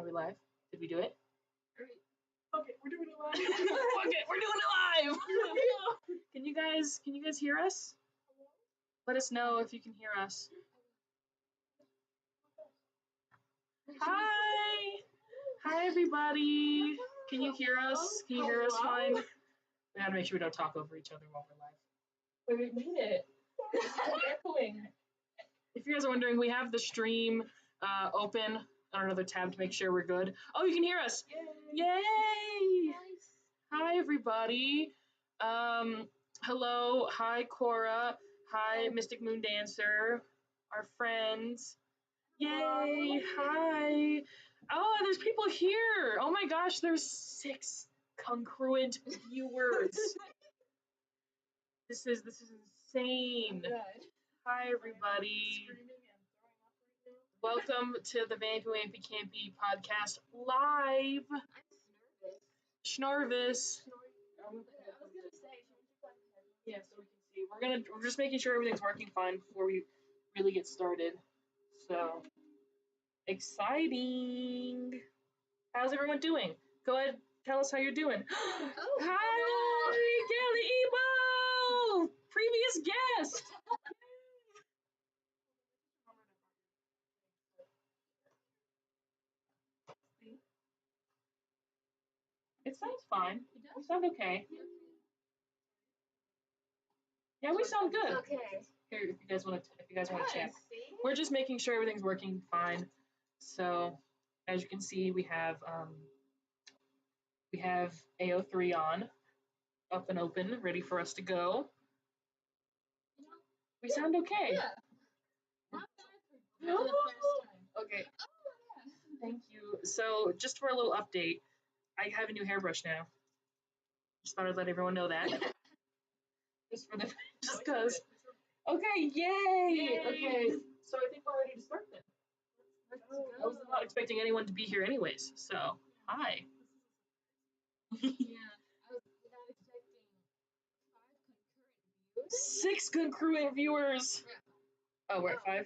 we live? Did we do it? Okay, we're doing it live. Okay, we're doing it live. Can you guys hear us? Let us know if you can hear us. Hi. Hi everybody. Can you hear us? Can you hear us fine? We gotta make sure we don't talk over each other while we're live. Wait, we made it. It's echoing. If you guys are wondering, we have the stream open on another tab to make sure we're good. Oh, you can hear us. Yay! Yay! Nice. Hi everybody. Hello. Hi Cora. Hi Mystic Moon Dancer. Our friends. Yay! Hi. Oh, there's people here. Oh my gosh, there's 6 congruent viewers. This is insane. Hi everybody. Welcome to the Vampy Wampy Campy Podcast live. I'm Schnarvis. I was gonna say, yeah, so we can see. We're just making sure everything's working fine before we really get started. So exciting. How's everyone doing? Go ahead, tell us how you're doing. Oh, hi, Kelly Ebo! Previous guest. It sounds fine. We sound okay. Yeah, we sound good. Okay. Here, if you guys want to check. We're just making sure everything's working fine. So, as you can see, we have AO3 on, up and open, ready for us to go. We sound okay. Yeah. Not bad for the first time. Okay. Thank you. So, just for a little update, I have a new hairbrush now. Just thought I'd let everyone know that. just because. Okay, yay! Okay, so I think we're ready to start then. Let's go. I was not expecting anyone to be here anyways, so hi. Yeah, I was not expecting 6 concurrent viewers. Oh, we're at 5?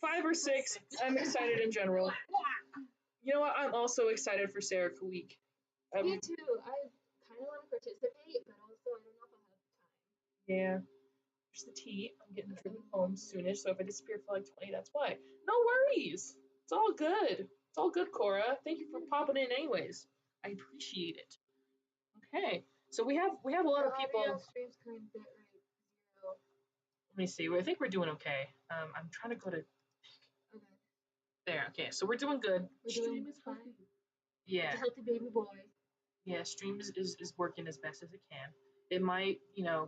5 or 6. I'm excited in general. You know what? I'm also excited for Sarah Kawik. Me too. I kind of want to participate, but also I don't know if I'll have time. Yeah. There's the tea. I'm getting driven home soonish, so if I disappear for like 20, that's why. No worries. It's all good. It's all good, Cora. Thank you for popping in anyways. I appreciate it. Okay. So we have a lot of people. Stream's current bit rate 0. Let me see. I think we're doing okay. I'm trying to go to Okay. there. Okay, so we're doing good. Stream is fine. Yeah. It's a healthy baby boy. Yeah, stream is working as best as it can. It might,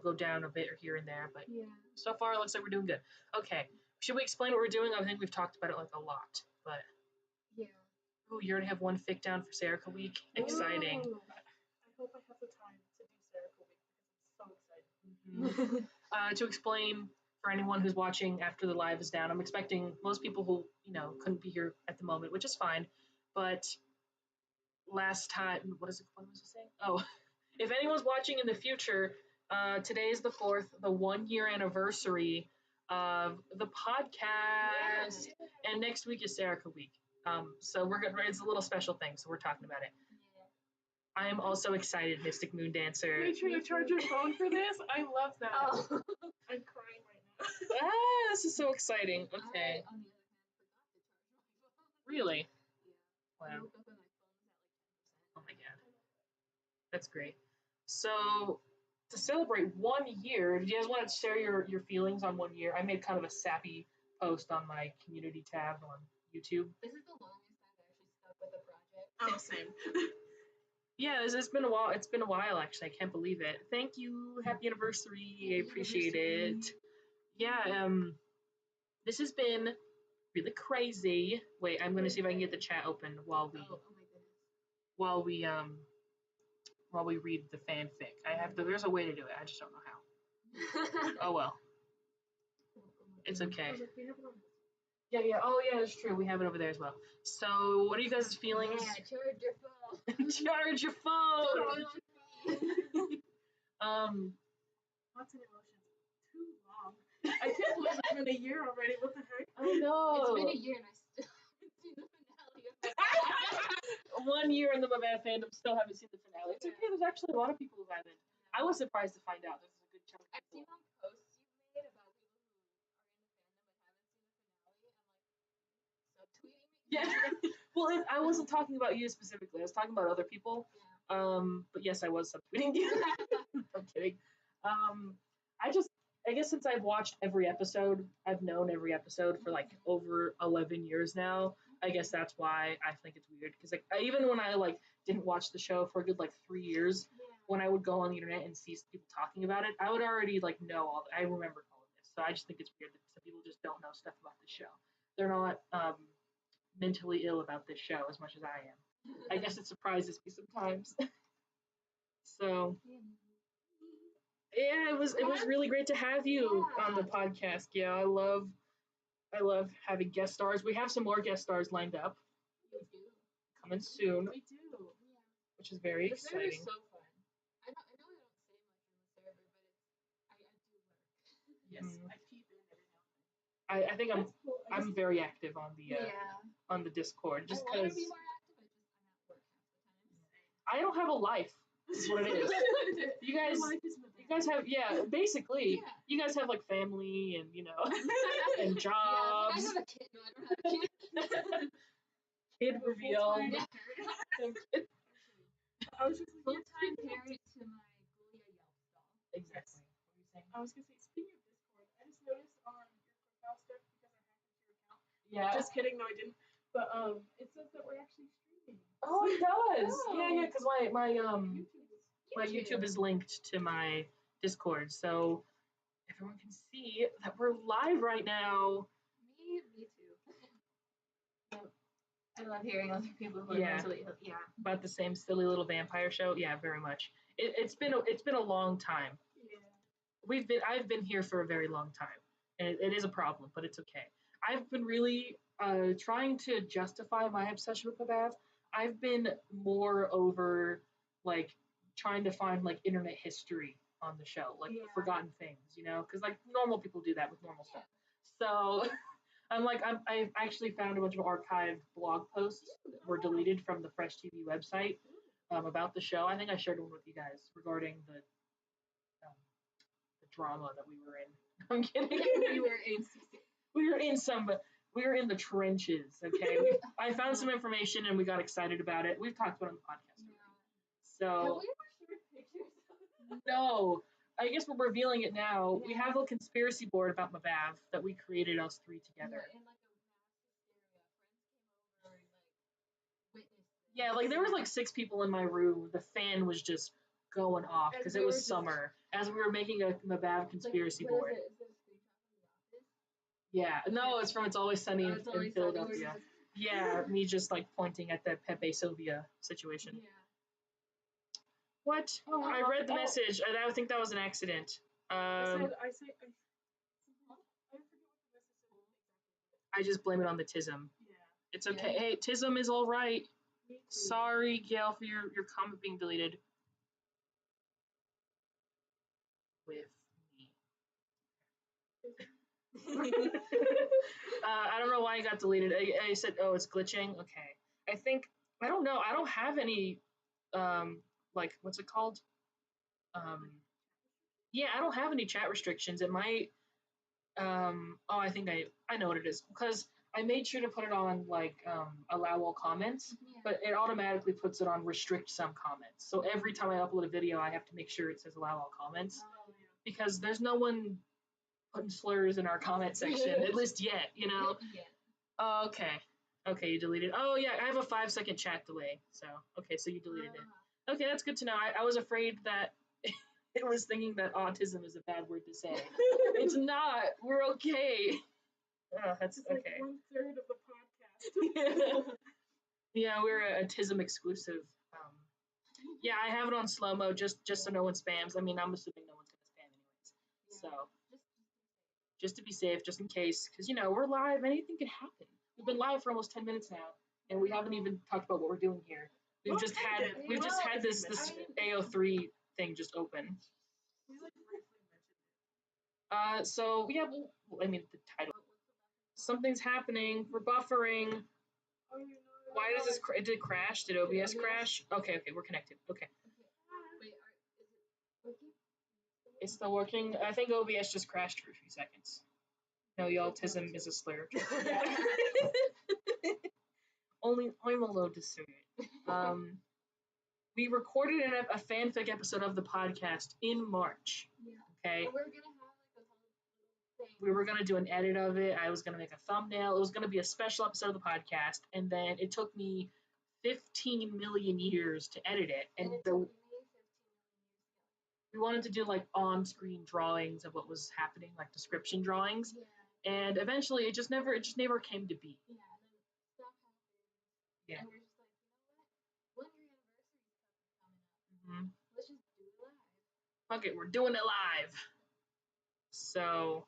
go down a bit or here and there, but Yeah. so far it looks like we're doing good. Okay. Should we explain what we're doing? I think we've talked about it like a lot, but Yeah. ooh, you already have one fic down for Sarah Week. Exciting. Ooh. I hope I have the time to do Sarah Week because I'm so excited. Mm-hmm. To explain for anyone who's watching after the live is down, I'm expecting most people who, couldn't be here at the moment, which is fine, but last time, what was it saying? Oh, if anyone's watching in the future, today is the 4th, the 1-year anniversary of the podcast, and next week is Sarah Week. So it's a little special thing, so we're talking about it. I am also excited, Mystic Moon Dancer. Make sure to charge your phone for this. I love that. Oh. I'm crying right now. This is so exciting. Okay. I, on the other hand, forgot to charge my phone. Really? Yeah. I Wow. woke up and my phone was at like 10%. Oh my god. That's great. So, to celebrate 1 year, do you guys want to share your feelings on 1 year? I made kind of a sappy post on my community tab on YouTube. This is the longest I've actually stuck with a project. Oh, same. Yeah, it's been a while. It's been a while, actually. I can't believe it. Thank you. Happy anniversary. I appreciate it. Yeah, this has been really crazy. Wait, I'm going to see if I can get the chat open while Oh my goodness. while we read the fanfic. There's a way to do it. I just don't know how. Oh well. It's okay. Yeah. Oh yeah, it's true. We have it over there as well. So, what are you guys' feelings? Yeah, charge your phone. Charge your phone. Thoughts and emotions. Too long. I can't believe it's been a year already. What the heck? I know. It's been a year and I still haven't seen the 1 year in the MBAV fandom, still haven't seen the finale. It's okay. There's actually a lot of people who haven't. I was surprised to find out there's a good chunk of I've seen people. on posts you've made about people who are in the fandom but haven't seen the finale, and like subtweeting me. Yeah. Well, I wasn't talking about you specifically. I was talking about other people. Yeah. But yes, I was subtweeting you. I'm kidding. I guess since I've watched every episode, I've known every episode for like over 11 years now. I guess that's why I think it's weird because like even when I like didn't watch the show for a good like 3 years, when I would go on the internet and see people talking about it, I would already like know all. I remember all of this, so I just think it's weird that some people just don't know stuff about this show. They're not mentally ill about this show as much as I am. I guess it surprises me sometimes. So yeah, it was really great to have you on the podcast. Yeah, I love having guest stars. We have some more guest stars lined up We do. coming soon, We do. Yeah. which is very The server's exciting. so fun. I know I don't say much on the server, but I do lurk. Yes, Mm. I peep in every now and then. I think That's cool. I'm very active on the Discord just I want because to be more active. I'm at work half the time. I don't have a life. Is what it is. You guys have basically Yeah. you guys have like family and and Yeah, jobs. it's like I have a kid. No, I don't have a kid. Kid reveal. Yeah. I was just like, Full-time parent to my Gulia Yelp doll. Exactly. What were you saying? I was gonna say, speaking of Discord, I just noticed on your profile stuff because I hacked into your account. Yeah. Just kidding, no, I didn't. But it says that we're actually streaming. Oh, it does. Oh. Yeah, because my YouTube is YouTube is linked to my Discord, so everyone can see that we're live right now. Me too. I love hearing other people who are Yeah. mentally ill. Yeah. About the same silly little vampire show. Yeah, very much. It's been a long time. Yeah. I've been here for a very long time, and it is a problem, but it's okay. I've been really trying to justify my obsession with MBAV. I've been more over like trying to find like internet history on the show, like Yeah. forgotten things, because like normal people do that with normal stuff. So I've actually found a bunch of archived blog posts that were deleted from the Fresh TV website about the show. I think I shared one with you guys regarding the drama that we were in. I'm kidding. We were in the trenches. Okay, I found some information and we got excited about it. We've talked about it on the podcast already. Have So we ever shared pictures? no, I guess we're revealing it now. We have a conspiracy board about MBAV that we created us three together. In like a mass hysteria. Friends came over and like witnessed. Yeah, like there was like 6 people in my room. The fan was just going off because it was summer as we were making a MBAV conspiracy board. Is it a screenshot from The Office? Yeah, no, it's from It's Always Sunny in Philadelphia. Sunny. Yeah, me just like pointing at the Pepe Sylvia situation. Yeah. What? I read the message. I think that was an accident. I forget what the message said. I just blame it on the tism. Yeah. It's okay. Hey, tism is all right. Me too. Sorry, Gail, for your comment being deleted. With me. I don't know why it got deleted. I said, oh, it's glitching. Okay. I don't know. I don't have any, like, what's it called? Yeah, I don't have any chat restrictions. It might, I think I know what it is. Because I made sure to put it on, like, allow all comments, but it automatically puts it on restrict some comments. So every time I upload a video, I have to make sure it says allow all comments. Oh, yeah. Because there's no one putting slurs in our comment section, at least yet, Yeah. Oh, okay, you deleted. Oh yeah, I have a 5-second chat delay. So okay, so you deleted it. Okay, that's good to know. I was afraid that it was thinking that autism is a bad word to say. It's not. We're okay. Oh, that's It's okay. like 1/3 of the podcast. Yeah, we're a tism exclusive. Yeah, I have it on slow mo just so no one spams. I mean, I'm assuming no one's gonna spam anyways. So just to be safe, just in case, because we're live. Anything could happen. We've been live for almost 10 minutes now, and we haven't even talked about what we're doing here. We've just had this AO3 thing just open. We like briefly mentioned it. So yeah, I mean the title. Something's happening. We're buffering. Oh, you're not. Why does this? Did it crash? Did OBS crash? Okay, we're connected. Okay. Wait, is it working? It's still working. I think OBS just crashed for a few seconds. No, autism is a slur. Only I'm allowed to say it. We recorded a fanfic episode of the podcast in March. Yeah. Okay. But we're gonna have like a whole little thing. We were gonna do an edit of it. I was gonna make a thumbnail. It was gonna be a special episode of the podcast, and then it took me 15 million years to edit it. And it took me 15 million years we wanted to do like on-screen drawings of what was happening, like description drawings. to go. Yeah. And eventually, it just never came to be. Yeah. And then stuff happened. Yeah. And we're just like, you know what? 1 year anniversary stuff is coming up. Mm-hmm. Let's just do it live. Fuck it, we're doing it live. So,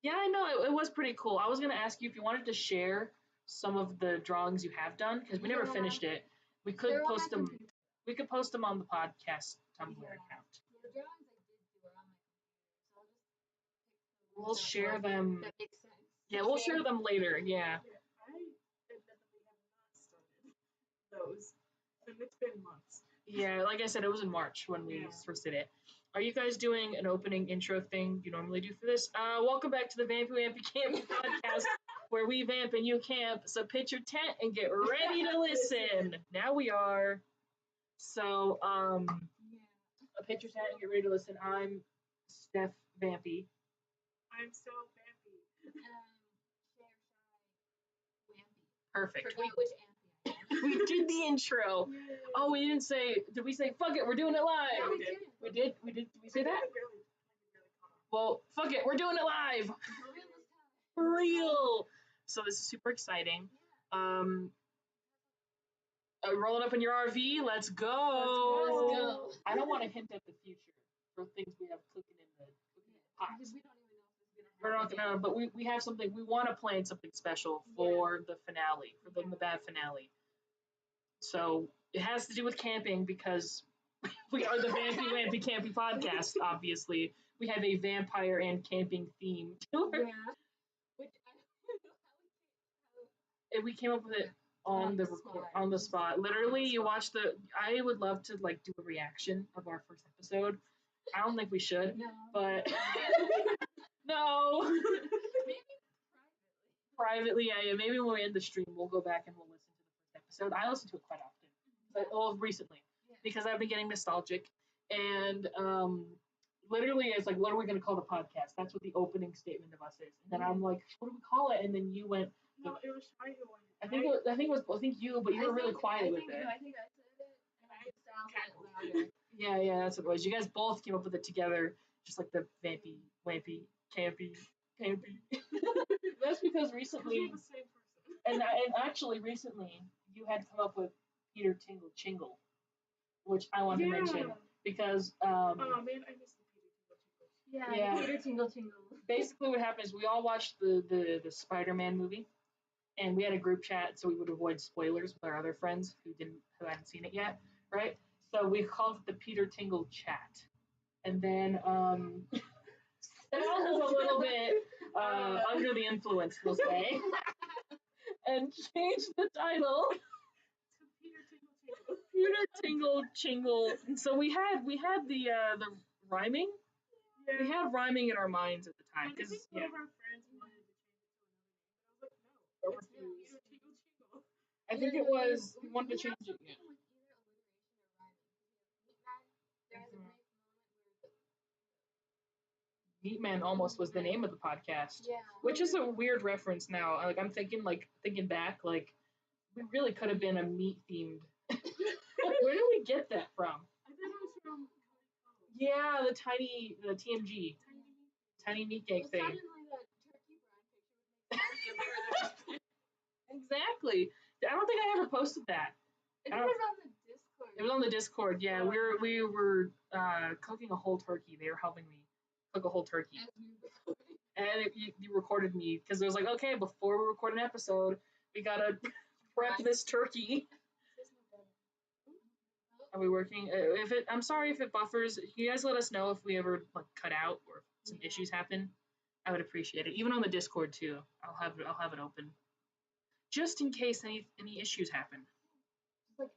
yeah, I know it was pretty cool. I was gonna ask you if you wanted to share some of the drawings you have done because we never finished it. We could They're on post my them. computer. We could post them on the podcast Tumblr Yeah. account. The drawings I did do are on my computer, so I'll just pick the We'll ones share that them. that make sense. Yeah, we'll share them later. Yeah. Yeah, I admittedly have not started those, and it's been months. Yeah, like I said, it was in March when we first did it. Are you guys doing an opening intro thing you normally do for this? Welcome back to the Vampy Wampy Campy Podcast, where we vamp and you camp. So pitch your tent and get ready to listen. Now we are. So, pitch your tent and get ready to listen. I'm Steff Vampy. I'm so vampy. Shay Wampy. Perfect. Forgot which ampy I am. We did the intro. Yay. Oh, we didn't say. Did we say fuck it? We're doing it live. Yeah, we we did. did. We did. We did. Did we say that? I really caught on. Well, fuck it. We're doing it live. For real this time. For real. So this is super exciting. Rolling up in your RV. Let's go. Let's go. I don't want to hint at the future for things we have cooking in the pot. Because we don't even know if this is gonna happen. We're not gonna, but we have something. We want to plan something special for the finale, for the MBAV finale. So it has to do with camping because we are the Vampy Wampy Campy Podcast. Obviously, we have a vampire and camping theme to it. Yeah. Which I don't know how And we came up with it on the record, on the spot. Literally, you watch the. I would love to like do a reaction of our first episode. I don't think we should, No. but no. Maybe Privately, yeah. Maybe when we end the stream, we'll go back and we'll listen to the first episode. I listen to it quite often, but recently because I've been getting nostalgic. And literally, it's like, what are we going to call the podcast? That's what the opening statement of us is. And then I'm like, what do we call it? And then you went. No, it was Shay who went. I think you, but you were really quiet with it. I think I said it, and I sounded louder. Yeah, that's what it was. You guys both came up with it together, just like the Vampy, Wampy, Campy. That's because recently, We're the same person. and actually recently, you had come up with Peter Tingle Chingle, which I wanted to mention because Oh man, I missed the Peter Tingle. Yeah, Peter Tingle Tingle. basically what happened is we all watched the Spider-Man movie, and we had a group chat so we would avoid spoilers with our other friends who hadn't seen it yet, right? So we called it the Peter Tingle chat, and then that was a little bit under the influence, we'll say, and changed the title. Peter Tingle Chingle. And so we had the rhyming. Yeah. We had rhyming in our minds at the time And I because think one of our friends wanted to change it to another name, but I was like, no, Or it's Peter Tingle Chingle. I think it was we wanted to change it. Yeah. Meat Man almost was the name of the podcast, Yeah. which is a weird reference now. Like I'm thinking back, like we really could have been a meat themed. Where did we get that from? I thought it was from Yeah, the TMG, tiny meat cake Well, thing. suddenly that turkey brine picture would Exactly. I don't think I ever posted that. It was on the Discord. It was on the Discord. Yeah, we were cooking a whole turkey. They were helping me cook a whole turkey. As we were recording. And you recorded me because it was like, okay, before we record an episode, we gotta prep this turkey. Are we working? I'm sorry if it buffers. Can you guys let us know if we ever like cut out or if some issues happen? I would appreciate it. Even on the Discord too. I'll have it open. just in case any issues happen. Just like at us.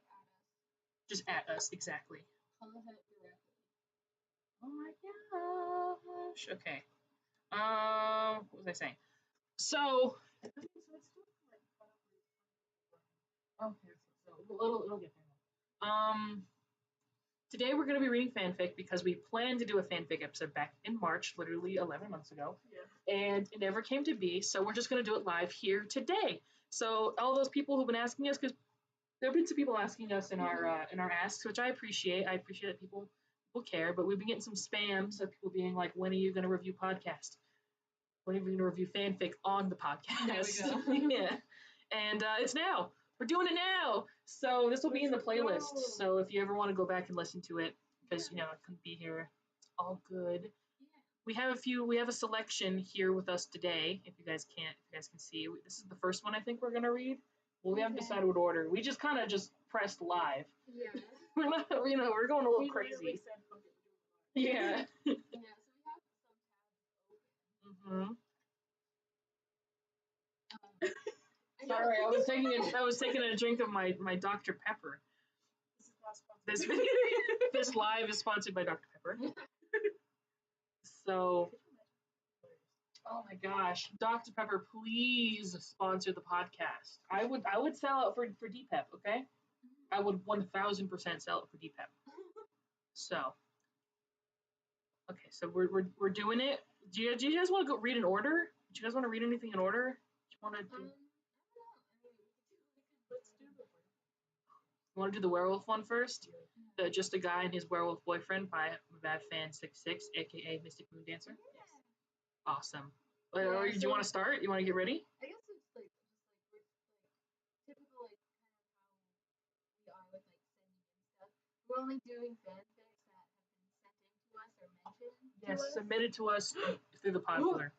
Just at us, exactly. Comment it directly. Oh my gosh. Okay. What was I saying? So. Okay. So it'll get there. Today we're going to be reading fanfic because we planned to do a fanfic episode back in March, literally 11 months ago, and it never came to be, so we're just going to do it live here today. So all those people who've been asking us, because there have been some people asking us in our asks, which I appreciate. I appreciate that people care, but we've been getting some spams of people being like, when are you going to review podcast? When are you going to review fanfic on the podcast? There we go. Yeah. And it's now. We're doing it now. So this will be in the playlist. So if you ever want to go back and listen to it, because I couldn't be here, it's all good. We have a selection here with us today. If you guys can see, this is the first one I think we're gonna read. Well, we haven't decided what order. We just kind of pressed live. Yeah. We're not, we're going a little crazy. Yeah. Yeah, so we have some tabs open. Sorry, I was taking a drink of my Dr. Pepper. This this live is sponsored by Dr. Pepper. So, oh my gosh, Dr. Pepper, please sponsor the podcast. I would sell out for DPEP, okay? I would 1000% sell it for DPEP. So, okay, so we're doing it. Do you guys want to go read in order? Do you guys want to read anything in order? Do you want to do? You want to do the werewolf one first? Just a guy and his werewolf boyfriend by MBAV fan66, aka Mystic Moon Dancer. Yes. Awesome. Do you want to start? You want to get ready? I guess it's like typical kind of how we are with sending in stuff. We're only doing fanfics that have been sent in to us or mentioned. Yes, submitted to us through the popular.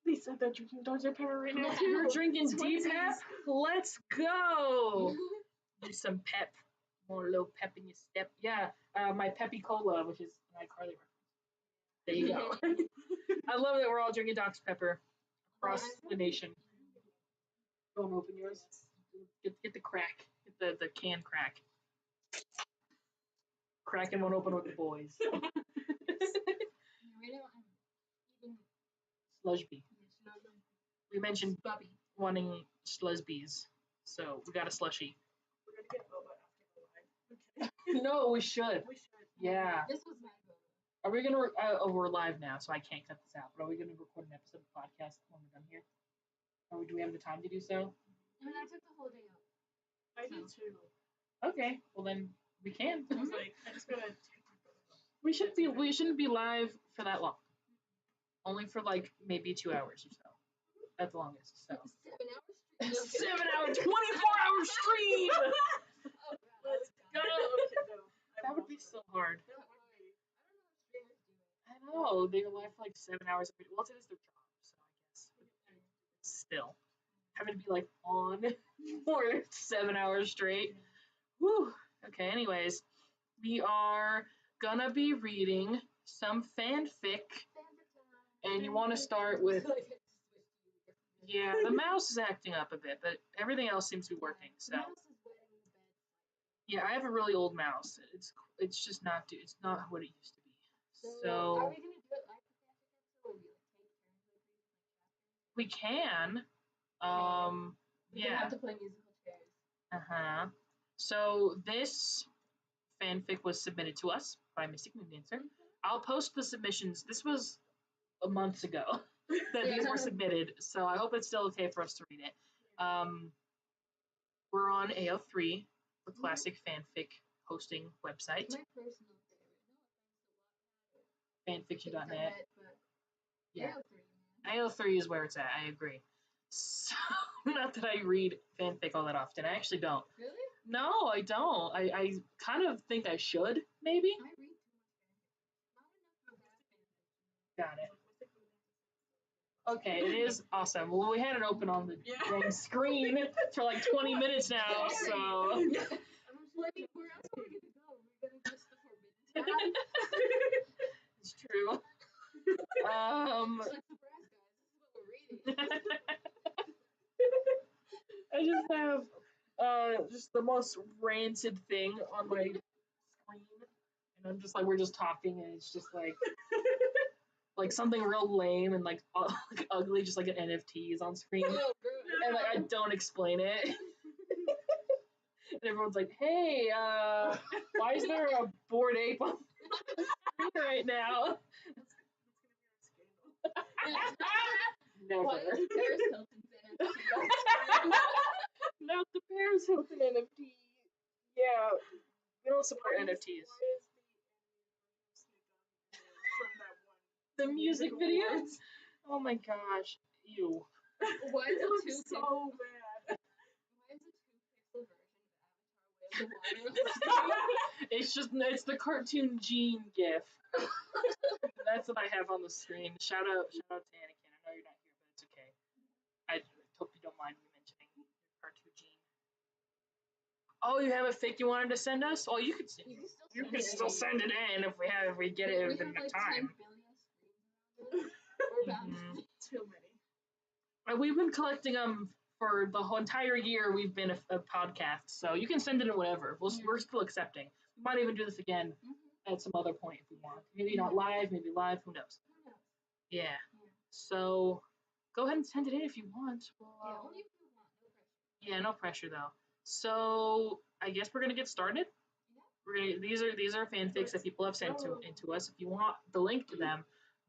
They said they're drinking Dr. Pepper right now. You're drinking DPEP? Let's go! Do some pep. More little pep in your step. Yeah, my Peppy Cola, which is an iCarly reference. There you go. I love that we're all drinking Dr. Pepper across the nation. Go and open yours. Get the crack. Get the can crack. Cracking one open with the boys. Right now I'm eating Slushby. We mentioned Bubby. wanting slushbies, so we got a slushie. We're gonna get Boba after the live. Okay. No, we should. We should. Yeah. This was my Boba. Are we gonna? We're live now, so I can't cut this out. But are we gonna record an episode of the podcast when we're done here? Do we have the time to do so? I mean, I took the whole day off. I did too. Okay. Well then we can. I was like, I just gotta take my Boba. We shouldn't be live for that long. Only for maybe 2 hours or so. At the longest. So. 7 hours stream. 7 hour, 24-hour stream. Let's go. That would be so hard. I don't know what streamers do. I know they're live for 7 hours. Well, it is their job, so I guess. Still, having to be on for 7 hours straight. Whew. Okay. Anyways, we are gonna be reading some fanfic, and you want to start with. Yeah, the mouse is acting up a bit, but everything else seems to be working. So. Yeah, I have a really old mouse. It's just not. It's not what it used to be. So. Are we gonna do it like the fanfic episode, or We can. We Yeah. have to play musical chairs. So this fanfic was submitted to us by Mystic Moon Dancer. I'll post the submissions. This was a month ago that these were submitted, so I hope it's still okay for us to read it. We're on AO3, the classic fanfic hosting website. My personal favorite. Fanfiction.net. Yeah. AO3. AO3 is where it's at, I agree. So, not that I read fanfic all that often. I actually don't. Really? No, I don't. I kind of think I should, maybe. I read too much fanfic. Not enough of that fanfic. Got it. Okay, it is awesome. Well, we had it open on the dang screen for 20 minutes now, so. I'm just where else are we gonna go? We're gonna press the forbidden tab. It's true. It's surprise, guys. This is what we're reading. I just have just the most rancid thing on my screen, and I'm just like we're just talking, and it's just like something real lame and like ugly, just like an NFT is on screen, and like I don't explain it. And everyone's like, "Hey, why is there a bored ape on the screen right now?" Never. What is Paris Hilton's NFT? Not the Paris Hilton NFT. Yeah, we don't support NFTs. The music videos? Oh my gosh. Ew. Why is it two so pixel? bad. Why is it 2 pixel version of Avatar? It's the cartoon Gene gif. That's what I have on the screen. Shout out to Anakin. I know you're not here, but it's okay. I hope you don't mind me mentioning your cartoon Gene. Oh, you have a fic you wanted to send us? Well, you could still send it in if we get it within the time. 10 billion screens around it. We're bound. Too many. We've been collecting them for the whole entire year. We've been a podcast, so you can send it in whatever. We're still accepting. We might even do this again at some other point if we want. Maybe not live, maybe live. Who knows? Yeah. So go ahead and send it in if you want. Only if you want. No pressure. Yeah, no pressure though. So I guess we're gonna get started. These are fanfics that people have sent into us. If you want the link to them,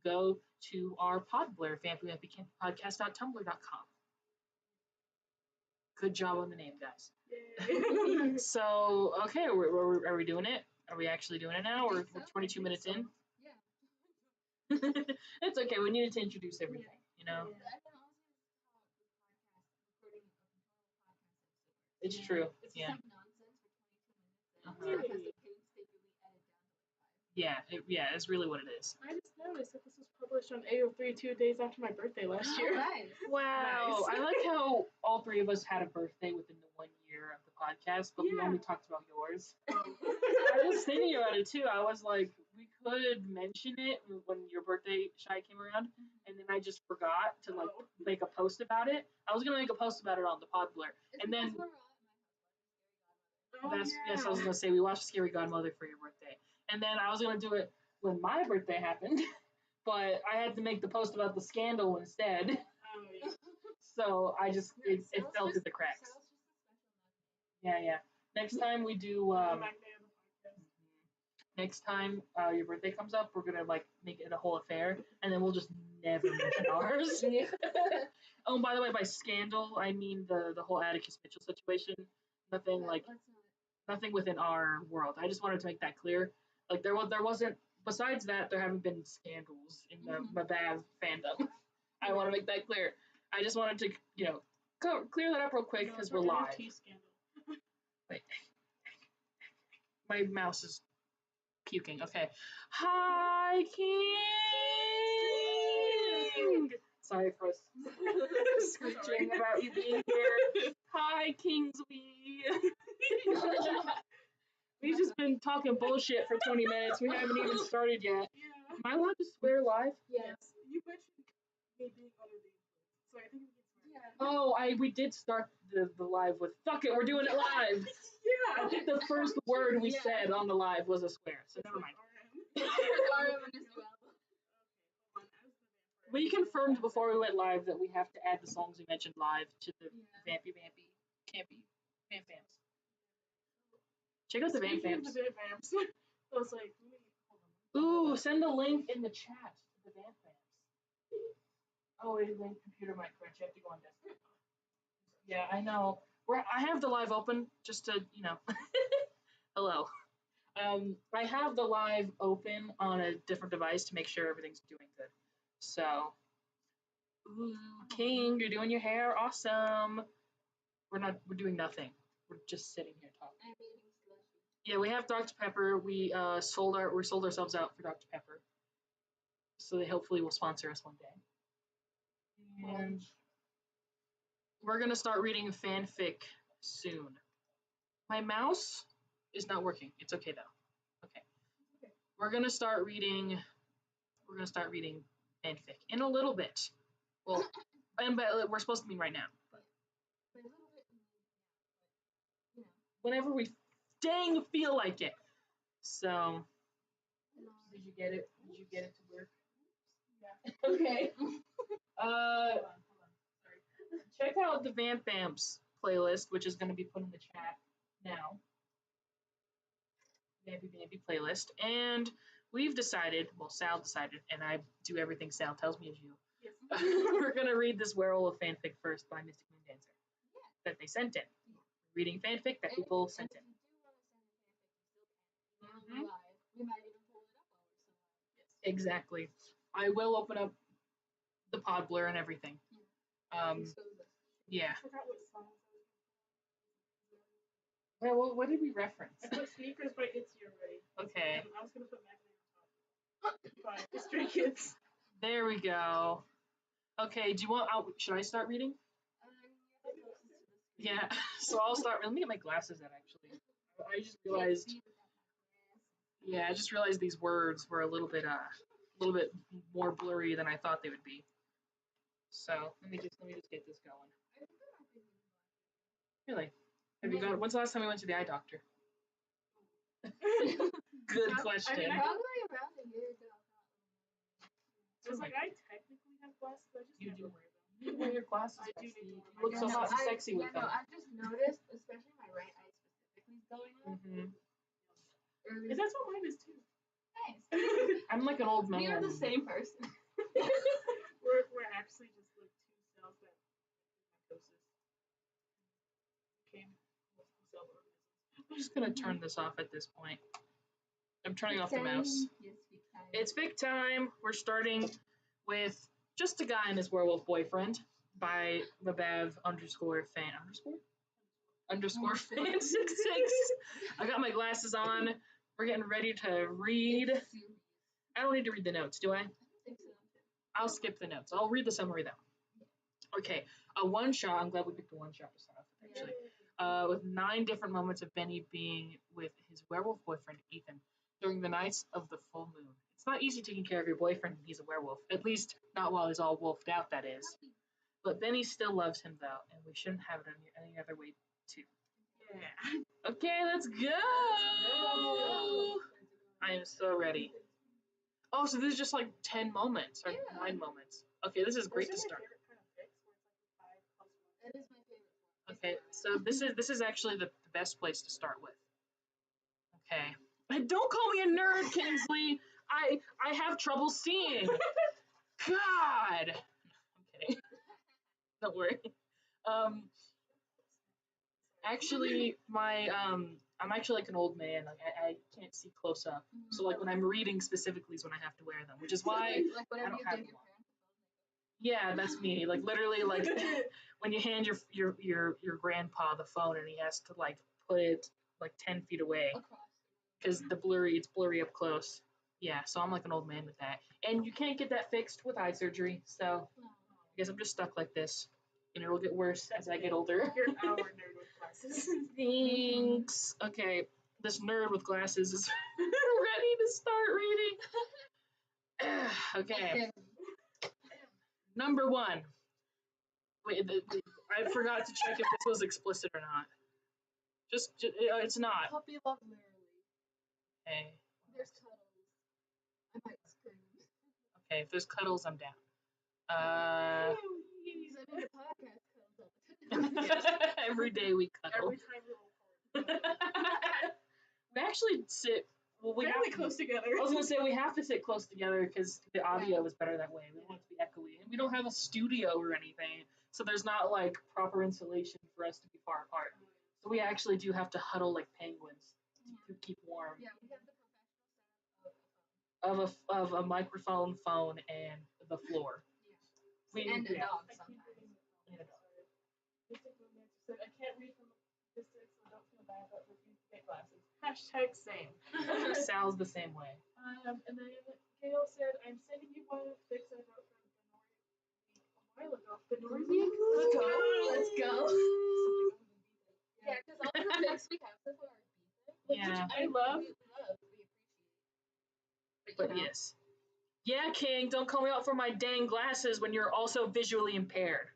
go to our Podblur, Vampy Wampy Campy Podcast.tumblr.com. Good job on the name, guys. So, okay, are we doing it? Are we actually doing it now? We're 22 minutes in. Yeah. It's okay. We needed to introduce everything, you know? It's true. It's Yeah. just like nonsense for 22 minutes. And Steff has to painstakingly edit down to 5. Yeah, it's really what it is. I just noticed that this was published on AO3 2 days after my birthday last year. Nice. Wow. Nice. I like how all three of us had a birthday within the 1 year of the podcast, but we only talked about yours. I was thinking about it too. I was like, we could mention it when your birthday, Shay, came around, and then I just forgot to like make a post about it. I was gonna make a post about it on the Podblur, and then yes, I was gonna say we watched Scary Godmother for your birthday, and then I was gonna do it when my birthday happened, but I had to make the post about the scandal instead. Oh, yeah. So I just it fell through the cracks. Yeah. Next time we do next time your birthday comes up, we're gonna like make it a whole affair, and then we'll just never mention ours. Oh, and by the way, by scandal I mean the whole Atticus Mitchell situation. Nothing within our world. I just wanted to make that clear. Like there wasn't. Besides that, there haven't been scandals in the MBAV fandom. I want to make that clear. I just wanted to clear that up real quick because we're live. Wait. My mouse is puking. Okay. Hi, King! Sorry for screeching about you being here. Hi, Kingsby! We've just been talking bullshit for 20 minutes. We haven't even started yet. Yeah. Am I allowed to swear live? Yes. You mentioned me being under the influence, so I think we can swear. Yeah. Oh, we did start the live with, fuck it, we're doing it live. Yeah. I think the first word we said on the live was a swear, so never mind. We confirmed before we went live that we have to add the songs we mentioned live to the Vampy Wampy Campy Vamps. Check out the Vamp Vamps. Vamps. I was like, Ooh, send a link in the chat to the Vamp Vamps. Oh, wait, link computer mic crunch. You have to go on desktop. Yeah, I know. I have the live open just to, hello. I have the live open on a different device to make sure everything's doing good. So, ooh, King, you're doing your hair, awesome. We're doing nothing. We're just sitting here talking. Yeah, we have Dr. Pepper. We sold ourselves out for Dr. Pepper. So they hopefully will sponsor us one day. And we're gonna start reading fanfic soon. My mouse is not working. It's okay though. Okay. We're gonna start reading fanfic in a little bit. Well, but we're supposed to be right now. whenever we dang feel like it. So, did you get it? Did you get it to work? Yeah. Okay. Sorry. Check out the Vamp Vamps playlist, which is going to be put in the chat now. Vampy Vampy playlist. And we've decided, well, Sal decided, and I do everything Sal tells me to do. Yes. We're going to read this Werewolf fanfic first by Mystic Moon Dancer that they sent in. Reading fanfic that people sent in. We might even pull it up while we're still live. Yes. Exactly. I will open up the pod blur and everything. Yeah. I forgot what songs Well, what did we reference? I put Sneakers by Itzy already. Okay. I was gonna put Magnet on top. By the Stray Kids. There we go. Okay, do you want, should I start reading? Yeah, so I'll start, let me get my glasses out actually. I just realized, yeah, I just realized these words were a little bit more blurry than I thought they would be. So let me just get this going. Really? Have you gone? When's the last time we went to the eye doctor? Good question. Probably around a year ago. I was like, I technically have glasses, I just never wear them. You wear your glasses. I do Bestie. need You to look so wear hot and sexy with them. I've just noticed, especially my right eye specifically is going up. And that's what mine is too. Nice. I'm like an old man. We are the same person. we're actually just like two cells that mitosis became multiple cell organisms. I'm just gonna turn this off at this point. I'm turning off the mouse. Yes, big time. It's fic time. We're starting with Just a Guy and His Werewolf Boyfriend by MBAV _fan fan 66. I got my glasses on. We're getting ready to read. I don't need to read the notes, do I? I'll skip the notes. I'll read the summary though. Okay, a one shot. I'm glad we picked a one shot to start off with, actually. With 9 different moments of Benny being with his werewolf boyfriend Ethan during the nights of the full moon. It's not easy taking care of your boyfriend when he's a werewolf. At least not while he's all wolfed out, that is. But Benny still loves him though, and we shouldn't have it any other way too. Yeah. Okay, let's go. I am so ready. Oh, so this is just like 10 moments or 9 moments. Okay, this is great to start. That is my favorite one. Okay, so this is actually the best place to start with. Okay. And don't call me a nerd, Kingsley. I have trouble seeing. God. I'm kidding. Don't worry. Actually, I'm actually like an old man. Like I can't see close up. So like when I'm reading specifically is when I have to wear them, which is why like whatever I don't you have give them your on. parents. Yeah, that's me. Like literally, like when you hand your grandpa the phone and he has to like put it like 10 feet away because it's blurry up close. Yeah, so I'm like an old man with that, and you can't get that fixed with eye surgery. So I guess I'm just stuck like this, and it'll get worse as I get older. You're our nerd with glasses. Thanks. Okay, this nerd with glasses is ready to start reading. Okay. Number 1. Wait, I forgot to check if this was explicit or not. Just it's not. Puppy love literally. Okay. There's cuddles. I might scream. Okay, if there's cuddles, I'm down. Because I do the podcast cuddles all the time. Every day we cuddle. Every time we record. We actually sit. Well, we Really have to, close together. I was gonna say we have to sit close together because the audio is better that way. We don't want it to be echoey, and we don't have a studio or anything, so there's not like proper insulation for us to be far apart. So we actually do have to huddle like penguins to keep warm. Yeah, we have the professional setup Of a microphone, phone, and the floor. and a dog sometimes. And a dog. I can't read from a distance, so don't feel bad, but refuse to get glasses. Hashtag same. Sal's the same way. And then Gail said, I'm sending you one of the fics I wrote from a while ago. Let's go. Yeah, because all the fics we have so far are decent. Yeah. I love. We appreciate. But yes. Yeah, King, don't call me out for my dang glasses when you're also visually impaired.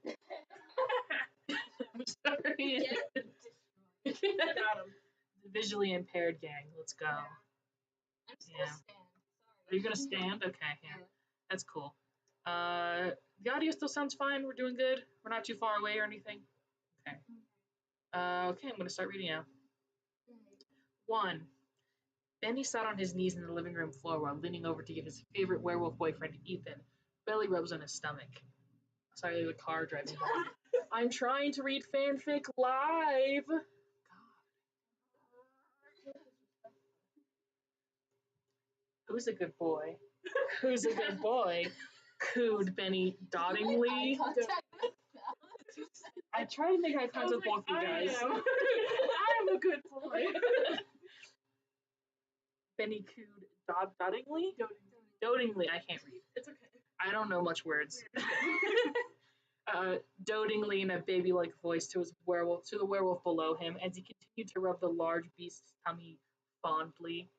I'm sorry. The Got him. visually impaired gang. Let's go. I'm just gonna Yeah. stand. Sorry. Are you gonna stand? Okay, yeah. Yeah. That's cool. The audio still sounds fine. We're doing good. We're not too far away or anything. Okay. Okay, I'm gonna start reading now. 1. Benny sat on his knees in the living room floor while leaning over to give his favorite werewolf boyfriend, Ethan, belly rubs on his stomach. Sorry, there's a car driving by. I'm trying to read fanfic live. God. Who's a good boy? Who's a good boy? Cooed Benny dotingly. I try to make eye contact with both of you guys. I am a good boy. Benny cooed dotingly? Dotingly, I can't read. It's okay. I don't know much words. Dotingly in a baby-like voice to the werewolf below him as he continued to rub the large beast's tummy fondly.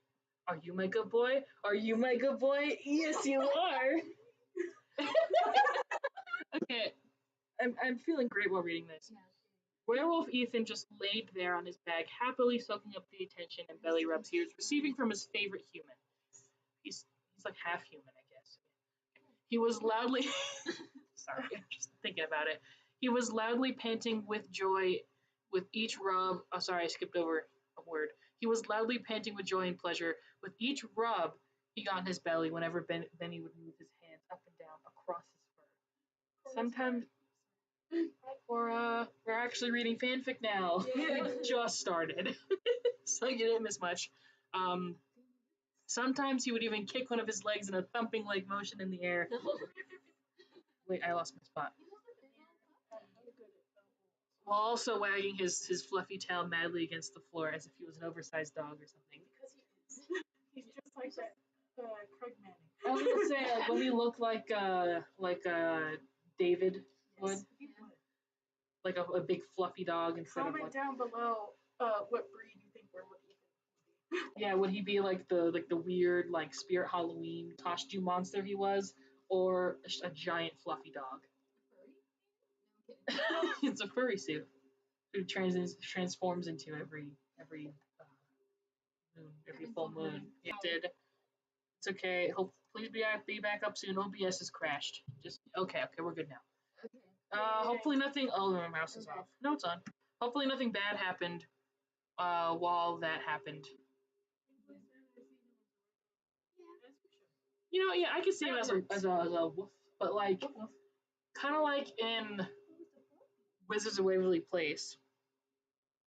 Are you my good boy? Are you my good boy? Yes, you are. Okay, I'm feeling great while reading this. Yeah. Werewolf Ethan just laid there on his back, happily soaking up the attention and belly rubs he was receiving from his favorite human. He's like half human, I guess. He was loudly sorry, I'm just thinking about it. He was loudly panting with joy with each rub. Oh, sorry, I skipped over a word. He was loudly panting with joy and pleasure with each rub he got in his belly whenever Benny would move his hands up and down across his fur. Sometimes we're actually reading fanfic now. It just started. So you didn't miss much. Sometimes he would even kick one of his legs in a thumping leg motion in the air. Wait, I lost my spot. While also wagging his fluffy tail madly against the floor as if he was an oversized dog or something. Because he is. He's just like that Craig Manning. I was gonna say, like, when he looked like David would, Yes, he would. like a big fluffy dog instead of Comment like. down below what breed you think Werewolf Ethan would be. Yeah, would he be like the weird like Spirit Halloween costume monster he was, or a giant fluffy dog? It's a furry suit who transforms into every moon, every full moon. It did. It's okay. Please be back up soon. OBS has crashed. Just okay. We're good now. Hopefully nothing. Oh, my mouse is off. No, it's on. Hopefully nothing bad happened. While that happened. You know, yeah, I can see him as a wolf, but like, kind of like in Wizards of Waverly Place.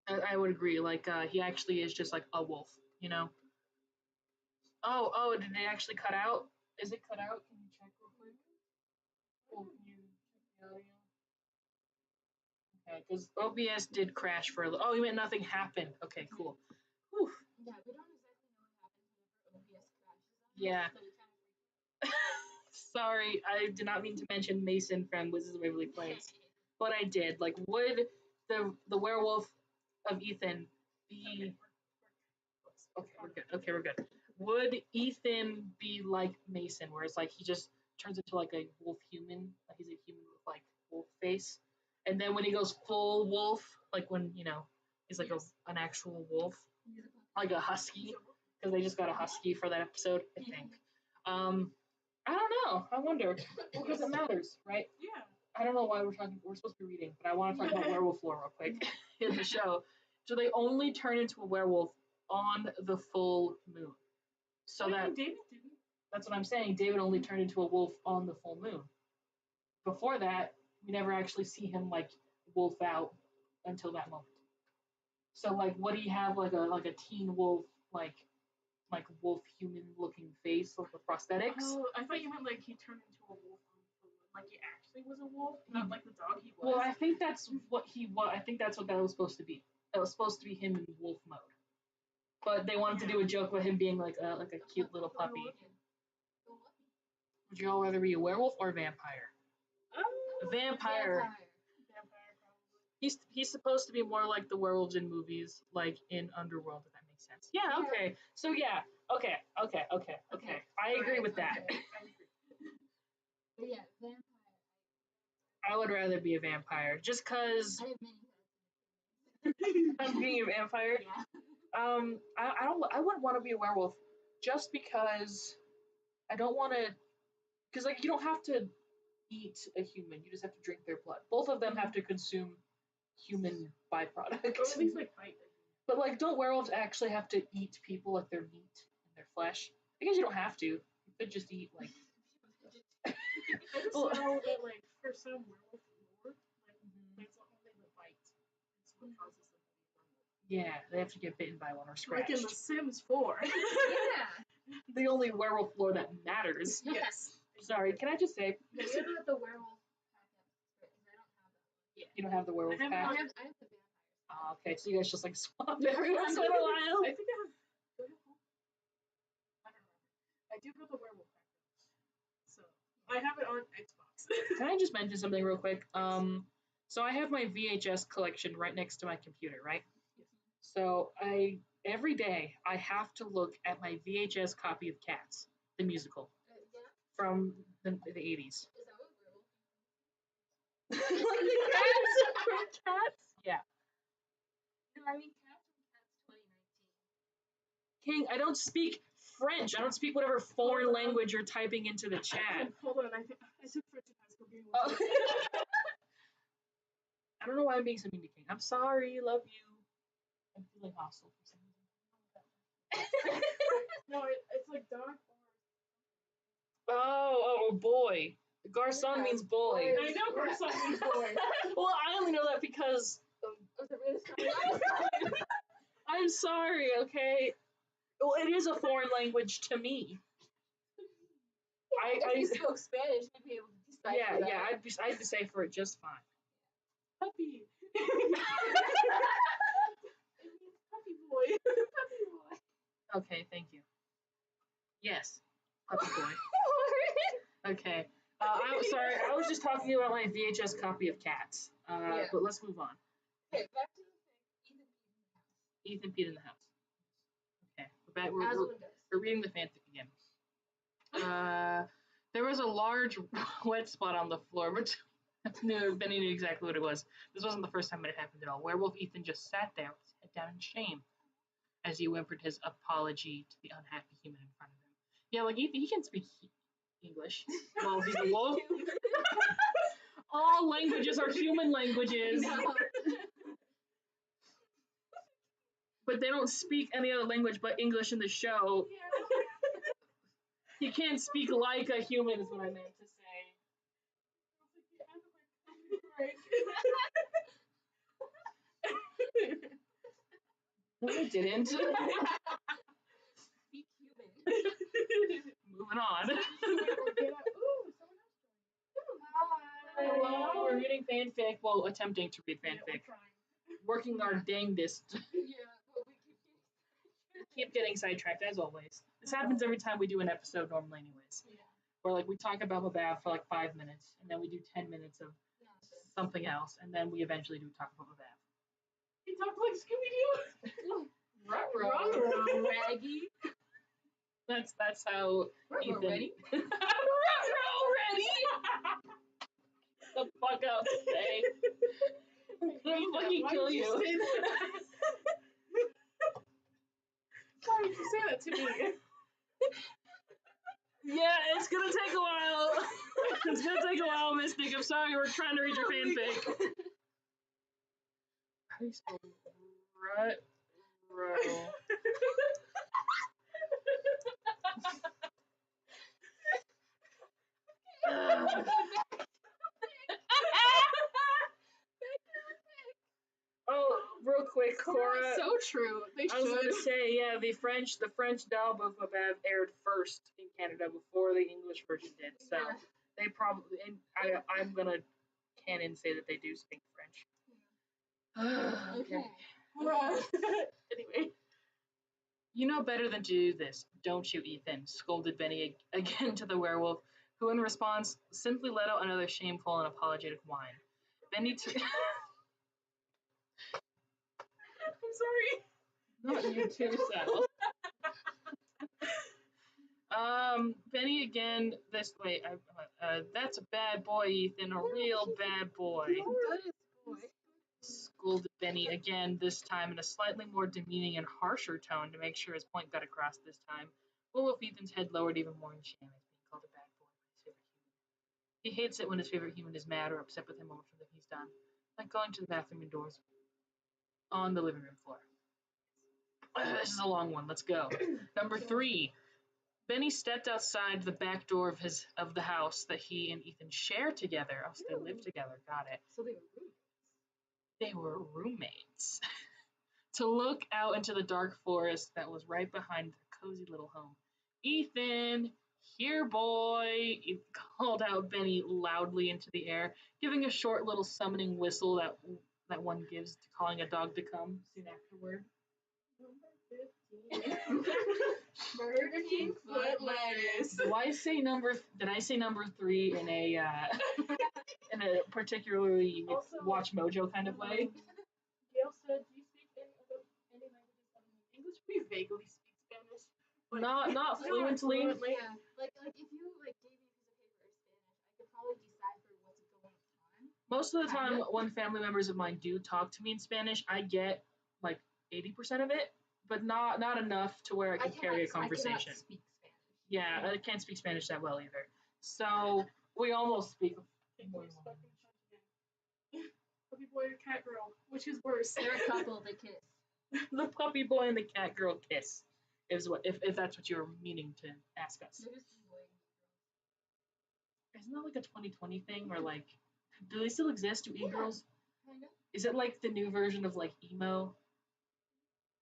I would agree. Like, he actually is just like a wolf, you know. Oh, did they actually cut out? Is it cut out? Can you check real quick? Can you check the audio? Okay, because OBS did crash for a little. Oh, you meant nothing happened. Okay, cool. Whew. Yeah, we don't exactly know what happens whenever OBS crashes. Yeah. Sorry, I did not mean to mention Mason from Wizards of Waverly Place, but I did. Like, would the werewolf of Ethan be? Okay, we're good. Would Ethan be like Mason, where it's like he just turns into like a wolf human, like he's a human with like wolf face, and then when he goes full wolf, like when he's like an actual wolf, like a husky, because they just got a husky for that episode, I think. I don't know. I wonder because it matters, right? Yeah. I don't know why we're supposed to be reading, but I want to talk about werewolf lore real quick in the show. So they only turn into a werewolf on the full moon. So David didn't. That's what I'm saying. David only turned into a wolf on the full moon. Before that, we never actually see him like wolf out until that moment. So like, would he have like a teen wolf like wolf human looking face with prosthetics? Oh, I thought you meant like he turned into a wolf on the moon, like he actually was a wolf, not like the dog he was. Well, I think that's what he was. I think that's what that was supposed to be. That was supposed to be him in wolf mode. But they wanted to do a joke with him being like a cute little puppy. Would you all rather be a werewolf or a vampire? A vampire. He's supposed to be more like the werewolves in movies, like in Underworld, if that makes sense. Yeah, okay. So yeah, okay. I agree with that. But yeah, vampire. I would rather be a vampire, just cause. I have many I'm being a vampire. Yeah. I wouldn't want to be a werewolf just because I don't want to. Because like you don't have to eat a human, you just have to drink their blood. Both of them have to consume human byproducts. Or at least like fight them. But like, don't werewolves actually have to eat people like their meat and their flesh? I guess you don't have to. You could just eat like. I just know that like for some werewolf lore, like that's not only the bite. It's what causes them to be werewolf. Yeah, they have to get bitten by one or Like scratched. in The Sims 4. Yeah. The only werewolf lore that matters. Yes. Sorry, can I just say What about the werewolf pack episode? Because I don't have that one. you don't have the werewolf I have pack? I have the vampires. Oh, okay, so you guys just like swap every once in a while. I think I have. I don't remember. I do have the werewolf pack. So I have it on Xbox. Can I just mention something real quick? So I have my VHS collection right next to my computer, right? So every day I have to look at my VHS copy of Cats, the musical Yeah. from the 80s. Is that what werewolf? Like the cats from Cats? Yeah. No, I mean Cats from Cats 2019. King, I don't speak French. I don't speak whatever foreign language you're typing into the chat. Hold on, I took French in high school. Being Oh. I don't know why I'm being so mean to King. I'm sorry, love you. I'm feeling hostile for some reason. No, it's like dog Oh, boy. Garçon means boy. or. I know Garçon means boy. Well, I only know that because Was it really sorry? I'm sorry, okay? Well, it is a foreign language to me. If you spoke Spanish, you'd be able to decipher that. Yeah, I'd decipher it just fine. Puppy. It means puppy boy. Puppy boy. Okay, thank you. Yes, puppy boy. Okay. I'm sorry, I was just talking about my VHS copy of Cats. Yeah. But let's move on. Okay, back to the thing. Ethan Pete in the house. Okay, we're back. As one does. We're reading the fanfic again. There was a large wet spot on the floor, which Benny knew exactly what it was. This wasn't the first time it had happened at all. Werewolf Ethan just sat there with his head down in shame as he whimpered his apology to the unhappy human in front of him. Yeah, like Ethan, he can speak English. Well, he's a wolf. All languages are human languages. But they don't speak any other language but English in the show. He can't speak like a human is what I meant to say. No, I didn't. Speak human. Moving on. Hello. We're reading fanfic. Well, attempting to read fanfic. Working our dangdest. Yeah, but we Keep getting sidetracked as always. This happens every time we do an episode normally anyways. Yeah. Where like we talk about MBAV for like 5 minutes and then we do 10 minutes of something else and then we eventually do talk about MBAV. He talked like Scooby-Doo. Ruh-roh, Raggy. That's how Ruh-roh, Ethan. ready? Ruh-roh, ready? The fuck up, Shay. I'm gonna fucking kill you. Why did you say that to me? Yeah, it's gonna take a while. It's gonna take a while, Mystic. I'm sorry, we're trying to read your fanfic. How do you spell ruh-roh? Oh, real quick, Cora. So true. They I was should. gonna say, yeah, the French dub of MBAV aired first in Canada before the English version did. So Yeah. they probably, and I'm gonna canon say that they do speak French. Okay. Anyway, you know better than to do this, don't you, Ethan? Scolded Benny again to the werewolf, who in response simply let out another shameful and apologetic whine. Benny I'm sorry. Not you too, Sal. Benny again this way. That's a bad boy, Ethan. A real bad boy. Good boy. heckled Benny again, this time in a slightly more demeaning and harsher tone to make sure his point got across this time. Werewolf Ethan's head lowered even more in shame as being called a bad boy by his favorite human. He hates it when his favorite human is mad or upset with him over something he's done, like going to the bathroom indoors on the living room floor. This is a long one. Let's go. Number 3. Benny stepped outside the back door of the house that he and Ethan share together. Oh, so they live together. Got it. So they were roommates. They were roommates. To look out into the dark forest that was right behind their cozy little home. Ethan, here, boy, called out Benny loudly into the air, giving a short little summoning whistle that one gives to calling a dog to come soon afterward. Number 15. 13-foot lettuce. Did I say number 3 in a particularly Also, Watch Mojo kind of way? Gail said, "Do you speak any languages other than English?" We vaguely speak Spanish. But Not fluently. Yeah, like if you like gave me a piece of paper in Spanish, I could probably decipher what's going on. Most of the time, when family members of mine do talk to me in Spanish, I get like 80% of it, but not enough to where I can carry a conversation. I cannot speak Spanish. Yeah, I can't speak Spanish that well either. So we almost speak. Puppy boy or cat girl, which is worse? They're a couple. They kiss. The puppy boy and the cat girl kiss is what if that's what you're meaning to ask us. They're just boy. Isn't that like a 2020 thing or like do they still exist? Do e-girls? Kind of. Is it like the new version of like emo?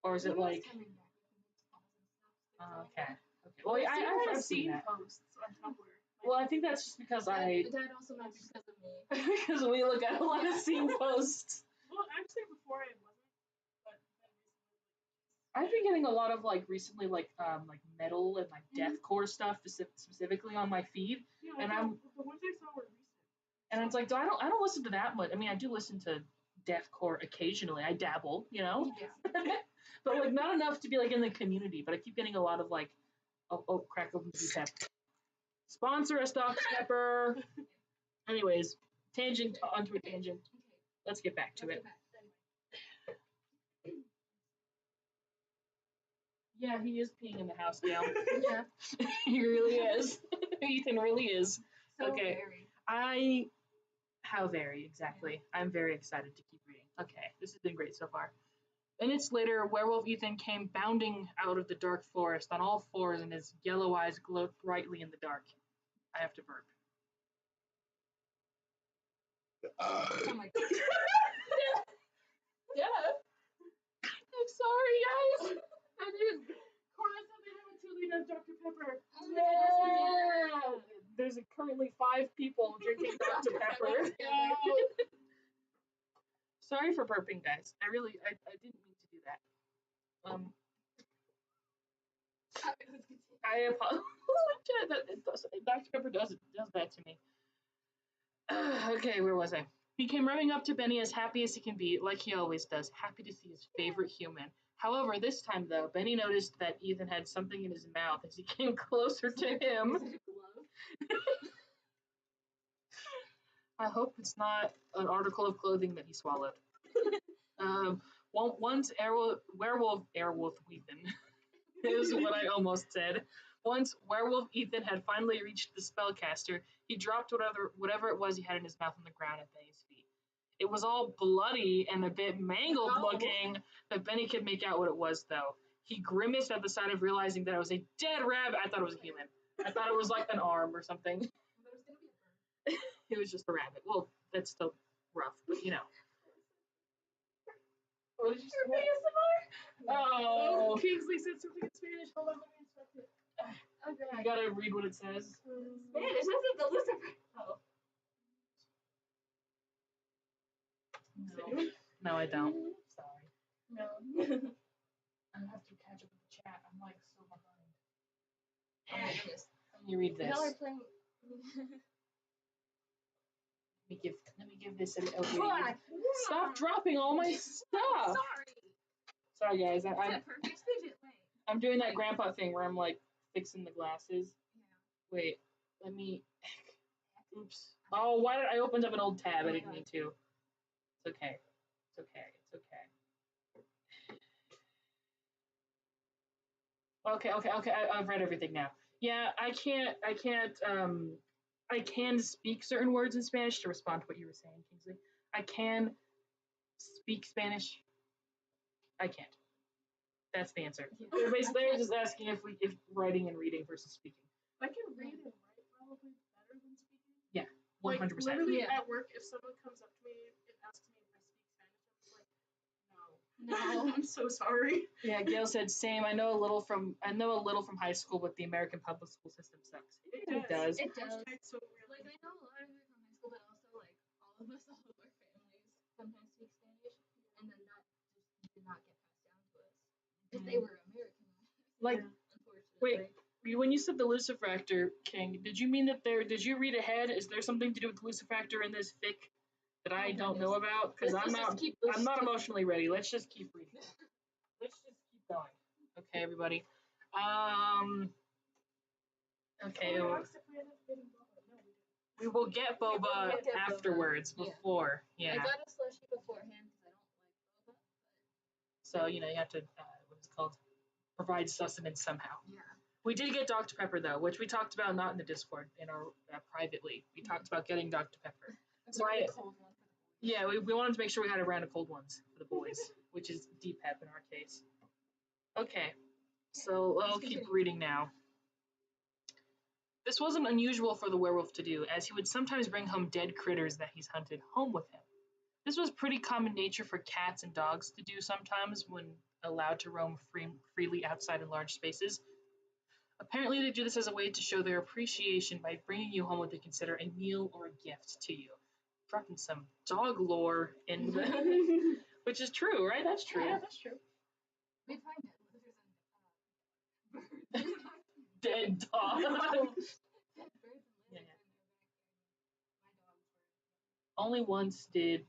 Or is it like okay. Well, I've seen that. Posts on Tumblr. Well, I think that's just because That also might be because of me. because we look at a lot of scene posts. Well, actually, before I wasn't, but I've been getting a lot of like recently like metal and like deathcore stuff specifically on my feed, yeah, and the ones I saw were recent. And it's like, I don't listen to that much. I mean, I do listen to deathcore occasionally. I dabble, you know, but like not enough to be like in the community. But I keep getting a lot of like, oh crack open the tap. Sponsor us, Dr. Pepper. Anyways, tangent onto a tangent. Let's get back to it. Yeah, he is peeing in the house now. Yeah. He really is. Ethan really is. So Okay. How very, exactly. I'm very excited to keep reading. Okay, this has been great so far. Minutes later, Werewolf Ethan came bounding out of the dark forest on all fours and his yellow eyes glowed brightly in the dark. I have to burp. Oh my god. Yeah. I'm sorry, guys. I didn't. Cora said they have a 2-liter of Dr. Pepper. Yeah. There's currently 5 people drinking Dr. Pepper. Sorry for burping, guys. I didn't mean to do that. I apologize. Dr. Pepper does that to me. Okay, where was I? He came running up to Benny as happy as he can be, like he always does, happy to see his favorite human. However, this time, though, Benny noticed that Ethan had something in his mouth as he came closer to him. I hope it's not an article of clothing that he swallowed. Once Werewolf Ethan is what I almost said. Once Werewolf Ethan had finally reached the spellcaster, he dropped whatever it was he had in his mouth on the ground at Benny's feet. It was all bloody and a bit mangled looking, but Benny could make out what it was, though. He grimaced at the sight of realizing that it was a dead rabbit. I thought it was a human. I thought it was like an arm or something. It was just a rabbit. Well, that's still rough, but you know. What did you say? Oh. Kingsley said something in Spanish. Hold on, let me inspect it. Okay. You gotta read what it says. Spanish, that's the Lucifer. Oh. No, I don't. Sorry. No. I have to catch up with the chat. I'm like so behind. Let me read this. Y'all are playing. Let me give this a read. Stop dropping all my stuff. Sorry guys. I'm doing that grandpa thing where I'm like fixing the glasses. Yeah. Wait. Let me. Oops. Oh, why did I opened up an old tab? I didn't mean to. It's okay. It's okay. It's okay. Okay. I've read everything now. Yeah, I can speak certain words in Spanish to respond to what you were saying, Kingsley. I can speak Spanish. I can't. That's the answer. They're just asking if writing and reading versus speaking. I can read and write probably better than speaking. Yeah, 100%. Like, literally at work, if someone comes up to me and asks me if I speak Spanish, I'm just like, no, I'm so sorry. Yeah, Gail said same. I know a little from high school, but the American public school system sucks. It does. It does. So Like, I know a lot of it from high school, but also, like, all of us, all of our families sometimes speak Spanish, and then that just did not get passed down to us. Because they were American. Like, unfortunately. wait, when you said the Lucifractor, King, did you mean that did you read ahead? Is there something to do with the Lucifractor in this fic that I don't know about? Because I'm not emotionally ready. Let's just keep reading. Let's just keep going. Okay, everybody. Okay. We will get boba afterwards. Before, yeah. I got a slushie beforehand because I don't like boba. So you have to what's it called? Provide sustenance somehow. Yeah. We did get Dr. Pepper though, which we talked about not in the Discord, in our privately. We talked about getting Dr. Pepper. So Cold one. yeah, we wanted to make sure we had a round of cold ones for the boys, which is D-Pep in our case. Okay, so I'll keep reading now. This wasn't unusual for the werewolf to do, as he would sometimes bring home dead critters that he's hunted home with him. This was pretty common nature for cats and dogs to do sometimes when allowed to roam freely outside in large spaces. Apparently they do this as a way to show their appreciation by bringing you home what they consider a meal or a gift to you. Dropping some dog lore in the... Which is true, right? That's true. Yeah, that's true. We find dead lizards and birds. Dead dog. Dead birds and lizards in their backyard. My dogs were. Only once did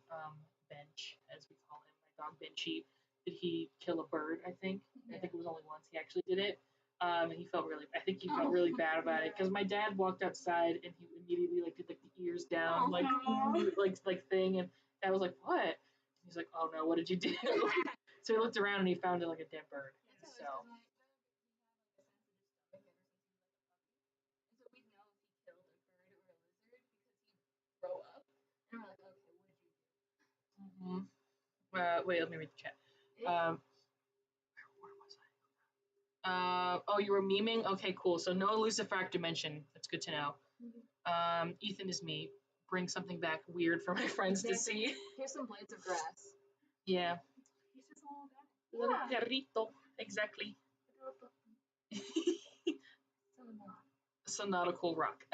Bench, as we call him, my dog Benchy, did he kill a bird, I think. I think it was only once he actually did it. And he felt really bad about it, because my dad walked outside and he immediately did the ears down like thing, and I was like, what? And he's like, oh no, what did you do? So he looked around and he found it like a dead bird. So Grow up, and we're like, okay, what did you do? wait, let me read the chat. Where was I? Oh, you were memeing? Okay, cool. So no Lucifractor mention. That's good to know. Ethan is me. Bring something back weird for my friends to see. Here's some blades of grass. Yeah. He's just all that. Little perrito. Exactly. So not a cool rock.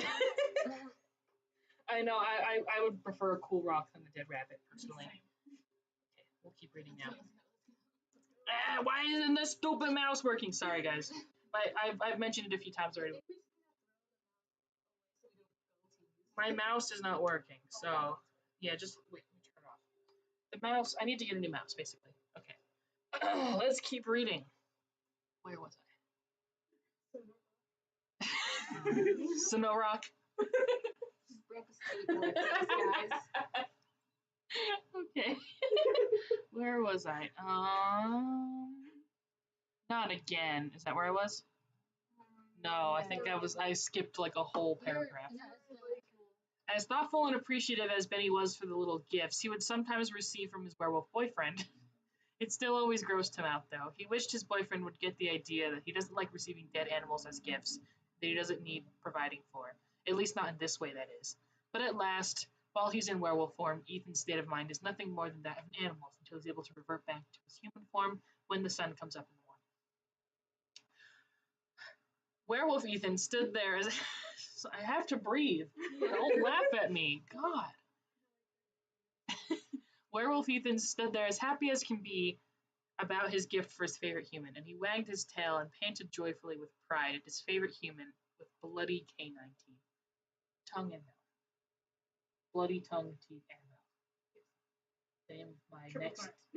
I know, I would prefer a cool rock than a dead rabbit, personally. Okay, we'll keep reading now. Why isn't this stupid mouse working? Sorry, guys. I've mentioned it a few times already. My mouse is not working, so yeah, just wait, let me turn it off. The mouse, I need to get a new mouse, basically. Okay. Let's keep reading. Where was I? Sonorock. Broke a skateboard, guys. Okay. Where was I? Not again. Is that where I was? No, I think I skipped like a whole paragraph. As thoughtful and appreciative as Benny was for the little gifts he would sometimes receive from his werewolf boyfriend, it still always grossed him out, though. He wished his boyfriend would get the idea that he doesn't like receiving dead animals as gifts, that he doesn't need providing for. At least not in this way, that is. But at last, while he's in werewolf form, Ethan's state of mind is nothing more than that of an animal until he's able to revert back to his human form when the sun comes up in the morning. Werewolf Ethan stood there as... I have to breathe. Don't laugh at me. God. Werewolf Ethan stood there as happy as can be about his gift for his favorite human, and he wagged his tail and panted joyfully with pride at his favorite human with bloody canine teeth. Tongue and mouth. Bloody tongue, teeth, and mouth.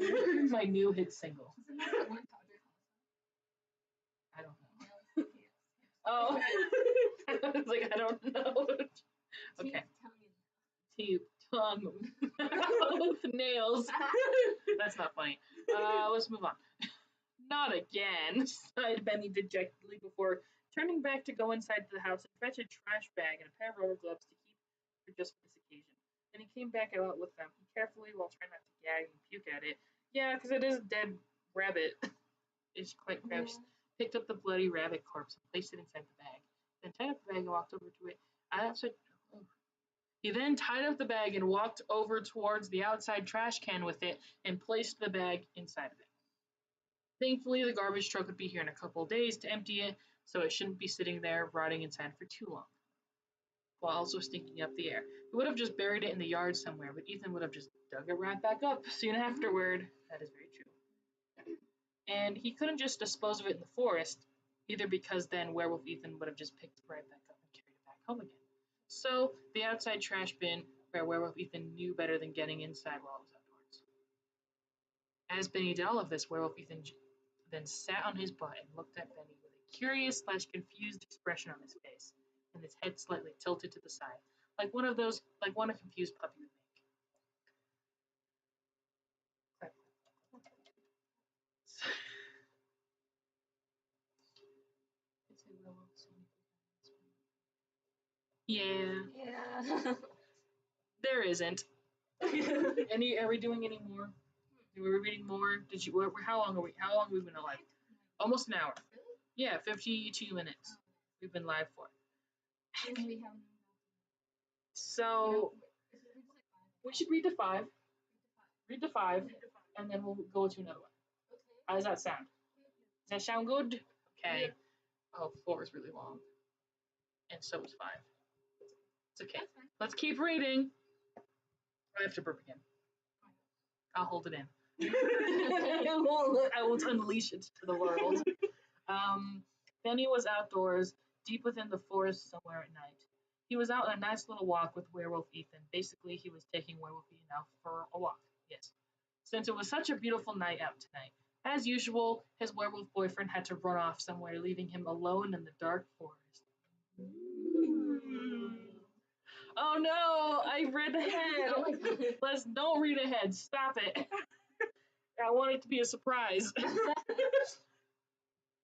Damn, my new hit single. I don't know. Oh. I was like, I don't know. Okay. Teeth, hung with nails. That's not funny. Let's move on. Not again, sighed Benny dejectedly before turning back to go inside the house and fetch a trash bag and a pair of rubber gloves to keep for just this occasion. Then he came back out with them. He carefully, while trying not to gag and puke at it, yeah, because it is a dead rabbit, it's quite gross, picked up the bloody rabbit corpse and placed it inside the bag. Then tied up the bag and walked over to it. He then tied up the bag and walked over towards the outside trash can with it and placed the bag inside of it. Thankfully, the garbage truck would be here in a couple of days to empty it, so it shouldn't be sitting there rotting inside for too long, while also stinking up the air. He would have just buried it in the yard somewhere, but Ethan would have just dug it right back up soon afterward. That is very true. And he couldn't just dispose of it in the forest, either because then Werewolf Ethan would have just picked it right back up and carried it back home again. So, the outside trash bin, where Werewolf Ethan knew better than getting inside while it was outdoors. As Benny did all of this, Werewolf Ethan then sat on his butt and looked at Benny with a curious/confused expression on his face, and his head slightly tilted to the side, like one a confused puppy would make. Yeah. There isn't. Are we doing any more? Are we reading more? How long have we been alive? Almost an hour. Yeah, 52 minutes. We've been live for. So we should read to 5. Read to 5, and then we'll go to another one. How does that sound? Does that sound good? Okay. Oh, 4 is really long. And so is 5. It's okay. Let's keep reading. I have to burp again. I'll hold it in. I won't unleash it to the world. Benny was outdoors, deep within the forest somewhere at night. He was out on a nice little walk with Werewolf Ethan. Basically, he was taking Werewolf Ethan out for a walk. Yes. Since it was such a beautiful night out tonight. As usual, his werewolf boyfriend had to run off somewhere, leaving him alone in the dark forest. Oh no, I read ahead. Don't read ahead. Stop it. I want it to be a surprise.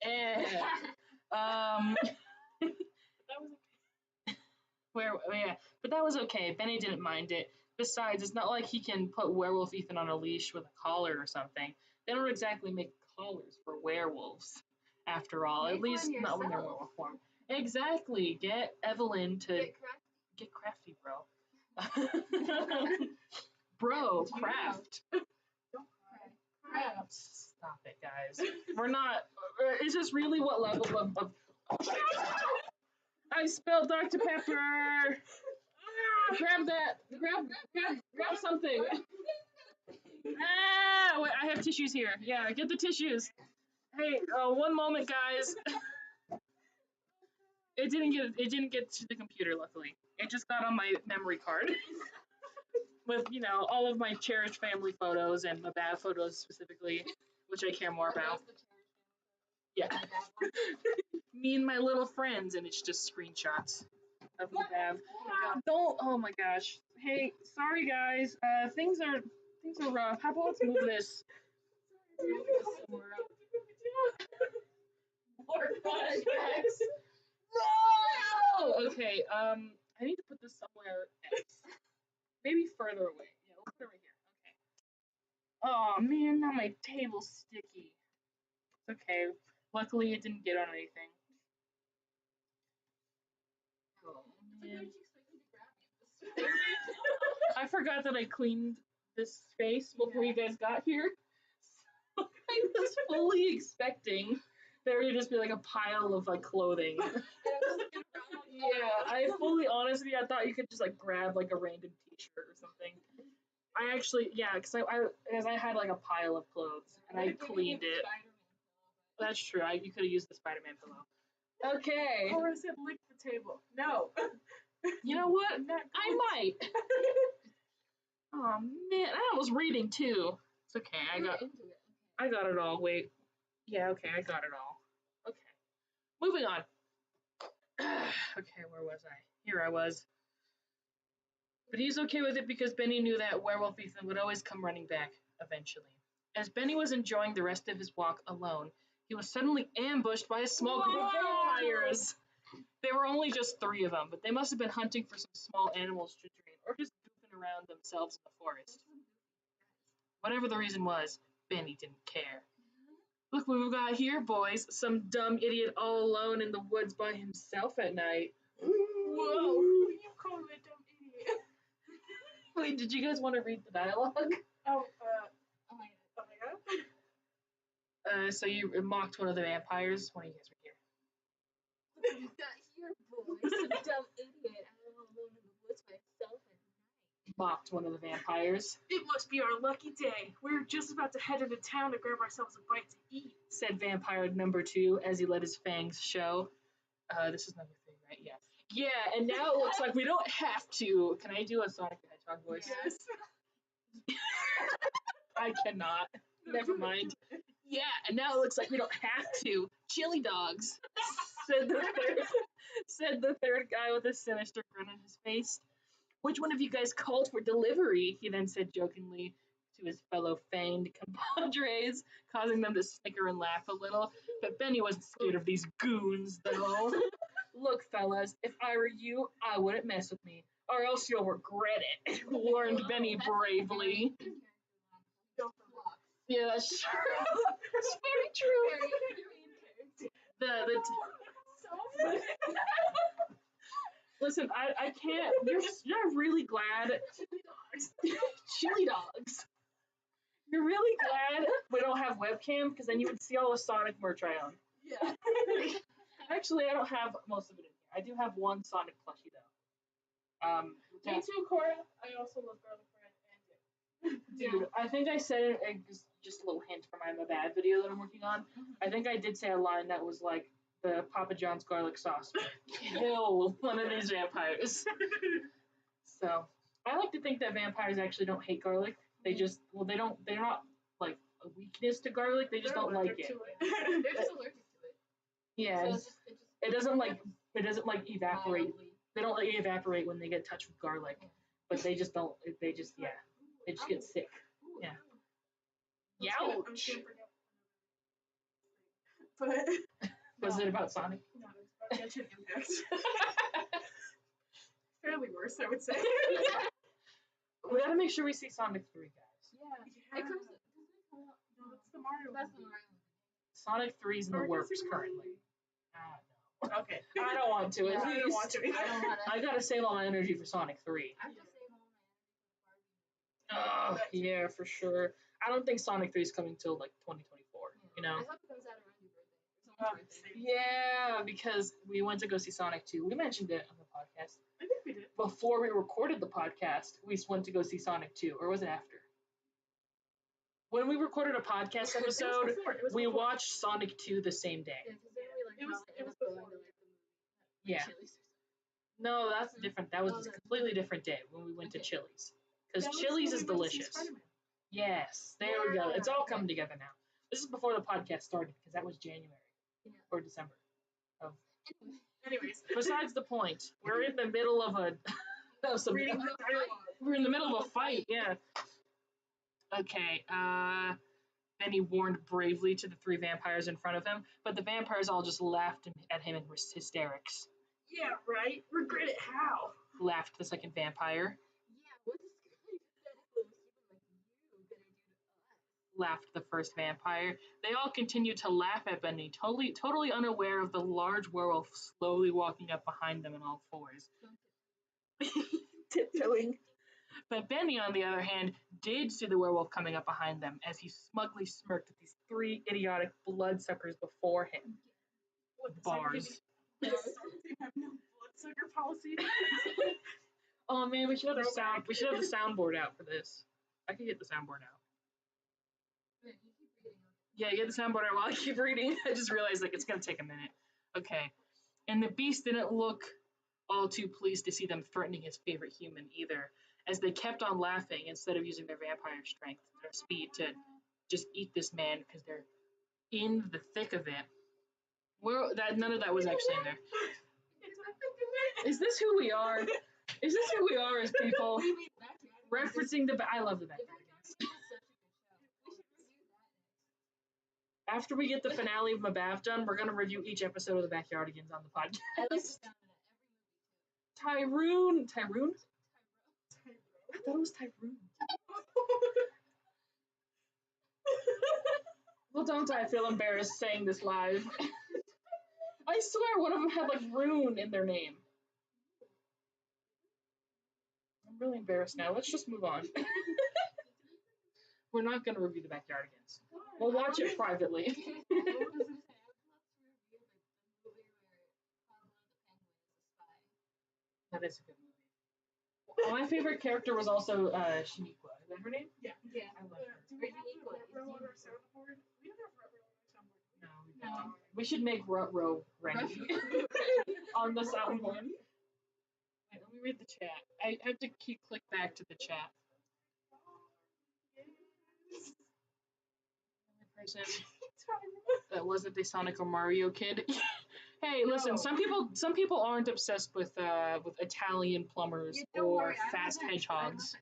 And, but that was okay. Benny didn't mind it. Besides, it's not like he can put Werewolf Ethan on a leash with a collar or something. They don't exactly make collars for werewolves, after all. At least not when they're werewolf form. Exactly. Get Evelyn to get crafty, bro. Bro, craft. Craft. Stop it, guys. We're not. Is this really what level of I spilled Dr. Pepper. Grab that. Grab something. Ah, wait, I have tissues here. Yeah, get the tissues. Hey, one moment, guys. It didn't get to the computer, luckily. It just got on my memory card. With, all of my cherished family photos and MBAV photos specifically, which I care more about. Yeah. Me and my little friends, and it's just screenshots of MBAV. Oh my gosh. Hey, sorry guys. Things are rough. How about let's move this? More flashbacks. No! Okay, I need to put this somewhere else. Maybe further away. Yeah, we'll put it right here. Okay. Oh man, now my table's sticky. It's okay. Luckily, it didn't get on anything. Oh man. I forgot that I cleaned this space before you guys got here. So I was fully expecting there to just be like a pile of clothing. Yeah, I thought you could just grab a random t-shirt or something. I actually, because I had a pile of clothes and I cleaned it. That's true. You could have used the Spider-Man pillow. Okay. Or I said lick the table. No. You know what? I might. Oh man, I was reading too. It's okay. I got it all. Wait. Yeah. Okay. I got it all. Okay. Moving on. Okay. Where was I? Here I was. But he's okay with it because Benny knew that Werewolf Ethan would always come running back eventually. As Benny was enjoying the rest of his walk alone, he was suddenly ambushed by a small group of vampires. There were only just 3 of them, but they must have been hunting for some small animals to drain or just goofing around themselves in the forest. Whatever the reason was, Benny didn't care. Look what we've got here, boys. Some dumb idiot all alone in the woods by himself at night. Whoa, who do you call a dumb idiot? Wait, did you guys want to read the dialogue? Oh Oh my my god. So you mocked one of the vampires. One of you guys were here. god. Look what we got here, boys. Some dumb idiot out alone in the woods by himself at night. Mocked one of the vampires. It must be our lucky day. We're just about to head into town to grab ourselves a bite to eat. Said vampire number 2 as he let his fangs show. This is number 3, right? Yeah. Yeah, and now it looks like we don't have to. Can I do a Sonic the Hedgehog voice? Yes. I cannot. Never mind. Yeah, and now it looks like we don't have to. Chili dogs, said the third guy with a sinister grin on his face. Which one of you guys called for delivery? He then said jokingly to his fellow fanged compadres, causing them to snicker and laugh a little. But Benny wasn't scared of these goons, though. Look, fellas, if I were you, I wouldn't mess with me, or else you'll regret it, warned Benny bravely. Yeah, that's true. It's very true. Listen, I can't. You're really glad. Chili dogs. You're really glad we don't have webcam because then you would see all the Sonic merch I own. Yeah. Actually, I don't have most of it in here. I do have one Sonic plushie though. Me too, Cora. I also love garlic bread and dip. Dude, I think I said it, just a little hint for my MBAV video that I'm working on. I think I did say a line that was like, the Papa John's garlic sauce kill one of these vampires. So, I like to think that vampires actually don't hate garlic. They just, they're not like a weakness to garlic, they just don't like it. They're just allergic to it. Yeah, So it doesn't like evaporate. They don't like evaporate when they get touched with garlic, but they just get sick. Yeah. Youch. But Was it about Sonic? no, it's about Genshin Impact. Fairly worse, I would say. We gotta make sure we see Sonic 3, guys. Yeah. It comes. No, that's the Mario. That's the movie. Mario. Sonic 3's in the Or does works it really? currently. No. Okay. I don't want to, at I don't least. want to either. I don't want to. I gotta save all my energy for Sonic 3. I have to save all my Oh, yeah, for sure. I don't think Sonic 3 is coming till like 2024, you know? I hope it comes out around your birthday. Or someone's birthday. Yeah, because we went to go see Sonic 2. We mentioned it on the podcast. I think we did. Before we recorded the podcast, we went to go see Sonic 2, or was it after? When we recorded a podcast episode, It was we before. watched Sonic 2 the same day. Yeah, because then we like It was- probably it end was up going before. to like the movie. Yeah. Chili's or something. No, that's different. That was Oh, a that's completely different day when we went to Okay. Chili's. Because That was Chili's when is we went to see delicious. Spider-Man. Yes, there we go. It's Yeah, all okay. come together now. This is before the podcast started, because that was January Yeah. or December. Anyways, Besides the point, we're in the middle of reading the dialogue. we're in the middle of a fight, yeah. Okay, then he warned bravely to the 3 vampires in front of him, but the vampires all just laughed at him in hysterics. Yeah, right? Regret it how? Laughed the second vampire. Yeah, what is good? That is what people like you gonna do to us? Laughed the first vampire. They all continued to laugh at Benny, totally unaware of the large werewolf slowly walking up behind them on all fours. Tiptoeing. But Benny, on the other hand, did see the werewolf coming up behind them as he smugly smirked at these 3 idiotic bloodsuckers before him. What, the Bars. They have no bloodsucker policy. Oh man, we should have the soundboard out for this. I could get the soundboard out. Yeah, you keep reading. Yeah, get the soundboard out while I keep reading. I just realized like it's gonna take a minute. Okay. And the beast didn't look all too pleased to see them threatening his favorite human either, as they kept on laughing instead of using their vampire strength, their speed to just eat this man because they're in the thick of it. None of that was actually in there. Is this who we are? Is this who we are as people? What do you mean backyard? Referencing I love the The Backyardigans. Backyardigans is such a good show. We should review that next. After we get the finale of MBAV done, we're gonna review each episode of the Backyardigans on the I like the podcast. sound of that every movie too. Tyrone? I thought it was Tyrone. Well, don't I feel embarrassed saying this live? I swear one of them had like Rune in their name. I'm really embarrassed now. Let's just move on. We're not gonna review the Backyardigans. We'll watch it privately. I was gonna say, I would love to review the movie where Pablo the Penguin is a spy. That is a good movie. My favorite character was also Shaniqua. Is that her name? Yeah. Yeah. I love her. Do we Or have Uniqua, the it's Ruh-Roh on our Uniqua. soundboard? We don't have Ruh-Roh on our soundboard. No, we No. don't. We should make Rut-Row ready on the soundboard. Wait, let me read the chat. I have to keep click back to the chat. The only person that wasn't the Sonic or Mario kid. Hey, listen. No. Some people aren't obsessed with Italian plumbers Yeah, don't or worry, I fast wasn't- hedgehogs.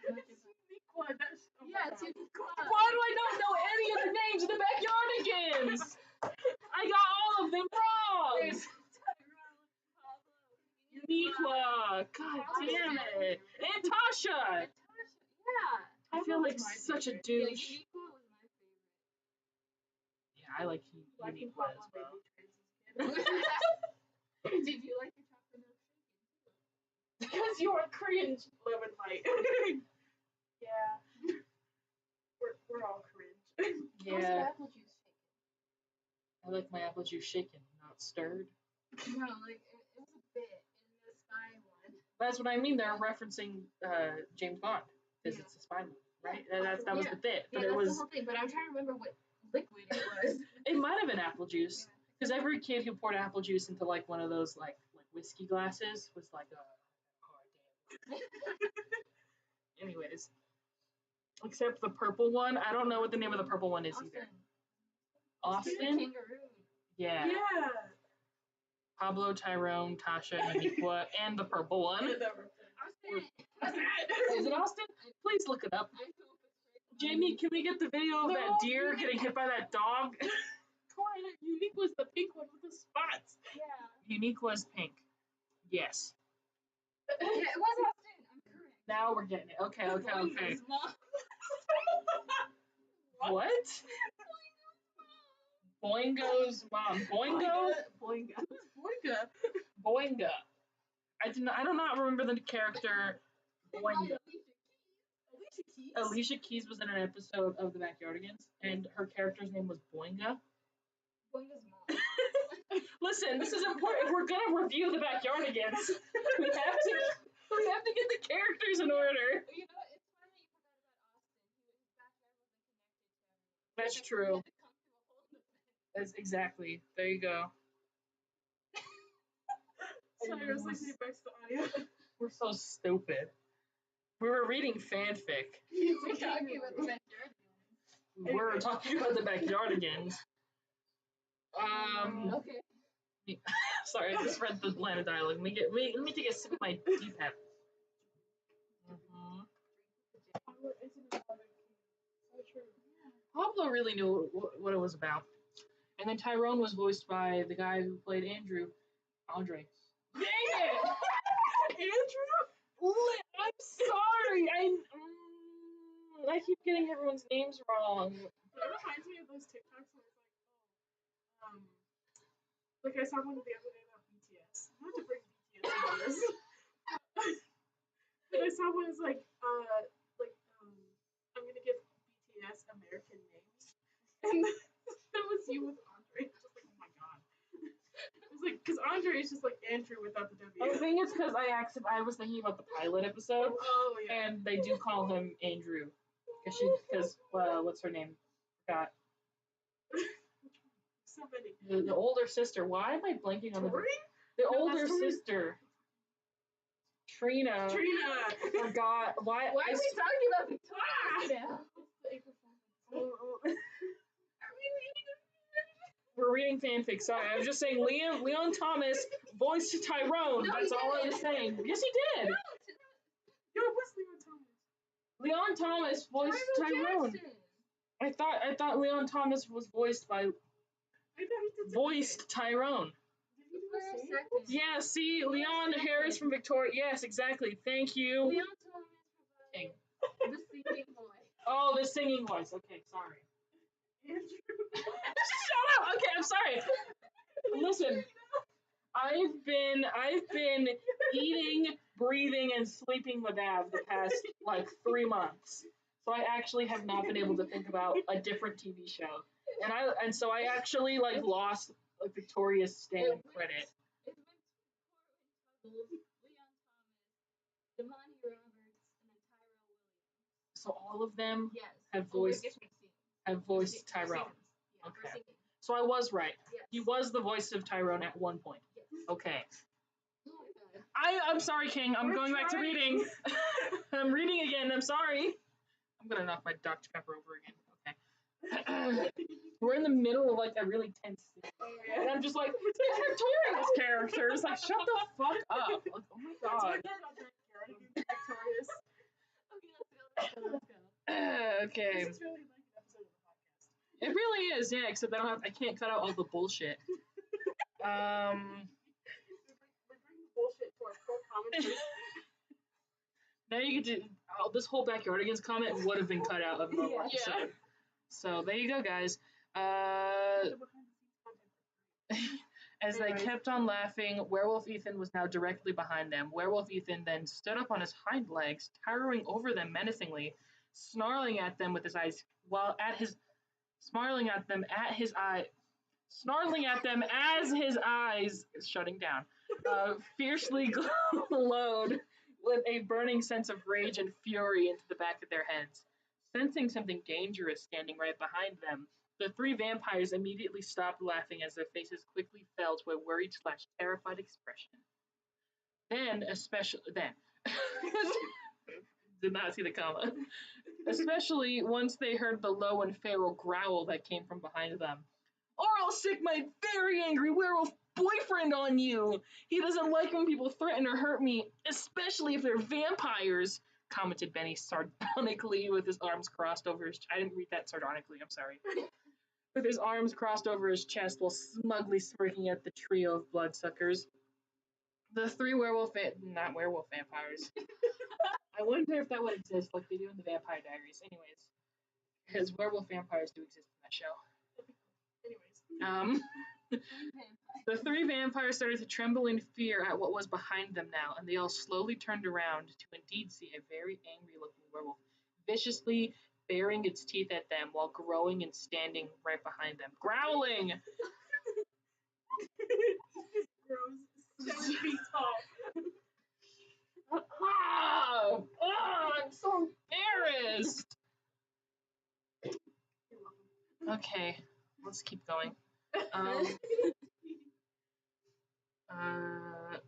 Yeah, it's Uniqua. Why do I not know any of the names of the Backyardigans? I got all of them wrong. There's Tyrone, Pablo, Uniqua. God damn it. And Tasha. and Tasha. Yeah. I feel like Pablo's my such a favorite. Yeah, douche. Uniqua was my favorite. Yeah, I like Liking Uniqua as Pablo well. made me trans. Did you like your chocolate milkshake? Because you are cringe, love and light. Yeah. We're all cringe. How's your Yeah, apple juice shaken? I like my apple juice shaken, not stirred. No, like it was a bit in the spy one. That's what I mean. They're referencing James Bond because Yeah. it's a spy movie, right? That was Yeah. the bit, but Yeah, it that's was. the whole thing. But I'm trying to remember what liquid it was. It might have been apple juice because every kid who poured apple juice into like one of those like whiskey glasses was like a. Oh, damn. Anyways, except the purple one. I don't know what the name of the purple one is either. Austin. Austin? Kangaroo. Yeah. Yeah. Pablo, Tyrone, Tasha, Uniqua, and the purple one. Is it Austin? Please look it up. Jamie, can we get the video of that deer getting hit by that dog? Unique was the pink one with the spots. Yeah. Uniqua's pink. Yes. Yeah, it was Austin. I'm correct. Now we're getting it. Okay. Boingo's mom. What? Boingo's mom. Boingo? Boinga. Boinga. I do not remember the character Boinga. Alicia Keys. Alicia Keys was in an episode of The Backyardigans, and her character's name was Boinga. Boingo's mom. Listen, this is important. If we're gonna review The Backyardigans, we have to get the characters in order. You know what? It's funny you put that about Austin. His background wasn't connected to everyone. That's He true. had to come to a whole event. That's exactly. There you go. Sorry, I was listening back to the audio. We're so stupid. We were reading fanfic. We're talking about the backyard. We're talking about The Backyardigans. Okay. Sorry, I just read the line of dialogue. Let me take a sip of my D-Pep. So true. Pablo really knew what it was about. And then Tyrone was voiced by the guy who played Andre. Dang it! Andrew? I'm sorry. I keep getting everyone's names wrong. That reminds me of those TikToks where it's like, like I saw one the other day about BTS. Not to bring BTS into this. But I saw one that's like, I'm gonna give BTS American names. And that was you with Andre. Just like, oh my god. It was like, because Andre is just like Andrew without the W. I think it's because I was thinking about the pilot episode, Oh yeah. and they do call him Andrew. Because what's her name? Forgot. So many. The older sister. Why am I blanking on the Tori? the No, older that's Tori. sister? Trina. Trina. Forgot. Why Why are we talking about Victoria now? We're reading fanfic. Sorry, I was just saying Leon Thomas voiced Tyrone. No, That's he all I didn't. was saying. Yes, he did. No, Thomas voiced Tyrone. Jackson. I thought Leon Thomas was voiced by I thought he did voiced Tyrone. Did he For a do the same? second. Yeah, see, Leon Harris from Victoria. Yes, exactly. Thank you. Leon Thomas King. provided the singing voice. Oh, the singing voice. Okay, sorry. Andrew. Shut up. Okay, I'm sorry. Listen, I've been eating, breathing, and sleeping MBAV the past like 3 months. So I actually have not been able to think about a different TV show, and so I actually like lost like Victoria's stand credit. It's been Leon Thomas, Damani Roberts, and then Tyrell Williams. So all of them Yes. have Over voiced different scenes. Tyrone. Yeah, Okay. for singing. So I was right. Yes. He was the voice of Tyrone at one point. Yes. Okay. Oh my god. I'm sorry, King. I'm We're going back to trying. reading. I'm reading again. I'm sorry. I'm gonna knock my Dr. Pepper over again. Okay. We're in the middle of like a really tense scene. And I'm just like, they're Victoria's characters. Like, shut the fuck up. Like, oh my god. Victorious. Okay, let's go. Okay. This is really like an episode of the podcast. It really is, yeah, except I can't cut out all the bullshit. We bring the bullshit to our core commenters. Now you get to this whole Backyardigans comment would have been cut out of the normal Yeah. episode. So there you go, guys. As they kept on laughing, Werewolf Ethan was now directly behind them. Werewolf Ethan then stood up on his hind legs, towering over them menacingly, snarling at them with his eyes, snarling at them as his eyes shutting down, fiercely glowed with a burning sense of rage and fury into the back of their heads. Sensing something dangerous standing right behind them, the 3 vampires immediately stopped laughing as their faces quickly fell to a worried/terrified expression. Then, did not see the comma. Especially once they heard the low and feral growl that came from behind them. Or I'll sick my very angry werewolf boyfriend on you. He doesn't like when people threaten or hurt me, especially if they're vampires, commented Benny sardonically with his arms crossed over his I didn't read that sardonically, I'm sorry. With his arms crossed over his chest while smugly smirking at the trio of bloodsuckers. The 3 not werewolf vampires. I wonder if that would exist like they do in the Vampire Diaries. Anyways, because werewolf vampires do exist in that show. Anyways. The 3 vampires started to tremble in fear at what was behind them now, and they all slowly turned around to indeed see a very angry-looking werewolf, viciously baring its teeth at them while growing and standing right behind them, growling! Grows 7 feet tall. I'm so embarrassed! Okay, let's keep going.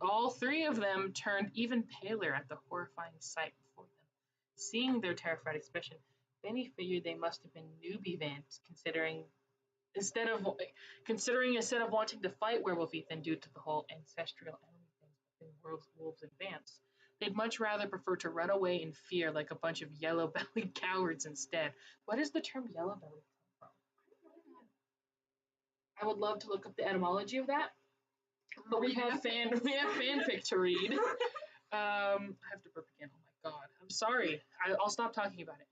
All 3 of them turned even paler at the horrifying sight before them. Seeing their terrified expression, Benny figured they must have been newbie vamps, considering instead of wanting to fight Werewolf Ethan due to the whole ancestral enemy thing between wolves and vamps, they'd much rather prefer to run away in fear like a bunch of yellow-bellied cowards instead. What does the term yellow-bellied come from? I would love to look up the etymology of that. But we have fanfic to read. I have to burp again. Oh my god. I'm sorry. I'll stop talking about it.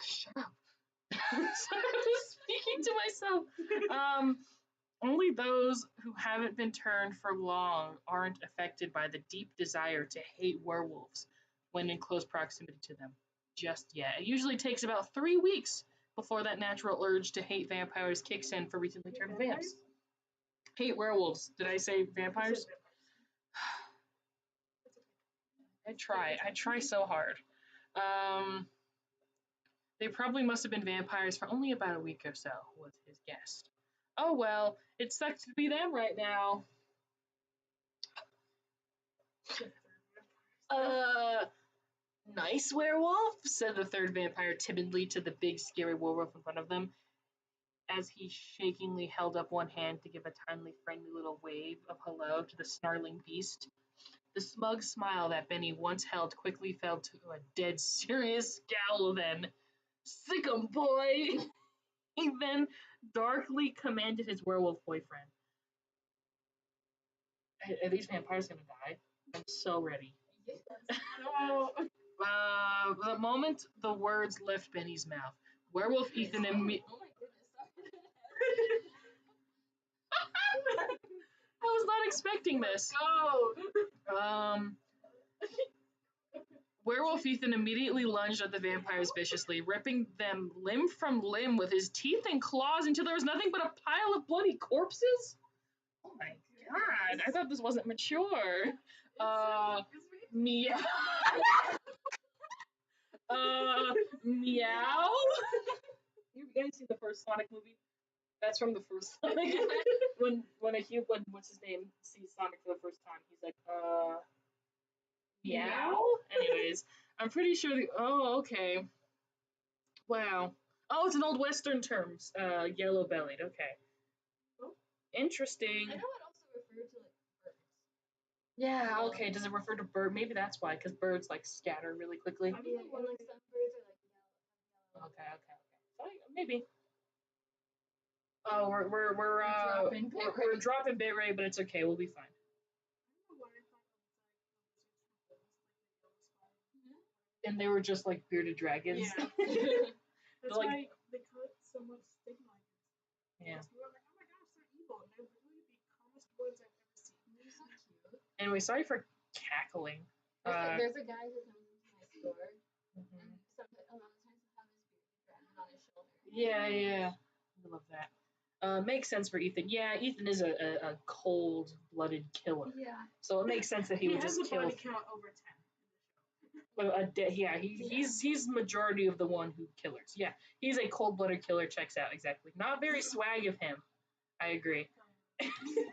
Shut up. I'm speaking to myself. Only those who haven't been turned for long aren't affected by the deep desire to hate werewolves when in close proximity to them just yet. It usually takes about 3 weeks before that natural urge to hate vampires kicks in for recently turned vamps. Hate werewolves. Did I say vampires? I try so hard. They probably must have been vampires for only about a week or so, was his guess. Oh well, it sucks to be them right now. Nice werewolf, said the 3rd vampire timidly to the big scary werewolf in front of them, as he shakingly held up one hand to give a tiny friendly little wave of hello to the snarling beast. The smug smile that Benny once held quickly fell to a dead serious scowl then. Sick 'em, boy! He then darkly commanded his werewolf boyfriend. Are these vampires gonna die? I'm so ready. No. The moment the words left Benny's mouth, Werewolf Ethan Oh my goodness. I was not expecting this. Go. Werewolf Ethan immediately lunged at the vampires viciously, ripping them limb from limb with his teeth and claws until there was nothing but a pile of bloody corpses. Oh my god, I thought this wasn't mature. Meow. Meow. You guys see the first Sonic movie? That's from the first Sonic. when what's his name sees Sonic for the first time, he's like, meow. Anyways, I'm pretty sure okay. Wow. Oh, it's an old Western term. Yellow bellied. Okay. Interesting. I know it also referred to like birds. Yeah. Okay. Does it refer to bird? Maybe that's why, because birds like scatter really quickly. Yeah, and like some birds are like yellow. Okay. So, maybe. Oh, we're dropping bit rate, but it's okay. We'll be fine. And they were just like bearded dragons. Yeah. That's like, why they put so much stigma against them. Yeah. We were like, oh my gosh, they're evil. And they're literally the calmest boys I've ever seen. They're so cute. Anyway, sorry for cackling. There's a guy who comes into my store, Mhm. and a lot of times he'll have his bearded dragon on his shoulder. Yeah. I love that. Makes sense for Ethan. Yeah, Ethan is a cold-blooded killer. Yeah. So it makes sense that he would just kill. He has a body count over 10. He's majority of the one who killers. Yeah, he's a cold-blooded killer. Checks out exactly. Not very swag of him. I agree. I think it's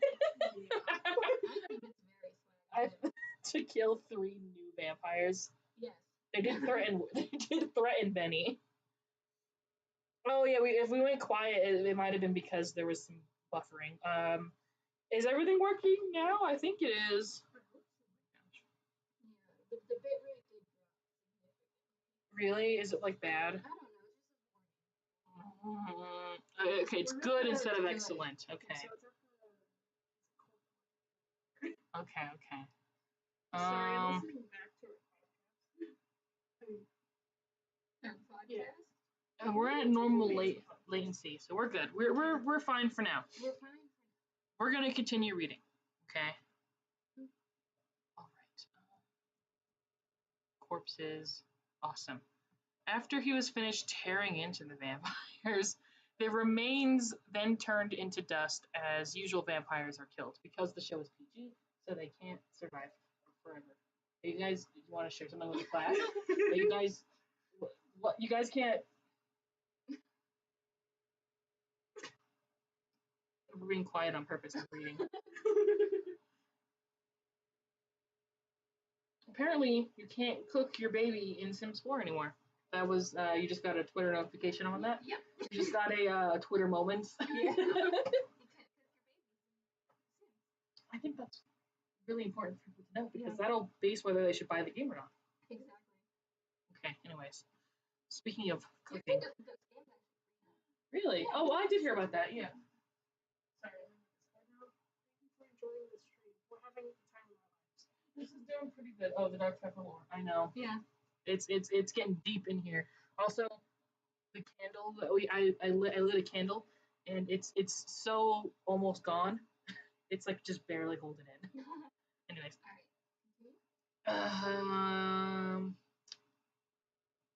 very swag. To kill 3 new vampires. Yes. They did threaten Benny. Oh yeah, if we went quiet, it might have been because there was some buffering. Is everything working now? I think it is. Yeah. The bit rate did drop significantly. Really? Is it like bad? I don't know. It's just Okay, it's good instead of excellent. Okay. Okay. Sorry, I'm listening back to our podcast. Yeah. We're at normal latency, so we're good. We're fine for now. We're fine. We're gonna continue reading. Okay. All right. Corpses. Awesome. After he was finished tearing into the vampires, their remains then turned into dust as usual vampires are killed because the show is PG, so they can't survive forever. Hey, you guys, you want to share something with the class? Hey, you guys, what? You guys can't. We're being quiet on purpose. I'm reading. Apparently, you can't cook your baby in Sims 4 anymore. That was, you just got a Twitter notification on that? Yep. You just got a Twitter moment. Yeah. I think that's really important for people to know because that'll base whether they should buy the game or not. Exactly. Okay, anyways. Speaking of cooking. Really? Yeah. Oh, well, I did hear about that, yeah. Sorry. Thank you for enjoying the stream. We're having the time of our lives. This is doing pretty good. Oh, the dark pepper lore. I know. Yeah. It's getting deep in here. Also, the candle that I lit a candle, and it's so almost gone. It's like just barely holding it. Anyways.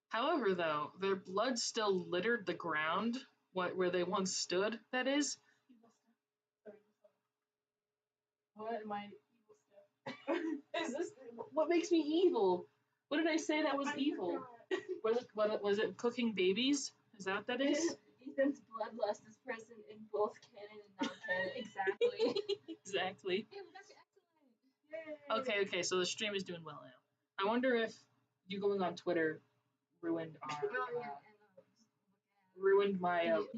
However, though, their blood still littered the ground, where they once stood. That is. What am I? Evil stuff. Is this? What makes me evil? What did I say that was evil? Was it cooking babies? Is that what that is? Ethan's bloodlust is present in both canon and non-canon. Exactly. Exactly. Hey, that's excellent. Yay. Okay. So the stream is doing well now. I wonder if you going on Twitter ruined our. Ruined my. The OMGWTF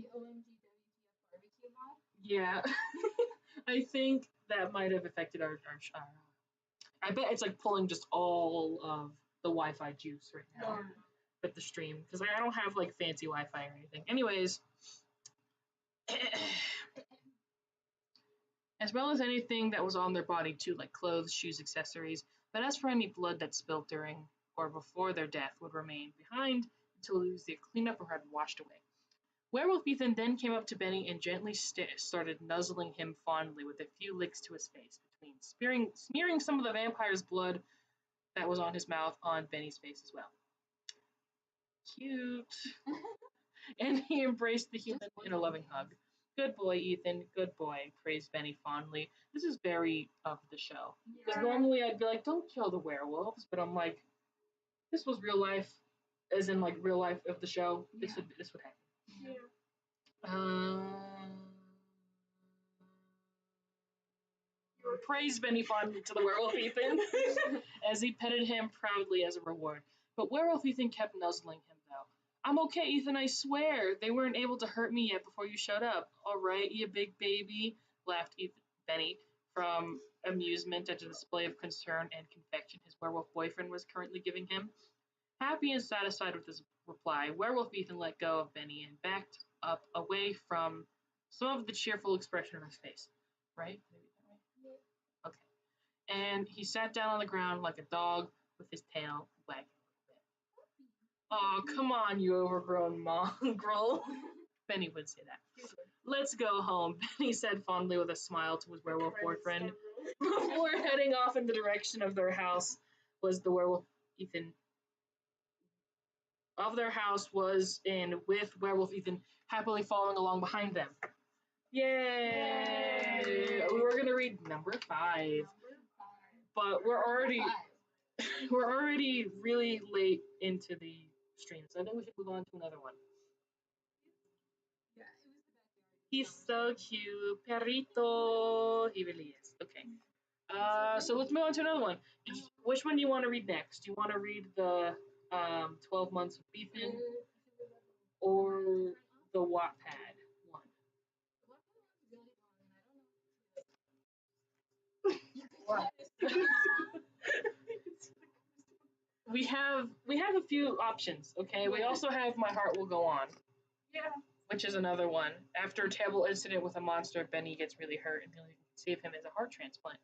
barbecue mod. Yeah. I think that might have affected our I bet it's like pulling just all of the Wi-Fi juice right now with the stream because I don't have like fancy Wi-Fi or anything. Anyways, as well as anything that was on their body too, like clothes, shoes, accessories. But as for any blood that spilled during or before their death would remain behind until it was either cleaned up or had washed away. Werewolf Ethan then came up to Benny and gently started nuzzling him fondly with a few licks to his face, between smearing some of the vampire's blood that was on his mouth on Benny's face as well. Cute. And he embraced the human in a loving hug. Good boy, Ethan. Good boy, praised Benny fondly. This is very of the show. Because normally I'd be like, don't kill the werewolves, but I'm like, this was real life, as in like real life of the show. This would happen. Praised Benny fondly to the werewolf Ethan as he petted him proudly as a reward. But werewolf Ethan kept nuzzling him though. I'm okay, Ethan, I swear. They weren't able to hurt me yet before you showed up. All right, you big baby, laughed Benny from amusement at the display of concern and confection his werewolf boyfriend was currently giving him. Happy and satisfied with his reply, werewolf Ethan let go of Benny and backed up away from some of the cheerful expression on his face. Right? Okay. And he sat down on the ground like a dog with his tail wagging. Oh, come on, you overgrown mongrel. Benny would say that. Let's go home, Benny said fondly with a smile to his werewolf boyfriend. Before heading off in the direction of their house was the werewolf Ethan. Of their house was in with werewolf Ethan happily following along behind them. Yay! We were gonna read number 5, but we're already really late into the stream, so I think we should move on to another one. Yeah, it was the backyard. He's so cute, perrito. He really is. Okay. So let's move on to another one. Which one do you want to read next? Do you want to read the 12 Months with Ethan or the Wattpad one? We have a few options, okay? We also have My Heart Will Go On. Yeah. Which is another one. After a terrible incident with a monster, Benny gets really hurt and the only thing to save him is a heart transplant.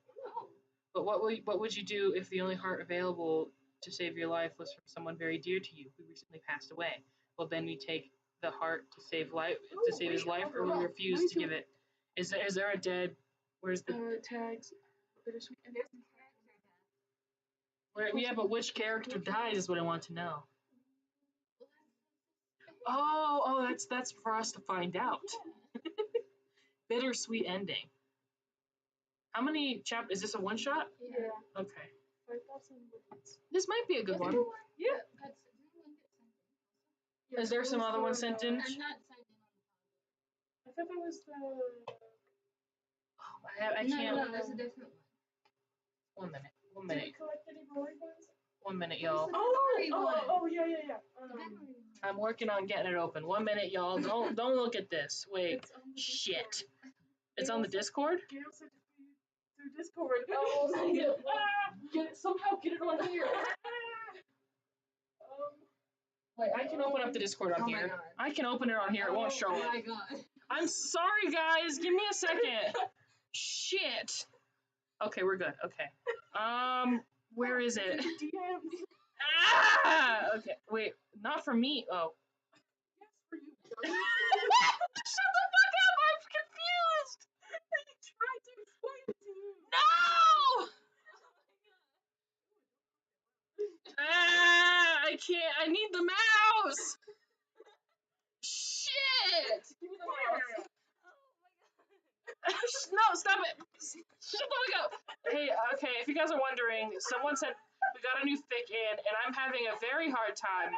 But what would you do if the only heart available to save your life was from someone very dear to you who recently passed away? Will Benny take the heart to save his life, or will he refuse to give it? Is there a dead? Where's the tags? Bittersweet. Yeah, but which character dies is what I want to know. Oh, that's for us to find out. Bittersweet ending. How many chapters? Is this a one shot? Yeah. Okay. 5,000 words. This might be a good one. Yeah. Is there some other one sent in? I'm not signed in on the I thought that was the. Oh, I can't. No, that's a different one. 1 minute. 1 Did minute. we collect any Rory ones? 1 minute, y'all. Yeah. I'm working on getting it open. 1 minute, y'all. Don't look at this. Wait. Shit. It's on the Discord? Gail sent it through Discord. Oh, Somehow get it on here. Wait, I can open up the Discord on here. I can open it on here. It won't show Oh it. my god. I'm sorry, guys. Give me a second. Shit. Okay, we're good. Okay. Where is it? DMs. Ah! Okay, wait. Not for me. Oh. Yes, for you. Shut the fuck up! I'm confused. I tried to explain it to you. No! I can't. I need the mouse. Shit! Give me the mouse. No, stop it. Shut the fuck up. Hey, okay, if you guys are wondering, someone said we got a new fic in, and I'm having a very hard time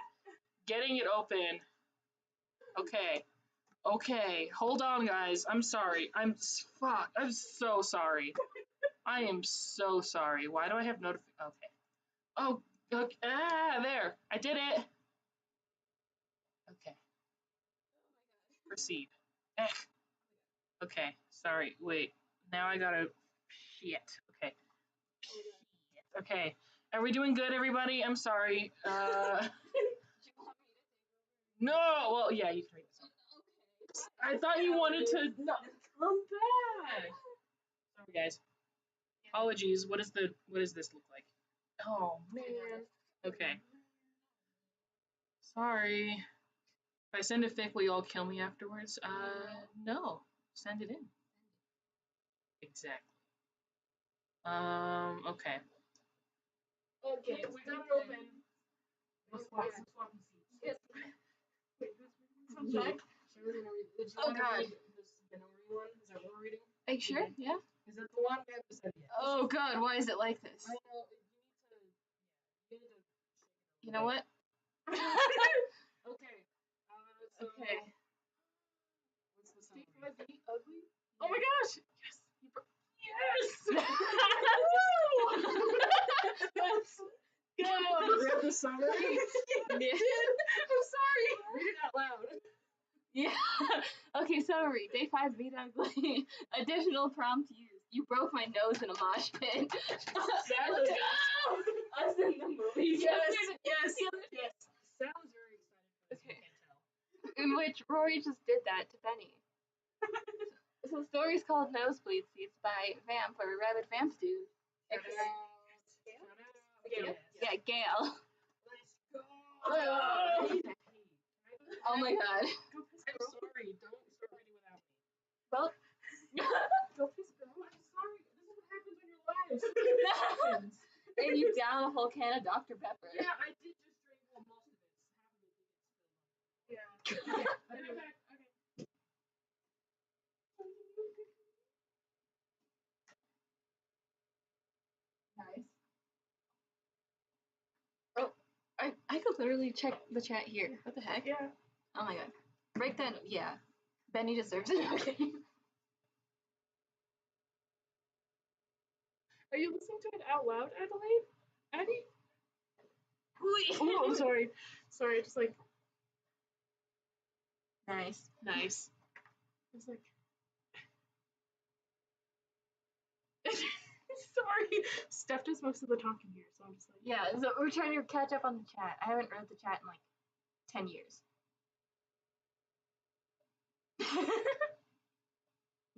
getting it open. Okay, hold on, guys. I'm sorry. I'm so sorry. I am so sorry. Why do I have notification? Okay. Oh, okay. There. I did it. Okay. Proceed. Okay, sorry. Wait. Now I gotta. Shit. Okay. Shit. Okay. Are we doing good, everybody? I'm sorry. No. Well, yeah, you can read this one. I thought you wanted to. No, come back. Sorry, guys. Apologies. What does this look like? Oh man. Okay. Sorry. If I send a fic, will you all kill me afterwards? No. Send it in. Exactly. Okay. Okay, we got it open. Let's swap some seats. Yes. Wait, who's Shay? Oh God. This Benori one? Is that what we're reading? Are you sure? Yeah. Is that the one? I haven't decided yet. Oh God, why is it like this? I know, you need to You know what? Okay. So Okay. what's the summary? Ugly? Oh my gosh! Yes! Yes! Let's go! You read the summary? Yeah. I'm sorry. Read it out loud. Yeah. Okay, summary. Day 5 beat ugly. Additional prompt used. You broke my nose in a mosh pit. Sounds Us in the movie. Yes. Sounds very excited. Okay. I can't tell. In which Rory just did that to Benny. So the story's called Nosebleed Seats by Vamp or Rabbit Vamp Dude. Gail. Yeah, Gail. Let's go. Oh my God. I'm sorry. Don't start reading without me. Well, Go piss girl. I'm sorry. This is what happens on your lives. and you down a whole can of Dr. Pepper. Yeah, I did just drink most of it. Half of it did get spilled. Yeah. Okay. Nice. Oh, I could literally check the chat here. What the heck? Yeah. Oh my God. Break that. Yeah. Benny deserves it. Okay. Are you listening to it out loud, Adelaide? Addie? Ooh. Oh, I'm sorry. Sorry, just like. Nice. Nice. It's like. Sorry. Steff does most of the talking here, so I'm just like. Yeah, so we're trying to catch up on the chat. I haven't read the chat in like 10 years.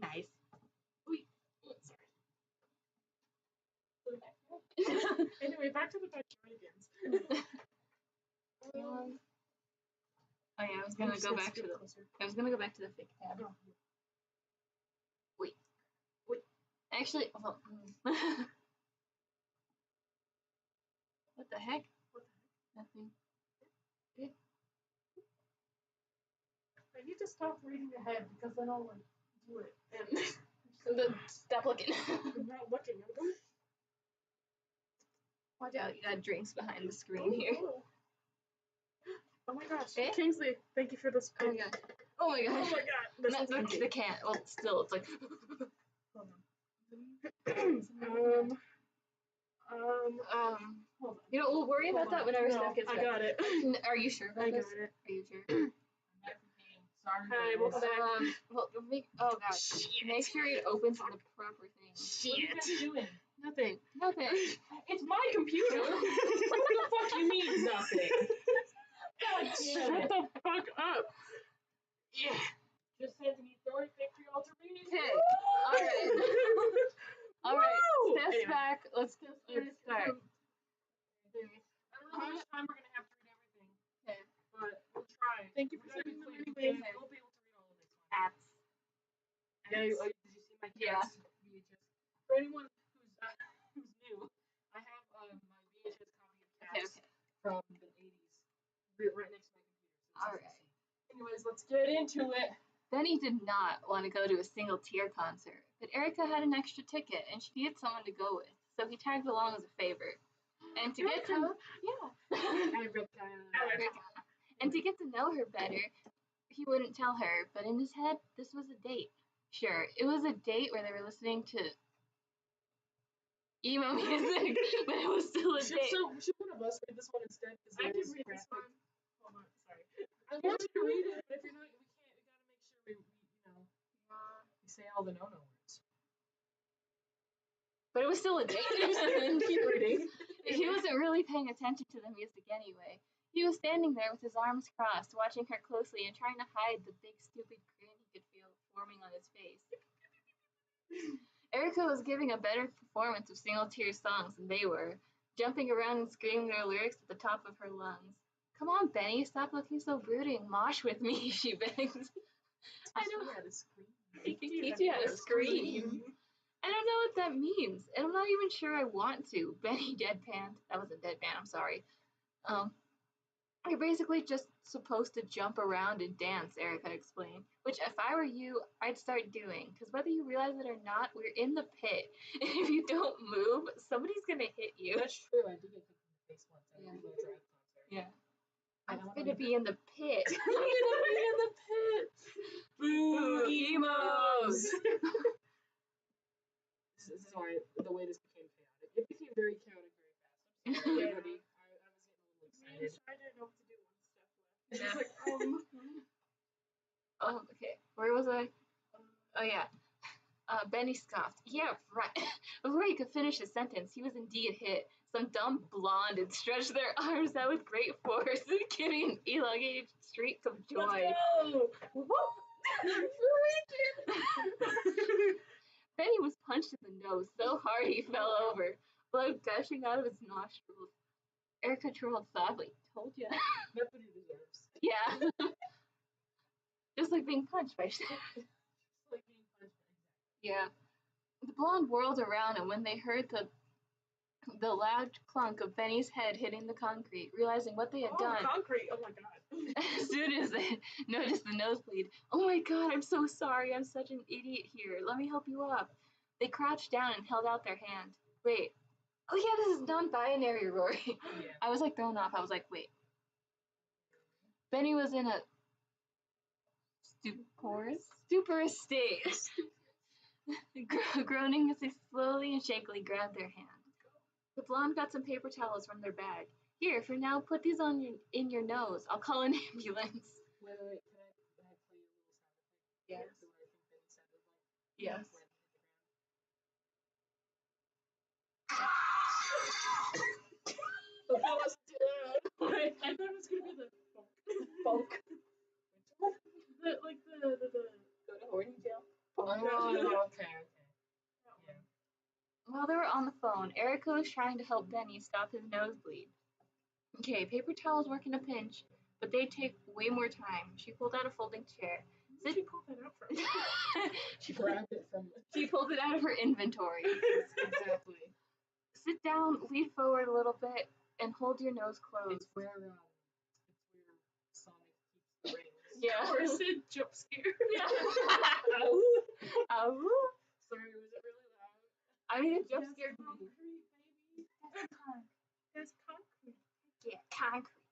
Nice. Sorry. Anyway, back to the Backyardigans. Oh yeah, I was gonna go back to the fic tab. Wait. Actually, well, what the heck? Nothing. I need to stop reading ahead because then I'll like do it and Stop looking. I'm not looking. I'm going. Watch out, you got drinks behind the screen here. Oh my gosh. Eh? Kingsley, thank you for this. Oh my God. Oh my Oh God. my god. This is That's the can. Well, still, it's like. Hold on. Hold on. You know, we'll worry about that whenever stuff gets I back. got it. Are you sure about I this? got it. Are you sure? Hi, Sorry. welcome back. Well, oh gosh. Make sure it opens on the proper thing. What are you guys doing? Nothing. It's my computer. What the fuck you mean nothing? God Shut the fuck up. Yeah. Just sent me 30 victory all to me. Okay. Alright. Alright. Steph's back. Let's start. I don't know how much time we're gonna have to read everything. Okay. But we'll try. Thank you for sending them anyway. Okay. I won't be able to read all of this one. Did you see my Yeah. VHS? For anyone who's new, I have my VHS copy of Cats from the 80s right next to my computer. So Alright. Anyways, let's get into it. Benny did not want to go to a single tier concert, but Erica had an extra ticket and she needed someone to go with, so he tagged along as a favor. And to get to and to get to know her better, he wouldn't tell her, but in his head, this was a date. Sure, it was a date where they were listening to emo music, but it was still a date. So should one of us read this one instead? I can read this one. Hold on, sorry. I want you to read it, but if you're not, we gotta make sure we say all the no-no words. But it was still a danger. He wasn't really paying attention to the music anyway. He was standing there with his arms crossed, watching her closely and trying to hide the big stupid grin he could feel forming on his face. Erica was giving a better performance of single tier songs than they were, jumping around and screaming their lyrics at the top of her lungs. Come on, Benny, stop looking so brooding. Mosh with me, she begged. I don't know how to scream. I can teach you how to scream. I don't know what that means, and I'm not even sure I want to. Benny deadpanned. That wasn't deadpan, I'm sorry. You're basically just supposed to jump around and dance, Erica explained. Which, if I were you, I'd start doing. Because whether you realize it or not, we're in the pit. And if you don't move, somebody's going to hit you. That's true. I did get kicked in the face once at a Draft concert. Yeah. I'm going to be in the pit. I'm going to be in the pit. Boo, emos. This is why the way this became chaotic. It became very chaotic very fast. I'm sorry, everybody. I was getting a little excited. I didn't know what to do when Steff left. I was like, Oh, okay. Where was I? Oh, yeah. Benny scoffed. Yeah, right. Before he could finish his sentence, he was indeed hit. Some dumb blonde had stretched their arms out with great force, giving elongated streaks of joy. Let's go! Benny was punched in the nose so hard he fell over, blood gushing out of his nostrils. Erica trolled softly. Told ya. That's what he deserves. Yeah. Just like being punched by Steff. Just like being punched by Yeah. The blonde whirled around, and when they heard the loud clunk of Benny's head hitting the concrete, realizing what they had done. Concrete! Oh my god. As soon as they noticed the nosebleed, oh my god, I'm so sorry, I'm such an idiot here. Let me help you up. They crouched down and held out their hand. Wait. Oh yeah, this is non-binary, Rory. Yeah. I was like thrown off. I was like, wait. Benny was in a stuporous state. Groaning as they slowly and shakily grabbed their hand. The blonde got some paper towels from their bag. Here, for now, put these on in your nose. I'll call an ambulance. Wait. Can I play you a little sound effect? Yes. So what I think Benny sounded like. Yes. When he hit the ground. That was too loud. I thought it was gonna be the funk. The Go to hoarding jail. Oh, okay. Yeah. While they were on the phone, Erica was trying to help Benny stop his nosebleed. Okay, paper towels work in a pinch, but they take way more time. She pulled out a folding chair. Where did you pull that out from? She grabbed it from. She pulled it out of her inventory. Exactly. Sit down, lean forward a little bit, and hold your nose closed. It's where Sonic keeps the rings. Yeah. Or Sid jump scare. Yeah. Ow. Sorry, was it really loud? I mean, it jump scared me. Concrete, baby. There's concrete. Yeah, concrete.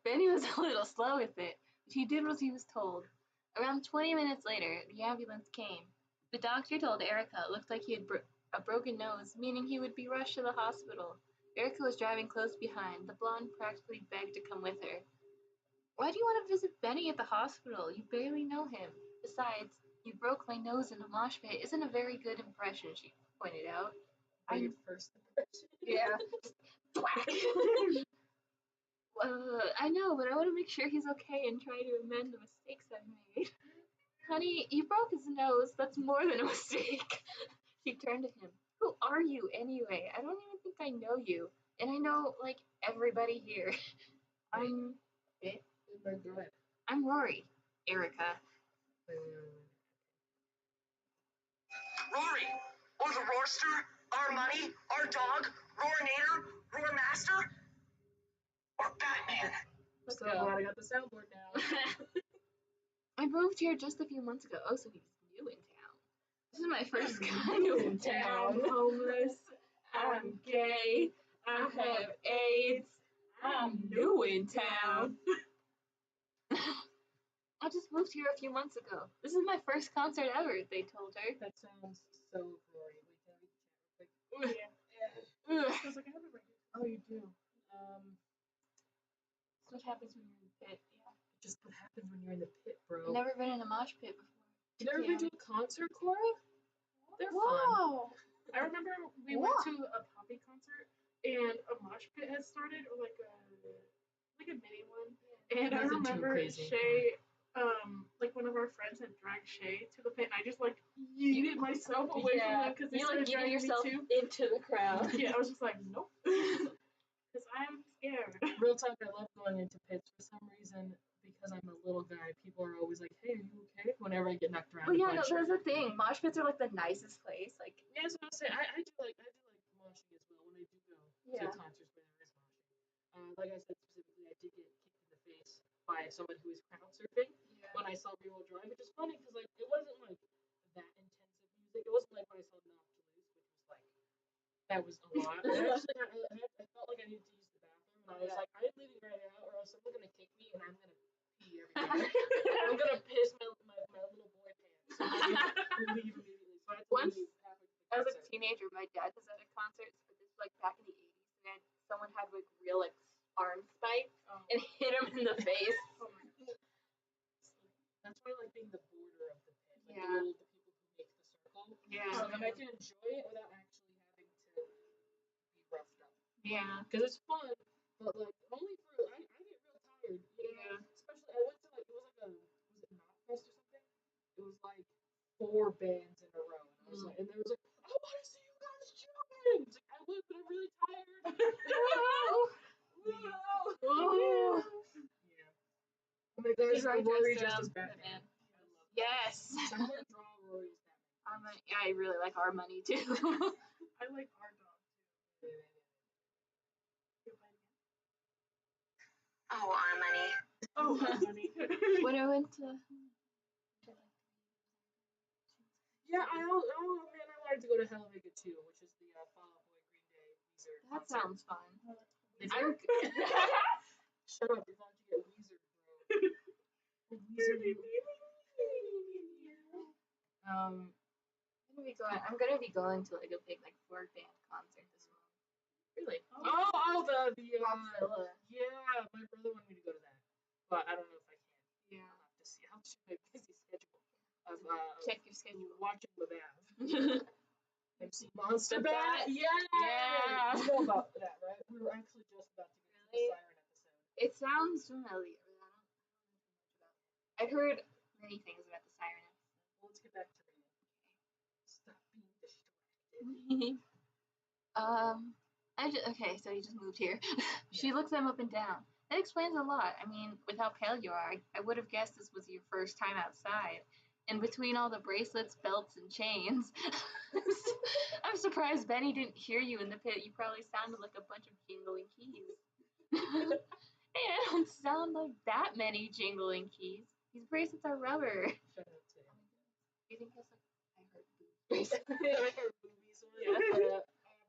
Benny was a little slow with it, but he did what he was told. Around 20 minutes later, the ambulance came. The doctor told Erica it looked like he had a broken nose, meaning he would be rushed to the hospital. Erica was driving close behind. The blonde practically begged to come with her. Why do you want to visit Benny at the hospital? You barely know him. Besides, you broke my nose in a mosh pit isn't a very good impression, she pointed out. Your first impression. Yeah. Thwack. I know, but I want to make sure he's okay and try to amend the mistakes I've made. Honey, you broke his nose. That's more than a mistake. She turned to him. Who are you, anyway? I don't even think I know you. And I know, like, everybody here. I'm Rory. Erica. Rory, or the Roarster, our money, our dog, Roarinator, Roarmaster, or Batman. So glad I got the soundboard now. I moved here just a few months ago. Oh, so he's new in town. This is my first guy new in town. I'm homeless. I'm gay. I have AIDS. I'm new in town. I just moved here a few months ago. This is my first concert ever, they told her. That sounds so Rory. Wait, can I read the chat real quick? Yeah. I was like, I have a record. Oh, you do. That's what happens when you're in the pit, yeah. Just what happens when you're in the pit, bro. I've never been in a mosh pit before. You never been to a concert, Cora? They're fun. Wow. I remember we went to a Poppy concert and a mosh pit had started, or like a mini one. And I Nothing too remember crazy. Shay, like one of our friends had dragged Shay to the pit, and I just like yeeted myself away from them because they You started like getting dragging yourself me too. into the crowd. Yeah, I was just like, nope, because I'm scared. Real talk, I love going into pits for some reason because I'm a little guy. People are always like, "Hey, are you okay?" Whenever I get knocked around. Well, a yeah, no, bunch. that's the thing. Mosh pits are like the nicest place. Like, Yeah, that's what I was saying. I do like moshing as well when I do go Yeah. to concerts where there is moshing. Like I said specifically, I did get kicked in the face by someone who was crowd surfing when I saw Real Drive, which is funny because like it wasn't like that intensive music. It wasn't like when I saw Knocked Loose, which was like that was a lot. I actually I felt like I needed to use the bathroom, and I was like, I'm leaving right now, or else someone's gonna kick me and I'm gonna pee everywhere. I'm gonna piss my little boy pants. So I'm gonna leave immediately. So I had to Once, leave halfway through the as a concert. teenager, my dad was at a concert, but this was like back in the 80s, and someone had like real like arm spikes and hit him in the face. Oh my god. That's why I like being the border of the pit, like Yeah. the people who make the circle. Yeah. So then I can enjoy it without actually having to be roughed up. Yeah. Because it's fun, but like only for I get real tired. You know? Especially I went to like was it Knotfest or something? It was like 4 bands in a row, and I was like, and there was like, I want to see you guys jumping. It's like I would, but I'm really tired. Whoa. Yeah. I mean, there's Right Rory next to just him. as Batman. I love that. Yes. Someone draw Rory as Batman. Yeah, I really like our money too. I like our dog too. Oh, our money. Oh, honey. When I went to Yeah, man, I wanted to go to Hell Vega too, which is the Fall Out Boy Green Day Weezer that concert. sounds fun. Shut up! You're about to get Weezer, bro. I'm gonna be going to like a big like 4-band concert this month. Really? Oh. The Rockzilla. yeah, my brother wanted me to go to that, but I don't know if I can. Yeah. I'll have to see. I'll check my busy schedule of Check your schedule. watching MBAV. MC Monster Bat. Yeah. Yeah. You know about that, right? We were actually just about to get to the Siren episode. It sounds familiar. I've heard many things about the Siren episode. Well, let's get back to reading. Stop being distracted. Okay, so you just moved here. She looks them up and down. That explains a lot. I mean, with how pale you are, I would have guessed this was your first time outside. And between all the bracelets, belts, and chains, I'm surprised Benny didn't hear you in the pit. You probably sounded like a bunch of jingling keys. Hey, I don't sound like that many jingling keys. These bracelets are rubber. Shout out to him. You think that's like I heard boobies? I heard boobies.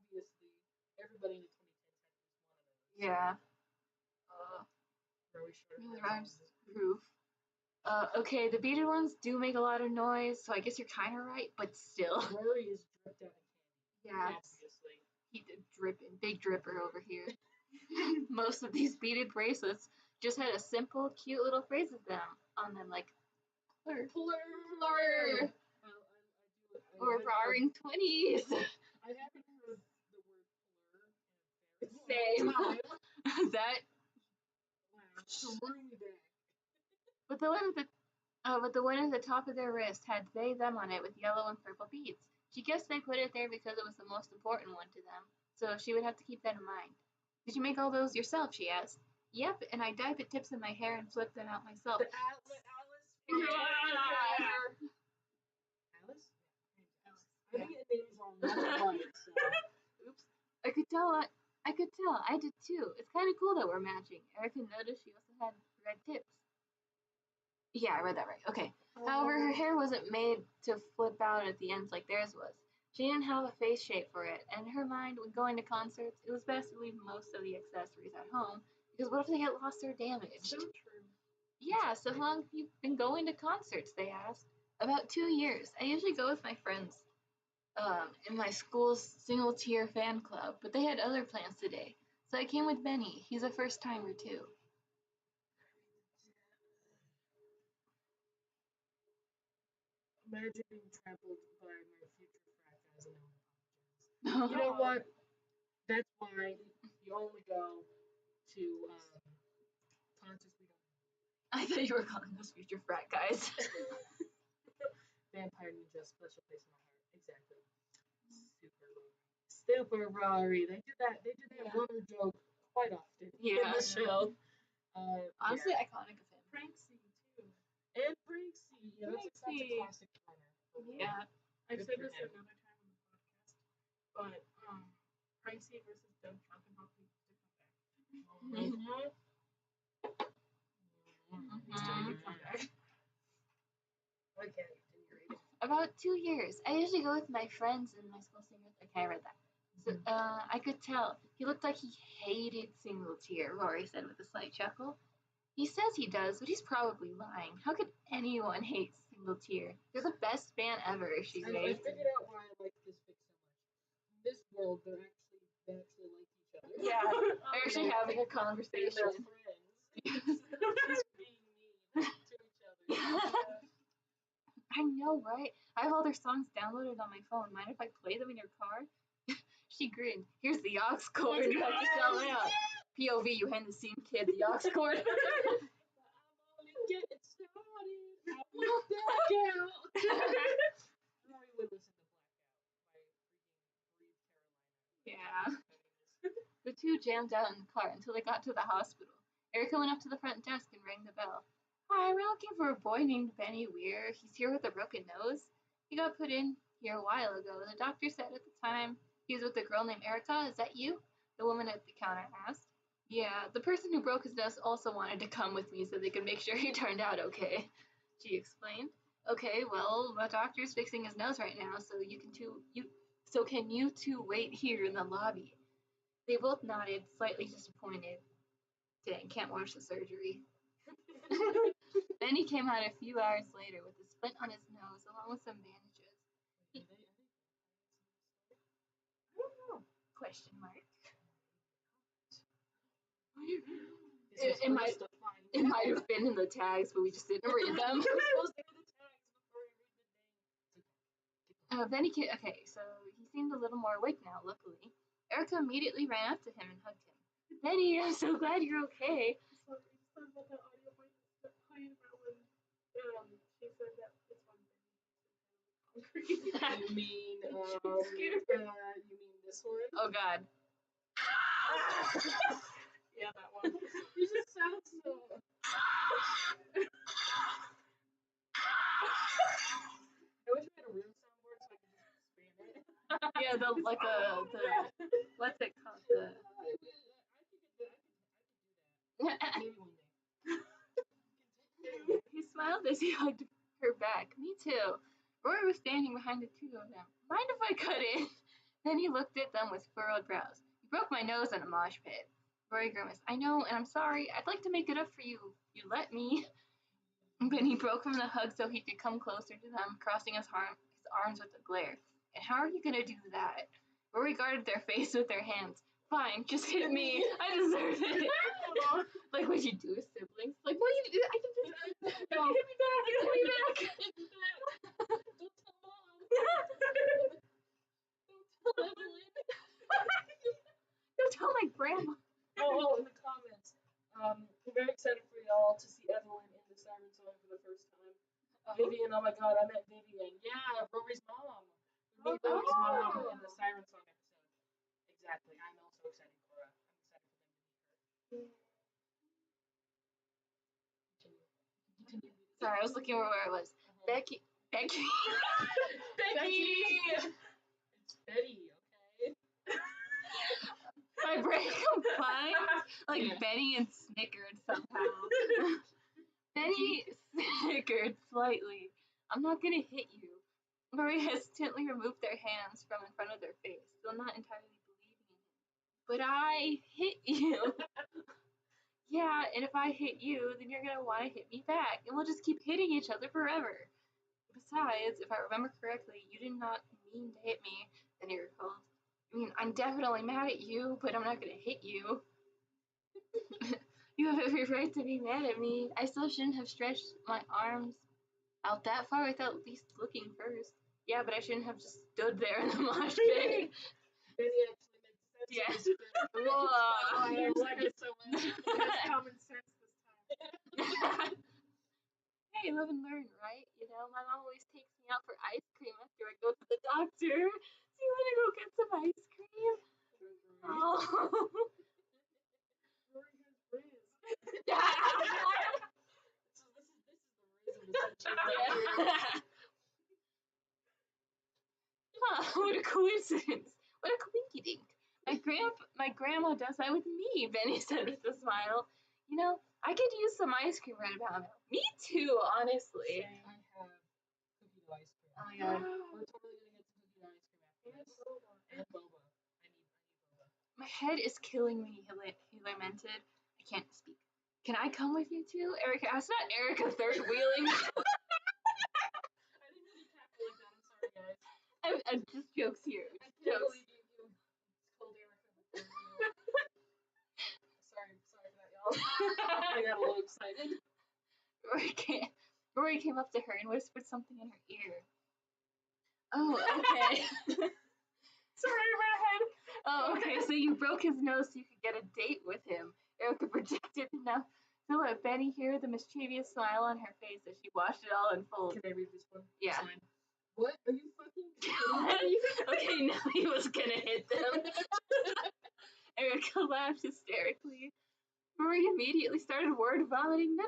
Obviously, everybody in the 2010s had at least one of those. Yeah. Really short. Really rhymes. Proof. Okay, the beaded ones do make a lot of noise, so I guess you're kind of right, but still. Rory is dripped out in candy. Yeah. Obviously. He did dripping. Big dripper over here. Most of these beaded bracelets just had a simple, cute little phrase of them on them, like plur, plur, or roaring 20s. I haven't heard the word plur in a very Same. long time. That. Wow. Screw me back. But the one at the top of their wrist had they them on it with yellow and purple beads. She guessed they put it there because it was the most important one to them, so she would have to keep that in mind. Did you make all those yourself? She asked. Yep, and I dyed the tips of my hair and flipped them out myself. Alice? Alice? I think it name's wrong. That's right. So. Oops. I could tell. I did too. It's kind of cool that we're matching. Erica noticed she also had red tips. Yeah, I read that right. Okay. However, her hair wasn't made to flip out at the ends like theirs was. She didn't have a face shape for it, and in her mind, when going to concerts, it was best to leave most of the accessories at home, because what if they get lost or damaged? So true. Yeah, so how long have you been going to concerts, they asked. About 2 years. I usually go with my friends in my school's single-tier fan club, but they had other plans today. So I came with Benny. He's a first-timer, too. Imagine being trampled by my future frat guys and now I apologize. You know what? That's why you only go to concerts we don't know. I thought you were calling us future frat guys. Vampire Ninja, special place in my heart. Exactly. Super Rory. They do that rumor joke quite often in Yeah. the show. Honestly, yeah. iconic of him. Pranksy too. And Pranksy. Yeah, that's a classic runner. Yeah. I've Good said for this him. another time on the podcast, but Pranksy versus Doug Falkenhoff needs to come back. Mhm. Needs to make a comeback. Okay, continue reading. About 2 years. I usually go with my friends and my school singers. Okay, I read that. So, I could tell. He looked like he hated Single Tear, Rory said with a slight chuckle. He says he does, but he's probably lying. How could anyone hate Single Tear? They're the best band ever, she I raved. figured out why I like this fic so much. In this world, they actually like each other. Yeah, they're actually having a And conversation. they're friends. Instead of just being mean to each other. I know, right? I have all their songs downloaded on my phone. Mind if I play them in your car? She grinned. Here's the aux cord. You have to sell it out. POV, you hadn't seen kid the aux cord. I'm only getting started. I will back out. Rory would listen to Blackout by freaking Breathe Carolina. Yeah. The two jammed out in the car until they got to the hospital. Erica went up to the front desk and rang the bell. Hi, we're looking for a boy named Benny Weir. He's here with a broken nose. He got put in here a while ago. The doctor said at the time he was with a girl named Erica. Is that you? The woman at the counter asked. Yeah, the person who broke his nose also wanted to come with me so they could make sure he turned out okay, she explained. Okay, well, the doctor's fixing his nose right now, so can you two wait here in the lobby? They both nodded, slightly disappointed. Dang, can't watch the surgery. Then he came out a few hours later with a splint on his nose along with some bandages. I don't know. Question mark. It might have been in the tags, but we just didn't read them. Okay, so he seemed a little more awake now, luckily. Erica immediately ran up to him and hugged him. Benny, I'm so glad you're okay. Sorry, about that audio playing about when she said that it's one thing. You mean this one? Oh God. Yeah, that one. You just sound so. I wish we had a real soundboard so I could just expand it. Yeah, what's it called? Maybe one day. He smiled as he hugged her back. Me too. Rory was standing behind the two of them. Mind if I cut in? Then he looked at them with furrowed brows. You broke my nose in a mosh pit. Rory grimaced. I know, and I'm sorry. I'd like to make it up for you. You let me. Then he broke from the hug so he could come closer to them, crossing his arms with a glare. And how are you going to do that? Rory guarded their face with their hands. Fine, just hit me. I deserve it. Like what you do with siblings. Like, what do you do? I can just hit me back. Hit me back. Don't tell Mom. Don't tell Evelyn. Don't tell my grandma. Oh, in the comments. I'm very excited for y'all to see Evelyn in the Siren Song for the first time. Vivian, oh my God, I met Vivian. Yeah, Rory's mom. We meet Rory's mom in the Siren Song episode. Exactly. I'm also excited for them to meet her. Continue. Sorry, I was looking where I was. Becky. Becky! It's Betty, okay? My brain combined like Benny and snickered somehow. Benny snickered slightly. I'm not gonna hit you. Rory hesitantly removed their hands from in front of their face, still not entirely believing in him. But I hit you. Yeah, and if I hit you, then you're gonna want to hit me back, and we'll just keep hitting each other forever. Besides, if I remember correctly, you did not mean to hit me, then he recalled. I mean, I'm definitely mad at you, but I'm not gonna hit you. You have every right to be mad at me. I still shouldn't have stretched my arms Out that far without at least looking first. Yeah, but I shouldn't have just stood there in the mosh pit. Benny actually makes sense. Yeah. Of this Whoa. I like it so much. It has common sense this time. Hey, live and learn, right? You know, my mom always takes me out for ice cream after I go to the doctor. Do you want to go get some ice cream? Oh. Rory has Riz. Huh, what a coincidence. What a coinky dink. My grandma does that with me, Benny said with a smile. You know, I could use some ice cream right about now. Me too, honestly. I have cookie dough ice cream. Oh my god. We're totally gonna get some cookie dough ice cream after this. And boba. I need boba. My head is killing me, he lamented. I can't speak. Can I come with you too, Erica? It's not Erica third wheeling. I didn't really tackle like that. I'm sorry, guys. I'm just jokes here. I can't Jokes. believe you. It's called Erica. Sorry for that, y'all. I got a little excited. Rory came up to her and whispered something in her ear. Oh, okay. Sorry, redhead. Oh, okay. So you broke his nose so you could get a date with him. Erica projected enough to let Benny hear the mischievous smile on her face as she watched it all unfold. Can I read this one? Yeah. Sign. What? Are you fucking kidding me? Okay, now he was gonna hit them. Erica laughed hysterically. Rory immediately started word vomiting. No,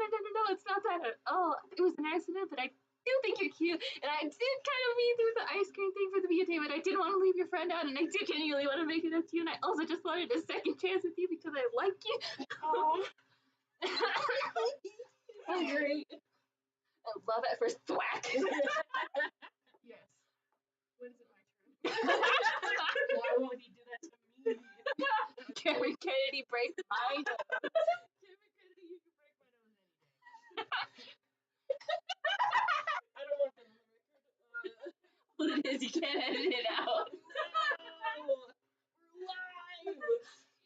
it's not that at all. It was an accident, but I do think you're cute. And I did kind of mean through the ice cream thing for the BTA, but I didn't want to leave your friend out, and I did genuinely want to make it up to you, and I also just wanted a second chance with you because I like you. Oh. Great. Love at first thwack. Yes. When is it my turn? Why won't he do that to me? Cameron Kennedy breaks my nose. Cameron Kennedy, you can break my nose any day. I don't want that on the record. Well, it is. You can't edit it out. No! We're live!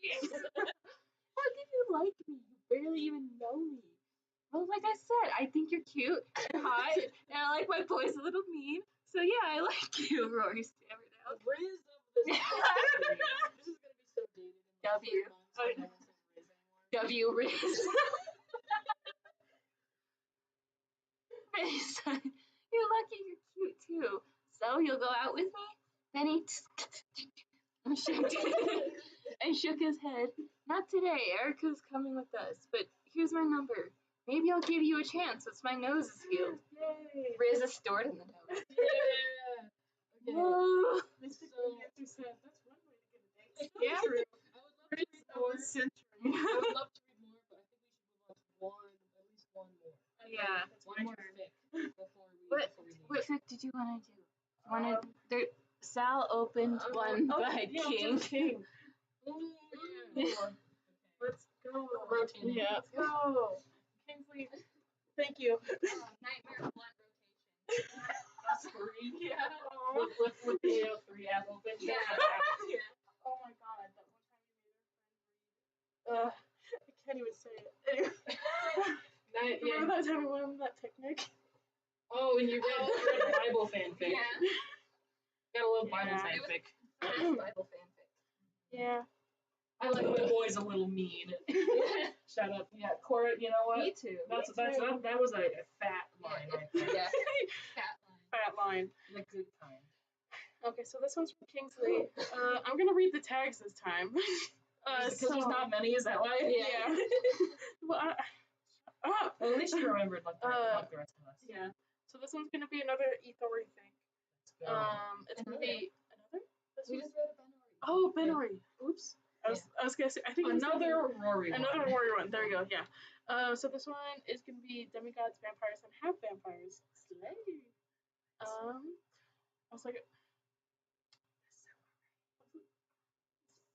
Yes. How did you like me? You barely even know me. Well, like I said, I think you're cute and hot, and I like my boys a little mean. So yeah, I like you, Rory stammered out. The Riz of this podcast. This is gonna be so dated. In like W. 3 months, I won't say Riz anymore. W. Riz. Benny said, you're lucky you're cute too. So you'll go out with me? Benny shook his head. Not today. Erica's coming with us. But here's my number. Maybe I'll give you a chance once my nose is healed. Yay! Riz is stored in the nose. Yeah! Okay. Whoa. So, That's one way to get a date. Yeah. true. I would love to read more. Century. I would love to read more, but I think we should move on to at least one more. Yeah. One more fic before we What leave. fic did you want to do? Sal opened one by King. King. Ooh, Let's go. Rotating. Yeah. Let's go. Kingsley. Thank you. Nightmare blunt rotation. That's three. Yeah. With the 3 app open. Yeah. Oh my god, that one time you made a friend read. I can't even say it. Anyway. Remember that time we went on that picnic? Oh, and you read Bible fanfic. Yeah. Gotta love Bible Yeah. fanfic. Bible fanfic. Yeah. I like my boys a little mean. Shut up. Yeah, Cora, you know what? Me too. That was a fat line right there. Yeah. Cat line. Fat line. The good kind. Okay, so this one's from Kingsley. I'm gonna read the tags this time. Because there's not many, is that why? Yeah. Well, Well, at least you remembered like the rest of us. yeah. So this one's gonna be another Ethori thing. Let's go. It's gonna be another. This We one? just read a Benori. Oh, Benori. Oops. I was gonna say. I think Another Rory one. another warrior one. There you go. Yeah. So this one is gonna be demigods, vampires, and half vampires. Slay. I was like.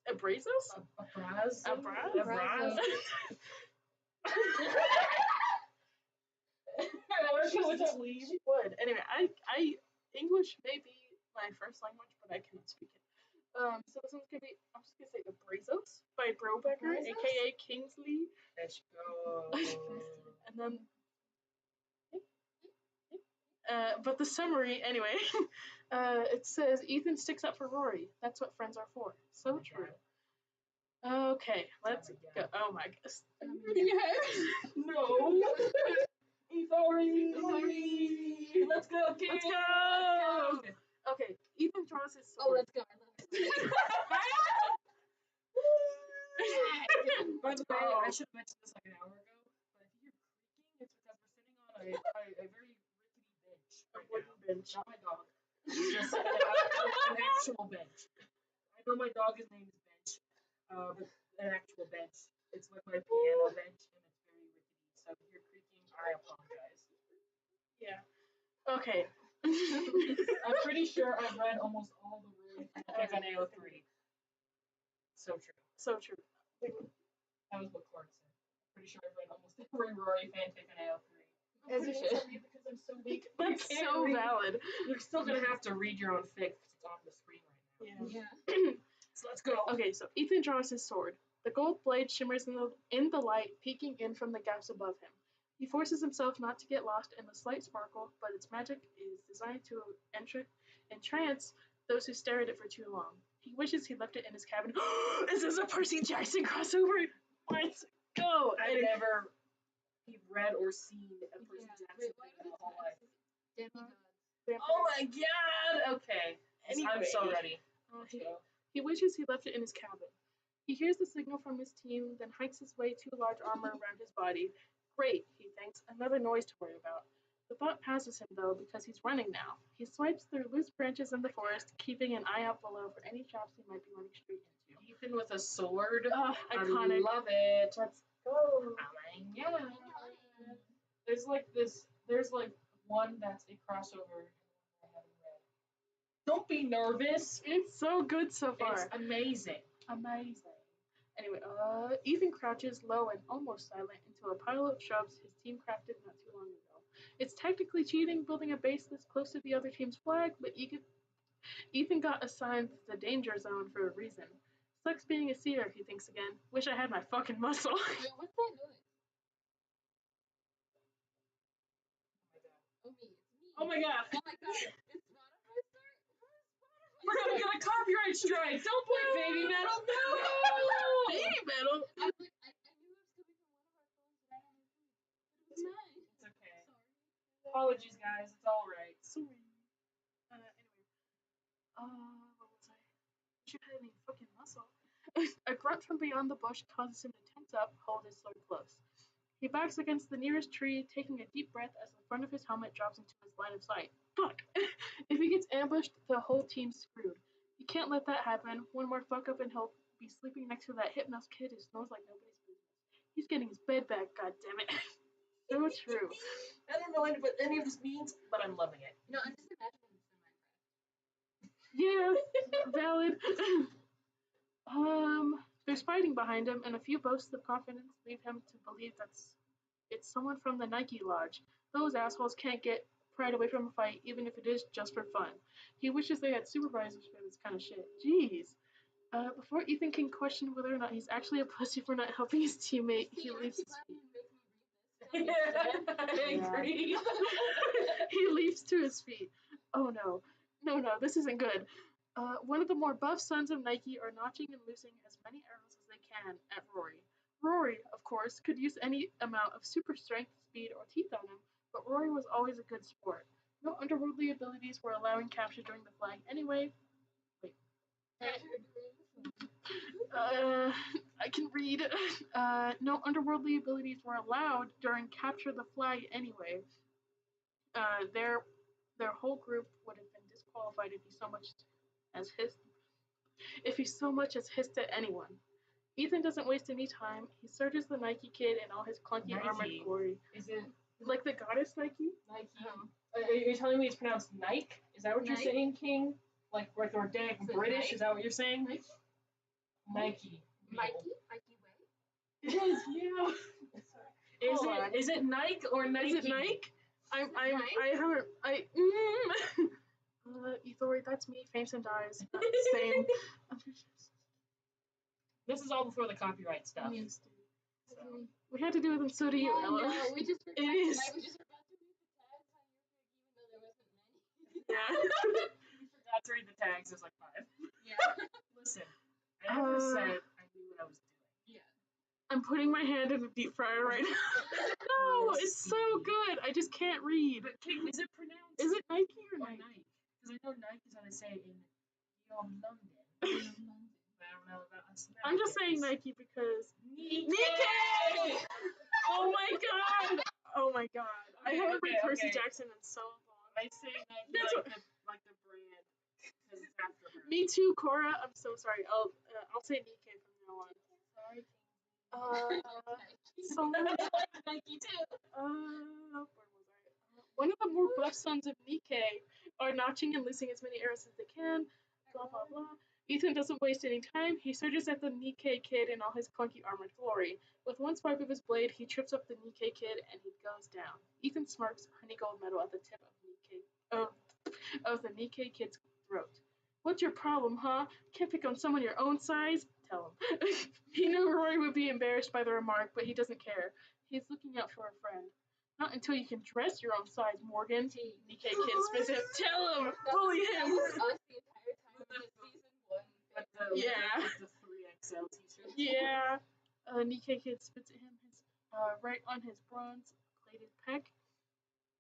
Abrazos? Abraz. Abraz? She would. Anyway, I English may be my first language, but I cannot speak it. So this one's gonna be, I'm just gonna say Abrazos by Brobecker, Abrazos? aka Kingsley. Let's go. And then But the summary, anyway, it says Ethan sticks up for Rory. That's what friends are for. So true. Okay, let's go. Oh my gosh. No. Sorry. Let's go, kid. Let's go. Okay, Ethan draws his sword. Oh, let's go. By the way, I should have mentioned this like an hour ago, but if you hear creaking, it's because we're sitting on a very rickety bench right now. Bench. Not my dog. Just an actual bench. I know my dog is named Bench, but an actual bench. It's like my piano bench, and it's very rickety. So if you're creaking, I apologize. Yeah. Okay. I'm pretty sure I've read almost all the rules on AO3. So true. So true. That was what Clark said. Pretty sure I've read almost every Rory fanfic on AO3. As you should. Because I'm so weak. That's so valid. You're still gonna have to read your own fic because it's on the screen right now. Yeah. So let's go. Okay, so Ethan draws his sword. The gold blade shimmers in the light, peeking in from the gaps above him. He forces himself not to get lost in the slight sparkle, but its magic is designed to entrance those who stare at it for too long. He wishes he left it in his cabin. Is this a Percy Jackson crossover? Let's go! I've never read or seen a Percy Jackson Wait, thing in my whole life. Demigod. Oh my god! Okay. I'm so Anyway. ready. Let's go. He wishes he left it in his cabin. He hears the signal from his team, then hikes his way to large armor around his body. Great, he thinks, another noise to worry about. The thought passes him, though, because he's running now. He swipes through loose branches in the forest, keeping an eye out below for any traps he might be running straight into. Ethan with a sword. Iconic. I love it. Let's go. Oh my god. There's like one that's a crossover I haven't read. Don't be nervous. It's so good so far. It's amazing. Amazing. Anyway, Ethan crouches low and almost silent into a pile of shrubs his team crafted not too long ago. It's technically cheating building a base this close to the other team's flag, but Ethan got assigned the danger zone for a reason. Sucks being a seer, he thinks again. Wish I had my fucking muscle. Wait, what's that noise? Oh my god. Oh my god. It's Spotify start? We're gonna get a copyright strike. Don't play baby metal. No. Baby metal. I was like, I knew it was coming from one of our phones, but I had no clue. But it was mine. It's okay. Sorry. Apologies, guys. It's all right. Sorry. Anyway. What was I? Wish I had any fucking muscle. A grunt from beyond the bush causes him to tense up, hold his sword close. He backs against the nearest tree, taking a deep breath as the front of his helmet drops into his line of sight. Fuck! If he gets ambushed, the whole team's screwed. You can't let that happen. One more fuck up and he'll be sleeping next to that Hypnos kid who snores like nobody's business. He's getting his bed back, goddammit. So true. I don't know what any of this means, but I'm loving it. No, I'm just imagining this in Minecraft. Yeah, valid. There's fighting behind him, and a few boasts of confidence lead him to believe it's someone from the Nike Lodge. Those assholes can't get pride away from a fight, even if it is just for fun. He wishes they had supervisors for this kind of shit. Jeez. Before Ethan can question whether or not he's actually a pussy for not helping his teammate, he leaves his feet. I agree. He leaps to his feet. Oh no. No, this isn't good. One of the more buff sons of Nike are notching and loosing as many arrows as they can at Rory. Rory, of course, could use any amount of super strength, speed, or teeth on him, but Rory was always a good sport. No underworldly abilities were allowing capture during the flag anyway. Wait. I can read. No underworldly abilities were allowed during capture the flag anyway. Their whole group would have been disqualified if he so much as hissed at anyone. Ethan doesn't waste any time. He searches the Nike kid in all his clunky armored glory. Is it Like the goddess Nike? Nike? Are you telling me it's pronounced Nike? Is that what you're saying, King? Like organic British? Nike? Is that what you're saying? Nike. Mikey Way? It is, yeah. Is it Nike or Nike? Is it Nike? Ethori, that's me. Fames and dies. Same. This is all before the copyright stuff. Yes, we had to do it, and so do you, Ella. No, we just forgot. It is. We just forgot to make the tags on your Yeah. We forgot to read the tags. There's like 5. Yeah. Listen, I never said I knew what I was doing. Yeah. I'm putting my hand in the deep fryer right now. No, it's so good. I just can't read. But Kate, is it pronounced? Is it Nike or or Nike? Nike? Because I know Nike is how they say it in London. But I don't know about us. I'm just saying Nike because Nike. Oh my god! Oh my god! I haven't read Percy okay. Jackson in so long. I say Nike That's like the brand because it's after her. Me too, Cora. I'm so sorry. I'll say Nike from now on. Sorry. So I like Nike too. where was I? One of the more buff sons of Nikkei are notching and losing as many arrows as they can. Blah blah blah. Ethan doesn't waste any time. He surges at the Nikkei kid in all his clunky armored glory. With one swipe of his blade, he trips up the Nikkei kid and he goes down. Ethan smirks, honey gold medal at the tip of the Nikkei kid's throat. What's your problem, huh? Can't pick on someone your own size? Tell him. He knew Rory would be embarrassed by the remark, but he doesn't care. He's looking out for a friend. Not until you can dress your own size, Morgan. Nikkei kid spits him. Tell him. Bully him. Us the entire time of season 1. With the 3XL t-shirt. Yeah. Nikkei kid spits at him right on his bronze plated pec.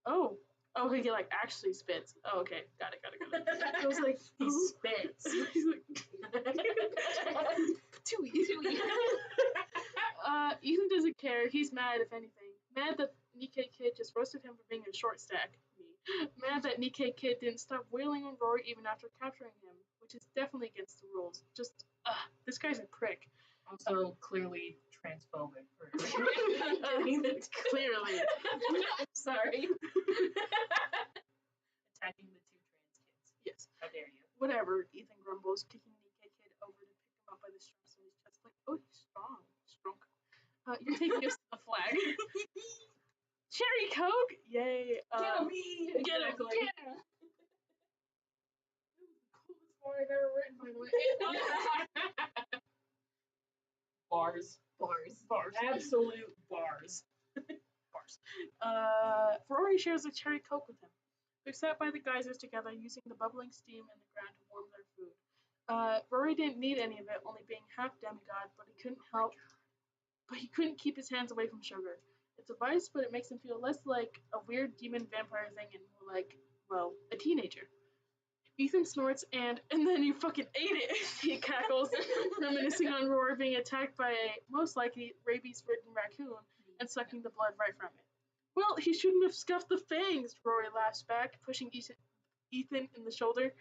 Oh, he like actually spits. Oh, okay, got it. I was like, He spits. He's like, too easy. Ethan doesn't care. He's mad, if anything. Mad that Nikkei kid just roasted him for being a short stack. Mad that Nikkei kid didn't stop wailing on Rory even after capturing him, which is definitely against the rules. Just, this guy's a prick. Also, clearly transphobic. Clearly. Sorry. Attacking the 2 trans kids. Yes. How dare you? Whatever, Ethan grumbles, kicking Nikkei kid over to pick him up by the straps on his chest. Like, oh, he's strong. You're taking us to the flag. Cherry Coke? Yay. Get him. Yeah. Coolest bar I've ever written, by the way. Bars. Absolute bars. Rory shares a cherry Coke with him. They're sat by the geysers together, using the bubbling steam in the ground to warm their food. Rory didn't need any of it, only being half demigod, but he couldn't keep his hands away from sugar. It's a vice, but it makes him feel less like a weird demon vampire thing and more like, well, a teenager. Ethan snorts and then you fucking ate it, he cackles, reminiscing on Rory being attacked by a, most likely, rabies-ridden raccoon and sucking the blood right from it. Well, he shouldn't have scuffed the fangs, Rory laughs back, pushing Ethan in the shoulder.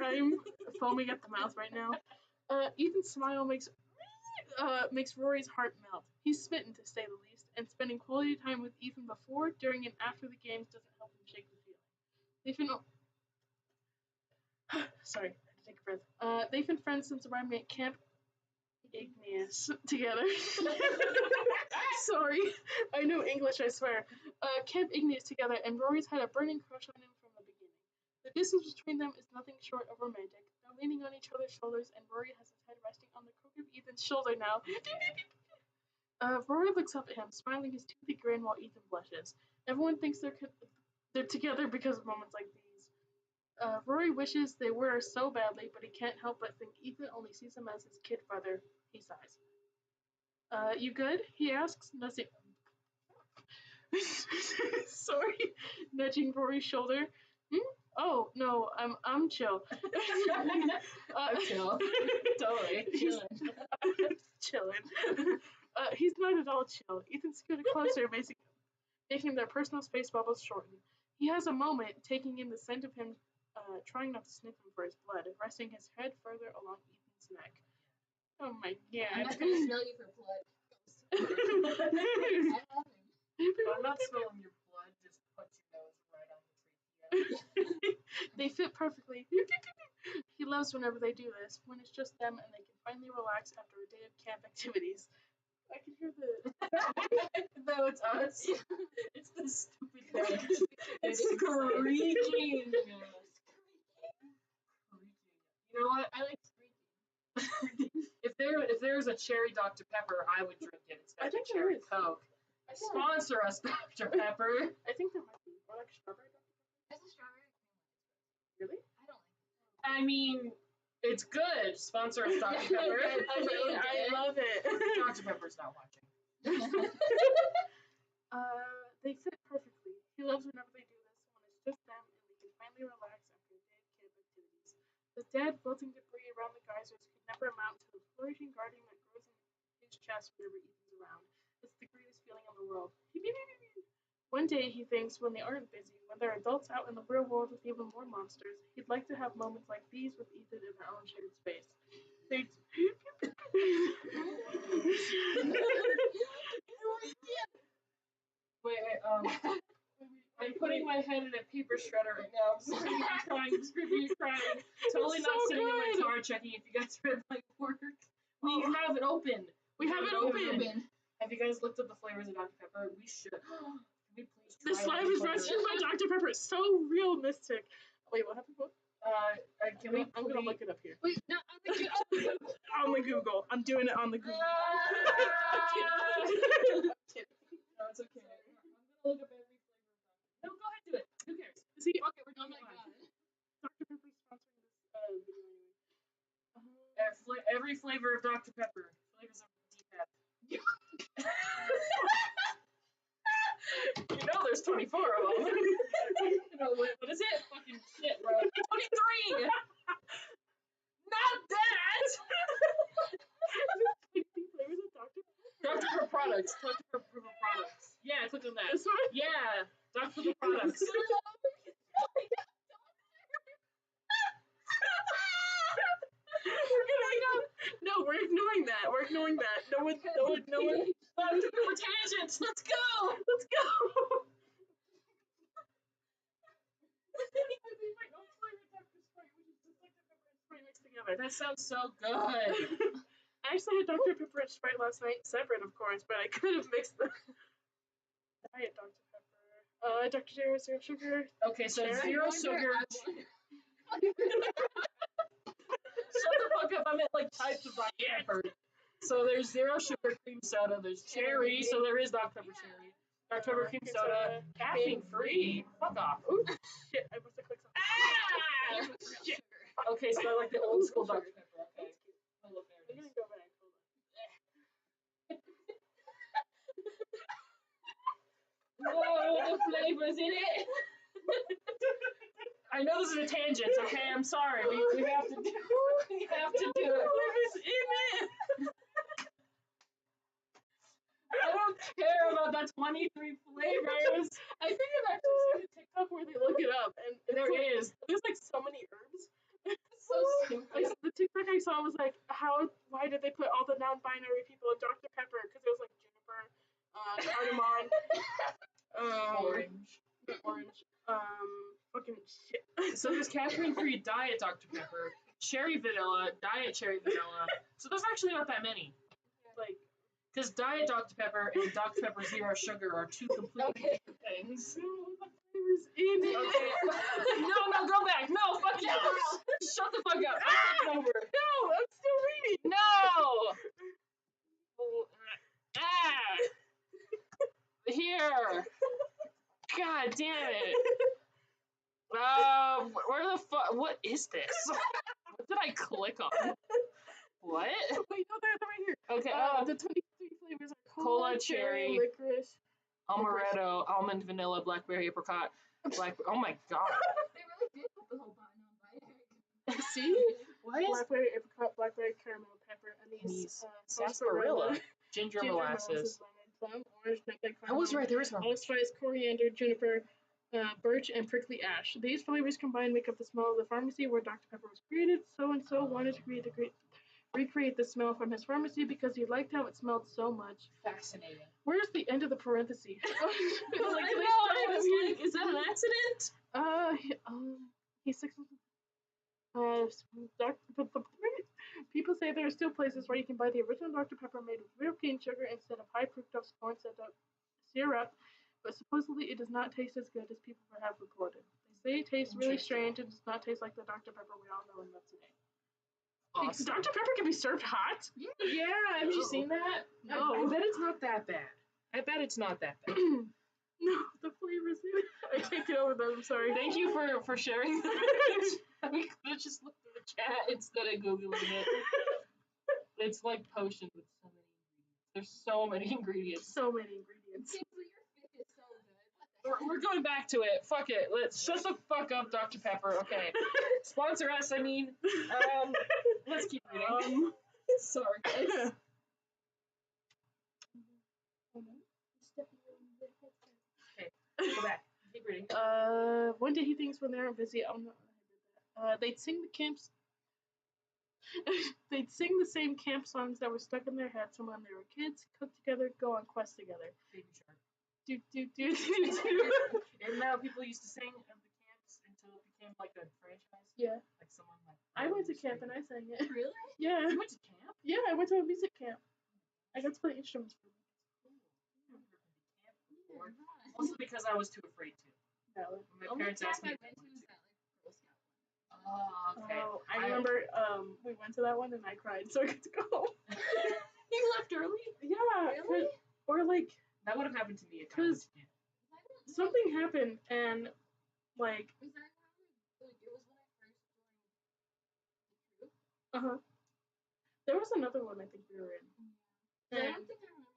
I'm foaming at the mouth right now. Ethan's smile makes Rory's heart melt. He's smitten, to say the least, and spending quality time with Ethan before, during, and after the games doesn't help him shake the feeling. Sorry, I had to take a breath. They've been friends since arriving at Camp Igneous together. Sorry, I know English, I swear. Camp Igneous together, and Rory's had a burning crush on him from the beginning. The distance between them is nothing short of romantic. They're leaning on each other's shoulders, and Rory has his head resting on the crook of Ethan's shoulder now. Rory looks up at him, smiling his toothy grin while Ethan blushes. Everyone thinks they're together because of moments like these. Rory wishes they were so badly, but he can't help but think Ethan only sees him as his kid brother. He sighs. You good? He asks, sorry, nudging Rory's shoulder. Oh, no, I'm chill. I'm chill. Totally. Chilling. He's not at all chill. Ethan scooted closer, making their personal space bubbles shorten. He has a moment, taking in the scent of him, trying not to sniff him for his blood, resting his head further along Ethan's neck. Oh my I'm god. not gonna smell you for blood. I'm not smelling your blood, just put your nose right on the trachea. They fit perfectly. He loves whenever they do this, when it's just them and they can finally relax after a day of camp activities. I can hear No, it's us. It's the stupid dog. It's squeaking. You know what? I like squeaking. If there's a cherry Dr. Pepper, I would drink it instead of cherry Coke. Sponsor us, Dr. Pepper. I think there might be. Or like strawberry Dr. Pepper? It's a strawberry. Really? I don't like it. I mean, it's good. Sponsor us, Dr. Pepper. I love it. Dr. Pepper's not watching. They fit perfectly. He loves whenever they do this, when it's just them and they can finally relax after a day of camp activities. The dead, floating debris around the geysers could never amount to the flourishing guarding that grows in his chest whenever Ethan's around. It's the greatest feeling in the world. One day, he thinks, when they aren't busy, when they're adults out in the real world with even more monsters, he'd like to have moments like these with Ethan in their own shared space. Wait, I'm putting my head in a paper shredder right now. I'm screaming, crying. Totally not sitting in my car checking if you guys read my work. We have it open. We have it open. Have you guys looked up the flavors of Dr. Pepper? We should. Can we please try This life is rescued by Dr. Pepper. It's so realistic. Wait, what happened? Can we? I'm gonna look it up here. Wait, no, On the Google. I'm doing it on the Google. No, it's okay. I'm gonna look up every flavor of Dr. Pepper. No, go ahead, do it. Who cares? See, okay, we're done. Oh my god. Dr. Pepper's sponsoring this video anyway. Every flavor of Dr. Pepper. Flavors of DPEP. You know there's 24 of them. What is it? Fucking shit, bro. 23! Not that! 20 flavors of Dr. Pepper. Dr. Pepper products. Dr. Pepper products. Yeah, click on that. This one? Yeah, Dr. Pepper products. We're ignoring that. We're ignoring that. No one. Dr. Pepper tangents. Let's go. Let's go. That sounds so good. I actually had Dr. Pepper and Sprite last night, separate of course, but I could have mixed them. Diet Dr. Pepper. Dr. Zero, zero sugar. Okay, so Cherry? zero sugar. Shut the fuck up, I meant like types of Dr. Pepper. So there's zero sugar cream soda, there's cherry, so there is Dr. Pepper cherry. Dr. Pepper cream soda, caffeine free. Fuck off. Ooh, shit, I must have clicked something. Ah! Shit. Okay, so I like the old school Dr. Pepper, okay. Oh, look, there I'm it is. gonna go back. Hold Whoa, the flavors in it. I know this is a tangent, okay? I'm sorry. We have to do we have to do it. Flavors in it. I don't care about the 23 flavors. I think I've actually seen a TikTok where they look it up, and There is. there's like so many herbs. So stupid. The TikTok I saw was like, why did they put all the non-binary people in Dr. Pepper? Because it was like juniper, cardamom, Orange. fucking shit. So there's caffeine-free diet Dr. Pepper, cherry vanilla, diet cherry vanilla. So there's actually not that many. Like, Because diet Dr. Pepper and Dr. Pepper Zero Sugar are two completely different things. flavors in it. Okay. No, go back. No, fuck you. Shut the fuck up. It's over. No, I'm still reading. No. Here. God damn it. Where the fuck? What is this? What did I click on? What? Wait, no, they're right here. Okay. The 23 flavors are Cola, cherry, licorice, amaretto, almond, vanilla, blackberry, apricot, oh my god. They really did put the whole non-binary. See? What is blackberry, apricot, blackberry, caramel, pepper, anise, sarsaparilla, ginger molasses. lemon, plum, orange, nutmeg, I was right. There is no. allspice, coriander, juniper, birch, and prickly ash. These flavors combined make up the smell of the pharmacy where Dr. Pepper was created. So-and-so wanted to recreate the smell from his pharmacy because he liked how it smelled so much. Fascinating. Where's the end of the parenthesis? I was like, is that an accident? He's 6. People say there are still places where you can buy the original Dr. Pepper made with real cane sugar instead of high fructose corn syrup, but supposedly it does not taste as good as people have reported. They say it tastes really strange and does not taste like the Dr. Pepper we all know and love today. Awesome. Dr. Pepper can be served hot? Yeah, have you seen that? No. I bet it's not that bad. I bet it's not that bad. No, the flavor's in it. I can't get over that. I'm sorry. Thank you for sharing that. We could have just looked at the chat instead of Googling it. It's like potion with so many ingredients. There's so many ingredients. So many ingredients. Seriously, your fic is so good. What the We're going back to it. Fuck it. Let's shut the fuck up, Dr. Pepper. Okay. Sponsor us, I mean. Let's keep reading. Sorry, guys. Okay, go back. Keep reading. One day he thinks when they're busy, oh no, they'd sing the camps. They'd sing the same camp songs that were stuck in their heads from when they were kids, cook together, go on quests together. Baby Shark. Do do do do do. And now people used to sing of the camps until it became like a franchise. Yeah. Like someone like. I went to camp and I sang it. Really? Yeah. You went to camp? Yeah, I went to a music camp. I got to play instruments for them. I've never been to camp before. Mostly because I was too afraid to. Valid. My Only parents asked camp me. I went to was that like Girl Scout one. Oh, okay. Oh, I remember we went to that one and I cried, so I got to go home. You left early? Yeah. Really? Or like That would have happened to me if I went to camp. I don't know. something happened and like Was that how it was when I first joined the troop? there was another one I think we were in. I And don't think I remember going on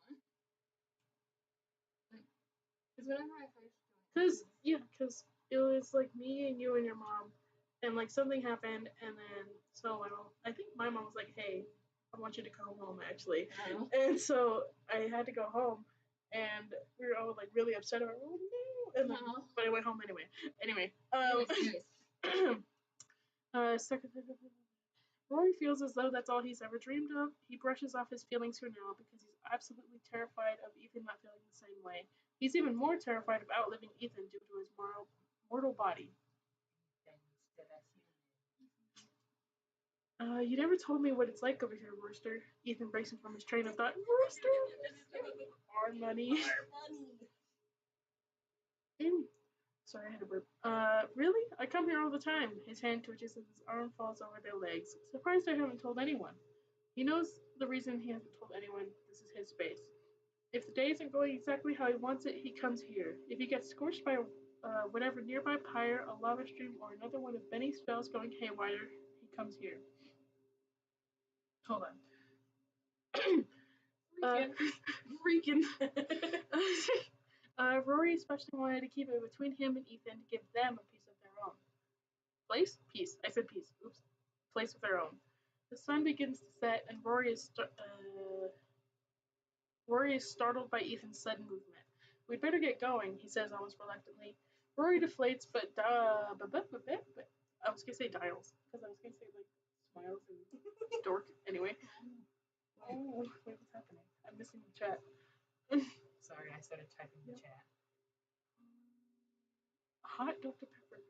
any camp in the troop before the most recent one. Because whenever I first joined. Cause it was like me and you and your mom, and like something happened, and then so I think my mom was like, "Hey, I want you to come home," actually, and so I had to go home, and we were all like really upset about, oh no, and then, but I went home anyway. Anyway, second. Rory feels as though that's all he's ever dreamed of. He brushes off his feelings for now because he's absolutely terrified of Ethan not feeling the same way. He's even more terrified of outliving Ethan due to his mortal body. You never told me what it's like over here, Rooster. Ethan breaks him from his train of thought. Rooster! Our money. Sorry, I had a burp. Really? I come here all the time. His hand twitches and his arm falls over their legs. Surprised I haven't told anyone. He knows the reason he hasn't told anyone. This is his space. If the day isn't going exactly how he wants it, he comes here. If he gets scorched by whatever nearby pyre, a lava stream, or another one of Benny's spells going haywire, he comes here. Hold on. Freaking. Rory especially wanted to keep it between him and Ethan to give them a piece of their own. Place? Peace. I said peace. Oops. Place of their own. The sun begins to set, and Rory is startled by Ethan's sudden movement. We'd better get going, he says almost reluctantly. Rory deflates, but I was gonna say dials, because I was gonna say like smiles and dork. Anyway. Oh, wait, what's happening? I'm missing the chat. Sorry, I started typing in the chat. Hot Dr. Pepper.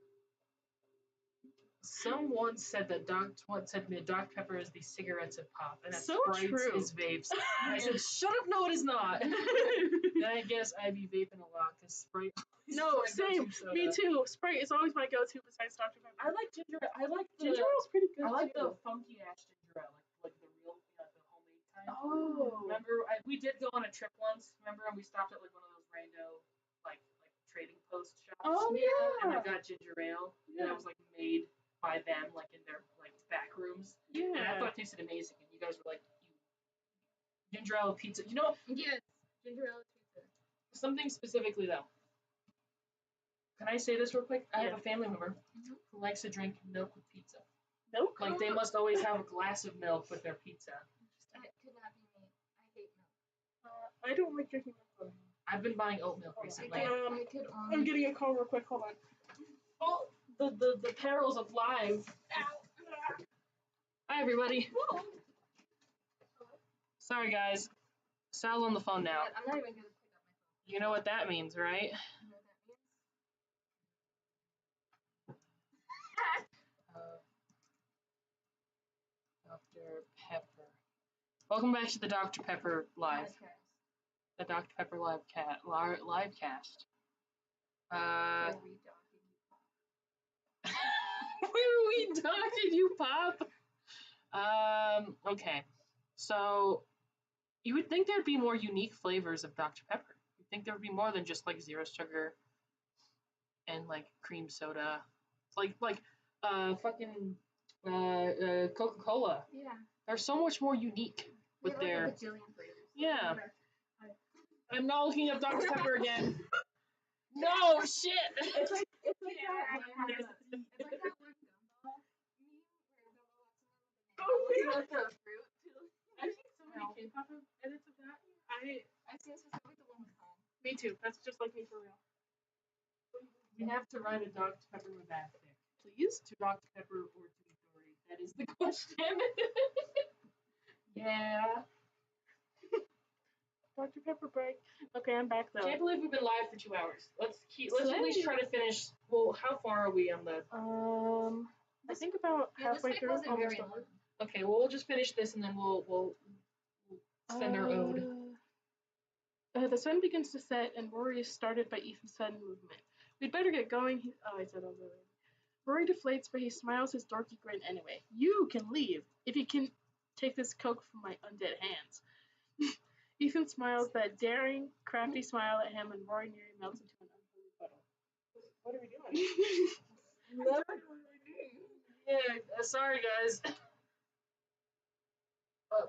Someone said that Dr. Pepper is the cigarettes of pop, and that So Sprite true. is vapes. And I said, shut up, no, it is not. Then I guess I'd be vaping a lot because Sprite. No, is my same. go-to soda. Me too. Sprite is always my go-to besides Dr. Pepper. I like ginger. I like the Ginger ale's pretty good I like too. the funky ash ginger ale, like the real, the homemade kind. Oh. Remember, we did go on a trip once. Remember, and we stopped at like one of those rando like trading post shops. Oh And I yeah. got ginger ale, and Yeah. it was like made by them, like in their like back rooms. And I Yeah. thought it tasted amazing. And you guys were like, ginger ale pizza. You know Yes, ginger ale pizza. something specifically though. Can I say this real quick? I have Yeah. a family member who likes to drink milk with pizza. Milk? Like they must always have a glass of milk with their pizza. That could not be me. I hate milk. I don't like drinking milk. I've been buying oat milk I recently. could I'm only. getting a call real quick. Hold on. Oh, the perils of live. Hi everybody. Sorry guys. Sal's on the phone now. I'm not even gonna pick up my phone. You know what that means, right? You know what that means? Dr. Pepper. Welcome back to the Dr. Pepper live. Podcast. The Dr. Pepper live cast. Where we talking. Where we talking, you pop? Okay. So You would think there'd be more unique flavors of Dr. Pepper. You'd think there would be more than just like zero sugar and like cream soda, like fucking Coca-Cola. Yeah. They're so much more unique with They have their. like a bajillion flavors. Yeah. I'm not looking up Dr. Pepper again. No shit. It's like It's like that one gumball meme where Gumball walks around with the fruit. I've seen so many K-pop edits of that. I've seen specifically the one with Han. Me too. That's just like me for real. We have to write a Dr. Pepper with that thick. Please? To Dr. Pepper or to Dory? That is the question. Yeah. Dr. Pepper break. Okay, I'm back though. Can't believe we've been live for 2 hours. Let's at least try to finish. Well, how far are we on the? I think about Yeah, this halfway week through. wasn't Almost very over. long. Okay, well we'll just finish this and then we'll send our ode. The sun begins to set, and Rory is started by Ethan's sudden movement. We'd better get going. I said all the way. Rory deflates, but he smiles his dorky grin anyway. You can leave if you can take this coke from my undead hands. Ethan smiles that daring, crafty smile at him, and Rory nearly melts into an unholy puddle. What are we doing? Yeah, sorry guys.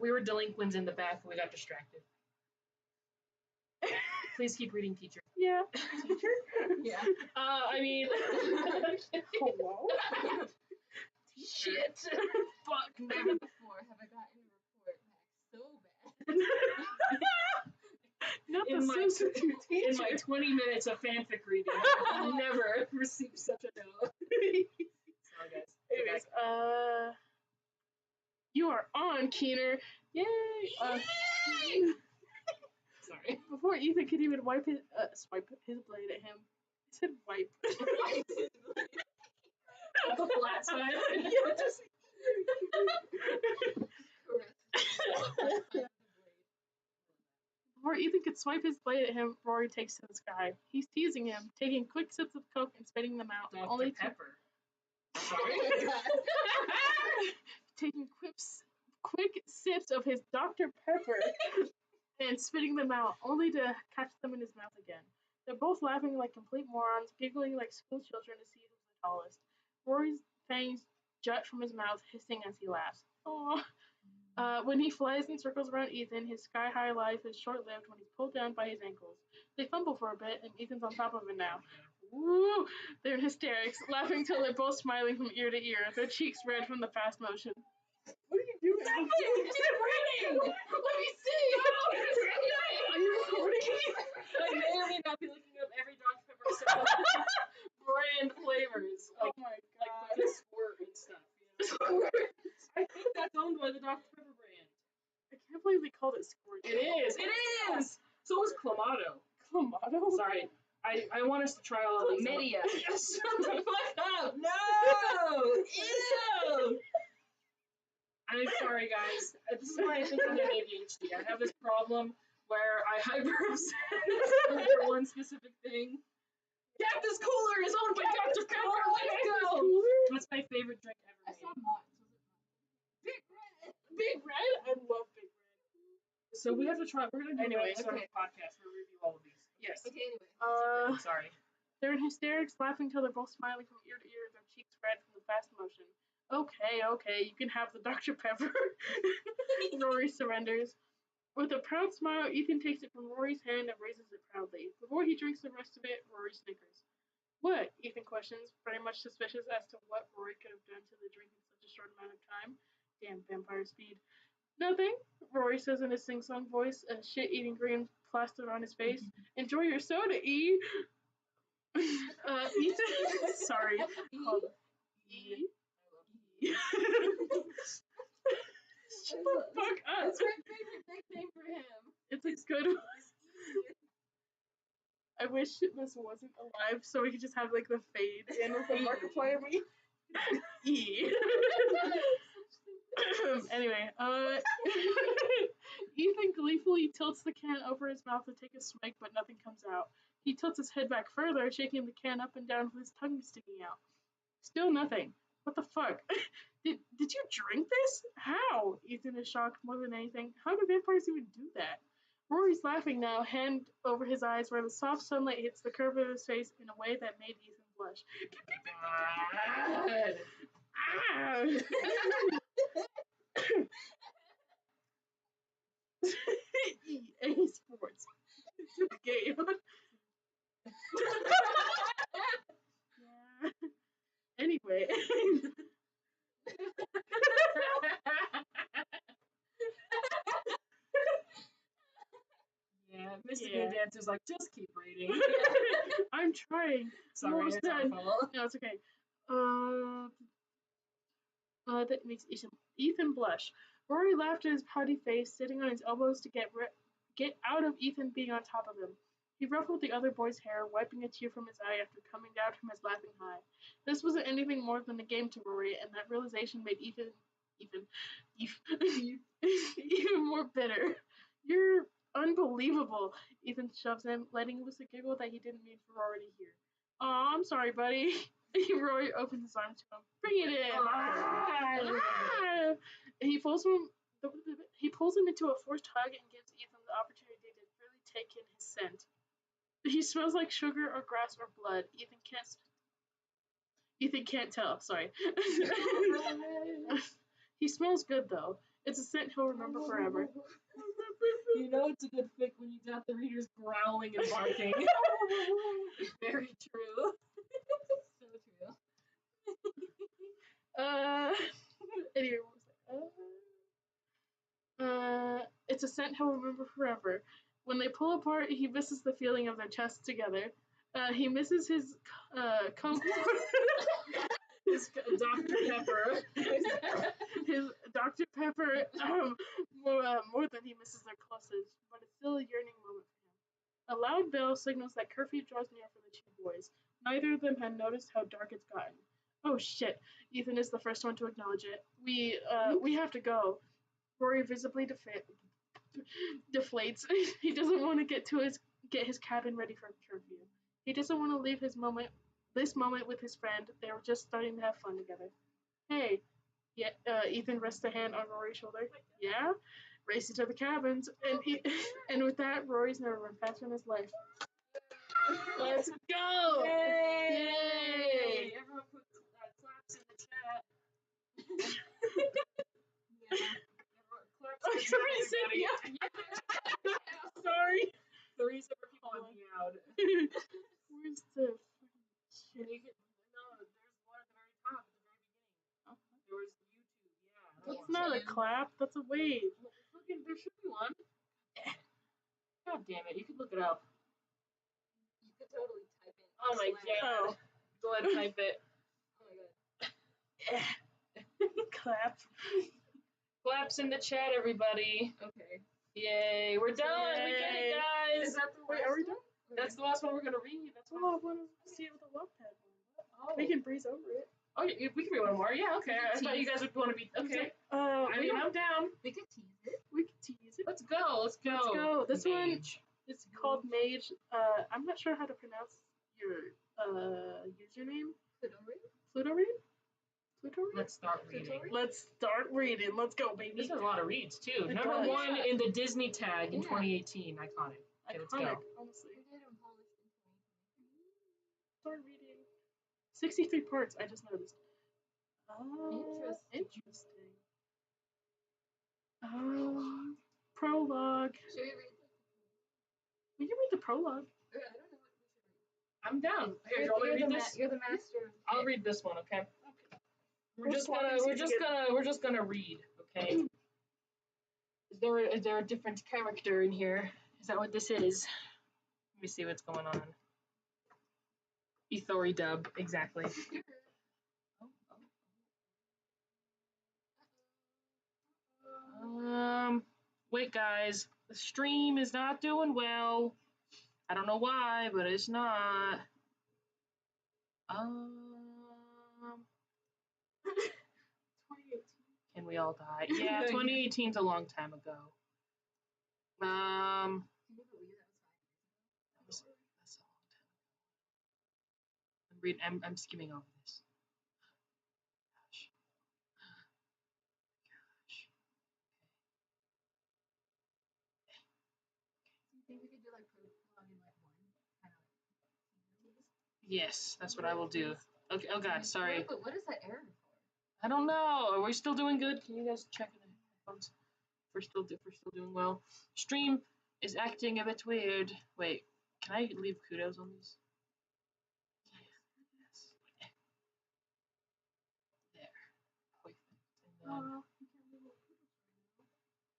We were delinquents in the back and we got distracted. Please keep reading, teacher. Yeah. Teacher? Yeah. I mean. Hello? Shit. Fuck. Never before have I gotten a report back so bad. Not In the my- substitute teacher. In my 20 minutes of fanfic reading, I've never received such a no. Sorry guys. Go Anyways, back. You are on, Keener. Yay! Sorry. Before Ethan could even swipe his blade at him, he said wipe. The flat side. Yeah, just. Before Ethan could swipe his blade at him, Rory takes to the sky. He's teasing him, taking quick sips of coke and spitting them out, Dr. only to Pepper. Sorry. taking quick sips of his Dr. Pepper and spitting them out, only to catch them in his mouth again. They're both laughing like complete morons, giggling like school children to see who's the tallest. Rory's fangs jut from his mouth, hissing as he laughs. Aww. When he flies in circles around Ethan, his sky-high life is short-lived when he's pulled down by his ankles. They fumble for a bit, and Ethan's on top of it now. Woo! They're in hysterics, laughing till they're both smiling from ear to ear, their cheeks red from the fast motion. What are you doing? Nothing! Keep reading! Let me see! Are you recording? I may or may not be looking up every Dr. Pepper except brand flavors. Like, Oh my like god. fucking Squirt and stuff. You know? I think that's owned by the Dr. Pepper brand. I can't believe they called it Squirt. It is! It is! So is Clamato. Clamato? Sorry. I want us to try all of these. Chlamydia. Shut the fuck up! No! Ew! I'm sorry, guys. This is why I think I have ADHD. I have this problem where I hyper-obsess over one specific thing. Cactus Cooler is owned by Dr. Pepper. Let's go! That's my favorite drink ever I made. saw Mosh. Big Red. Big Red? I love Big Red. So we have to try. We're gonna do Anyway, a sort of okay. podcast where we review all of these. Yes. Okay, anyway. Sorry. They're in hysterics, laughing till they're both smiling from ear to ear, their cheeks red from the fast motion. Okay, you can have the Dr. Pepper. Rory surrenders. With a proud smile, Ethan takes it from Rory's hand and raises it proudly. Before he drinks the rest of it, Rory snickers. What? Ethan questions, very much suspicious as to what Rory could have done to the drink in such a short amount of time. Damn vampire speed. Nothing, Rory says in his sing-song voice, a shit-eating grin plastered on his face. Enjoy your soda, E! Ethan... Sorry. Hold on. E? Shut the fuck up. That's my favorite nickname for him. It's a good one. I wish this wasn't alive so we could just have like the fade in with the Markiplier me. E. Anyway, Ethan gleefully tilts the can over his mouth to take a swig, but nothing comes out. He tilts his head back further, shaking the can up and down with his tongue sticking out. Still nothing. What the fuck? Did you drink this? How? Ethan is shocked more than anything. How do vampires even do that? Rory's laughing now, hand over his eyes where the soft sunlight hits the curve of his face in a way that made Ethan blush. EA Sports. It's a game. Yeah. Anyway. Yeah, Mr. Yeah. Good Dancer's like, just keep reading. I'm trying. Sorry, Almost it's our done. fault. No, it's okay. That makes Ethan blush. Rory laughed at his pouty face, sitting on his elbows to get out of Ethan being on top of him. He ruffled the other boy's hair, wiping a tear from his eye after coming down from his laughing high. This wasn't anything more than a game to Rory, and that realization made Ethan even more bitter. You're unbelievable. Ethan shoves him, letting loose a giggle that he didn't mean for Rory to hear. Aw, I'm sorry, buddy. Rory opens his arms to him. Bring it in. He pulls him into a forced hug and gives Ethan the opportunity to really take in his scent. He smells like sugar or grass or blood. Ethan can't tell. Sorry. He smells good though. It's a scent he'll remember forever. You know it's a good fic when you got the readers growling and barking. Very true. So true. Anyway, what was that? It's a scent he'll remember forever. When they pull apart, he misses the feeling of their chests together. He misses his Coke. His Dr. Pepper. His Dr. Pepper more than he misses their closest, but it's still a yearning moment for him. A loud bell signals that curfew draws near for the two boys. Neither of them had noticed how dark it's gotten. Oh shit! Ethan is the first one to acknowledge it. We have to go. Rory visibly deflates. He doesn't want to get his cabin ready for curfew. He doesn't want to leave this moment with his friend. They were just starting to have fun together. Hey, yeah. Ethan rests a hand on Rory's shoulder. Yeah. Racing to the cabins, and with that, Rory's never run faster in his life. Let's go! Yay! Everyone put claps in the chat. I'm trying to say yeah. Sorry. The reason for people have meowed. Where's the And you can, no, there's one at the very top, at the very beginning. There was YouTube, yeah. That's not a clap, that's a wave. Fucking, there should be one. God damn it, you could look it up. You could totally type in. Oh my god. Go ahead and type it. Oh my god. Clap. Claps in the chat, everybody. Okay. Yay, we're done. We did it, guys. Is that the Wait, are we done? That's the last one we're gonna read. That's Oh, what. I want to see it with a love pad. Oh. We can breeze over it. Oh, we can read one more. Yeah, okay. I thought you guys would want to be. Okay. I mean, I'm down. We could tease it. We can tease it. Let's go. Let's go. Let's go. This one Mage. is called Mage. I'm not sure how to pronounce your username. Plutoread? Let's start reading. Let's start reading. Let's go, baby. This has a lot of reads too. It Number does. 1 in the Disney tag in Yeah. 2018. Iconic. Okay, let's Iconic, go. honestly. We did them polished in 2020. Start reading. 63 parts, I just noticed. Interesting. Prologue. Should we read this? We can read the prologue. I don't know what we should read. I'm down. Here, you want me to read this? You're the master. I'll read this one, okay? We're We're just gonna read, okay? Is there a different character in here? Is that what this is? Let me see what's going on. Ethori dub, exactly. Wait guys, the stream is not doing well. I don't know why, but it's not. 2018. Can we all die? Yeah, 2018's a long time ago. Can you believe that was 5 years ago? That's a long time ago. I'm skimming over this. Gosh. think we could do like prologue in like one kind of. Yes, that's what I will do. Okay. Oh God, sorry. But what is that error for? I don't know. Are we still doing good? Can you guys check in the headphones? We're still doing well. Stream is acting a bit weird. Wait, can I leave kudos on these? Yes. There. Perfect. And then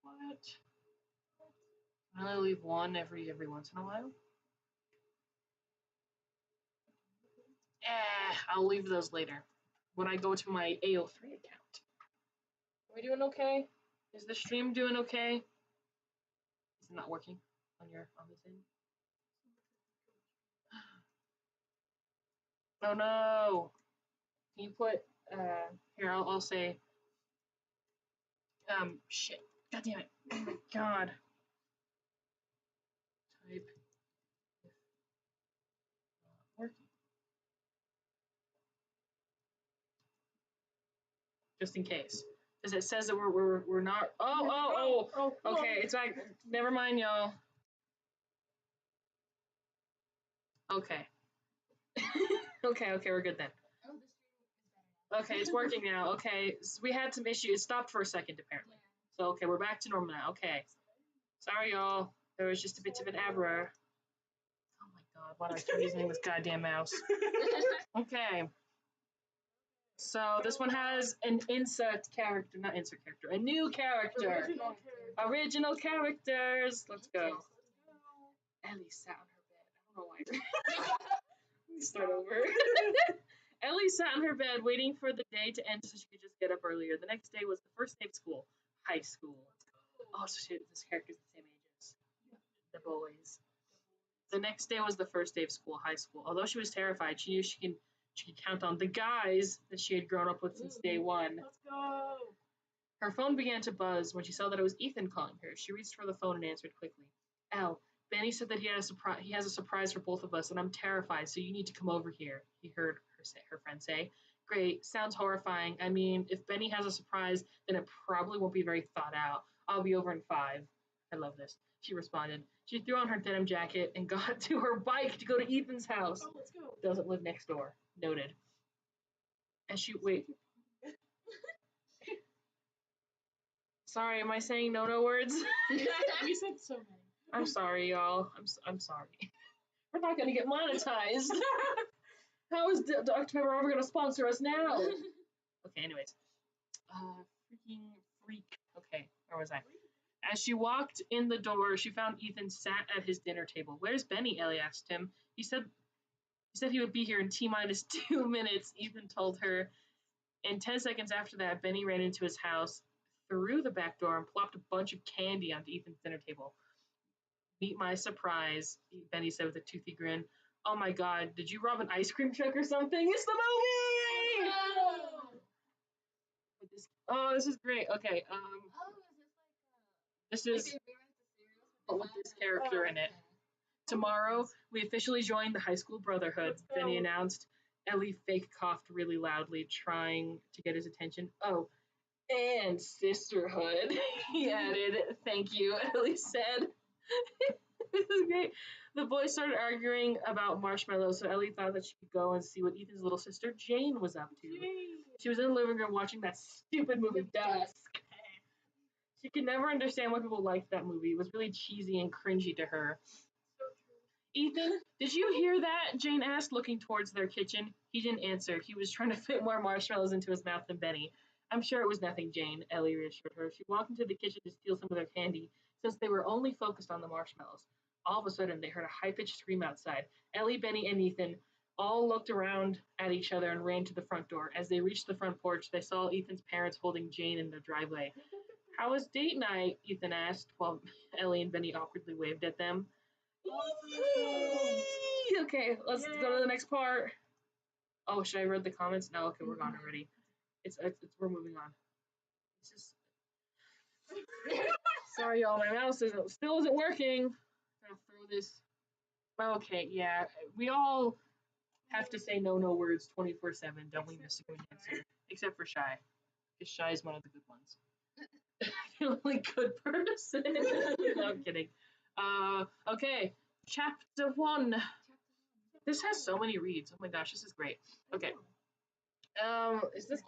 what? Can I leave one every once in a while? I'll leave those later when I go to my AO3 account. Are we doing okay? Is the stream doing okay? Is it not working on this end? Oh no! Can you put here? I'll say shit. God damn it! Oh my god! Type working. Just in case, because it says that we're not. Oh! Okay, it's like never mind, y'all. Okay. Okay, we're good then. Oh, the stream is better now. Okay, it's working now. Okay, so we had some issues. It stopped for a second apparently. So okay, we're back to normal now. Okay. Sorry, y'all. There was just a bit of an error. Oh my god, why do I keep using this goddamn mouse? Okay. So this one has an a new character. Original characters. Let's go. Ellie sat on her bed. I don't know why. Let me start over. Ellie sat on her bed waiting for the day to end so she could just get up earlier. The next day was the first day of school. High school. Oh, so this character's the same age as the boys. The next day was the first day of school, high school. Although she was terrified, she knew she could count on the guys that she had grown up with since day one. Let's go. Her phone began to buzz when she saw that it was Ethan calling her. She reached for the phone and answered quickly. Elle, Benny said that he has a surprise for both of us, and I'm terrified, so you need to come over here, he heard her friend say. Great, sounds horrifying. I mean, if Benny has a surprise, then it probably won't be very thought out. I'll be over in 5. I love this. She responded. She threw on her denim jacket and got to her bike to go to Ethan's house. Oh, let's go. Doesn't live next door. Noted. And wait. Sorry, am I saying no words? We said so many. I'm sorry, y'all. I'm sorry. We're not gonna get monetized. How is Dr. Pepper ever gonna sponsor us now? Okay, anyways. Freaking freak. Okay, where was I? As she walked in the door, she found Ethan sat at his dinner table. Where's Benny? Ellie asked him. He said he would be here in T-minus 2 minutes, Ethan told her. And 10 seconds after that, Benny ran into his house, through the back door, and plopped a bunch of candy onto Ethan's dinner table. Meet my surprise, Benny said with a toothy grin. Oh my god, did you rob an ice cream truck or something? It's the movie! Oh, this is great. Okay, this is with this character in it. Tomorrow, we officially joined the high school brotherhood, Benny announced. Ellie fake coughed really loudly, trying to get his attention. Oh, and sisterhood, he added. Thank you, Ellie said. This is great. The boys started arguing about marshmallows, so Ellie thought that she could go and see what Ethan's little sister Jane was up to. She was in the living room watching that stupid movie, Dusk. She could never understand why people liked that movie. It was really cheesy and cringy to her. Ethan, did you hear that? Jane asked, looking towards their kitchen. He didn't answer. He was trying to fit more marshmallows into his mouth than Benny. I'm sure it was nothing, Jane, Ellie reassured her. She walked into the kitchen to steal some of their candy, since they were only focused on the marshmallows. All of a sudden, they heard a high-pitched scream outside. Ellie, Benny, and Ethan all looked around at each other and ran to the front door. As they reached the front porch, they saw Ethan's parents holding Jane in the driveway. How was date night? Ethan asked, while Ellie and Benny awkwardly waved at them. Okay, let's go to the next part. Oh, should I read the comments? No, okay, we're gone already. We're moving on. It's just sorry, y'all. My mouse still isn't working. I'm gonna throw this. Okay, yeah, we all have to say no words 24/7, don't we, Mr. Good Answer? Except for Shay, because Shay is one of the good ones. The only good person. No, I'm kidding. Okay, chapter 1. This has so many reads. Oh my gosh, this is great. Okay. Is this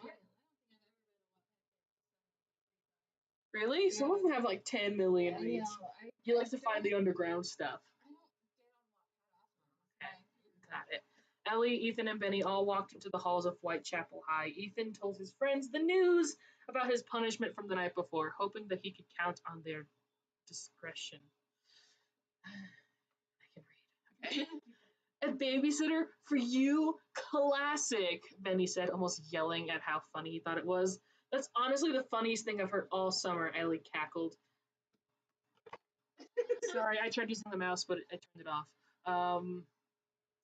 really? Some of them have like 10 million reads. You like to find the underground stuff. Okay, got it. Ellie, Ethan, and Benny all walked into the halls of Whitechapel High. Ethan told his friends the news about his punishment from the night before, hoping that he could count on their discretion. I can read. Okay. A babysitter for you? Classic, Benny said, almost yelling at how funny he thought it was. That's honestly the funniest thing I've heard all summer, Ellie cackled. Sorry, I tried using the mouse, but I turned it off.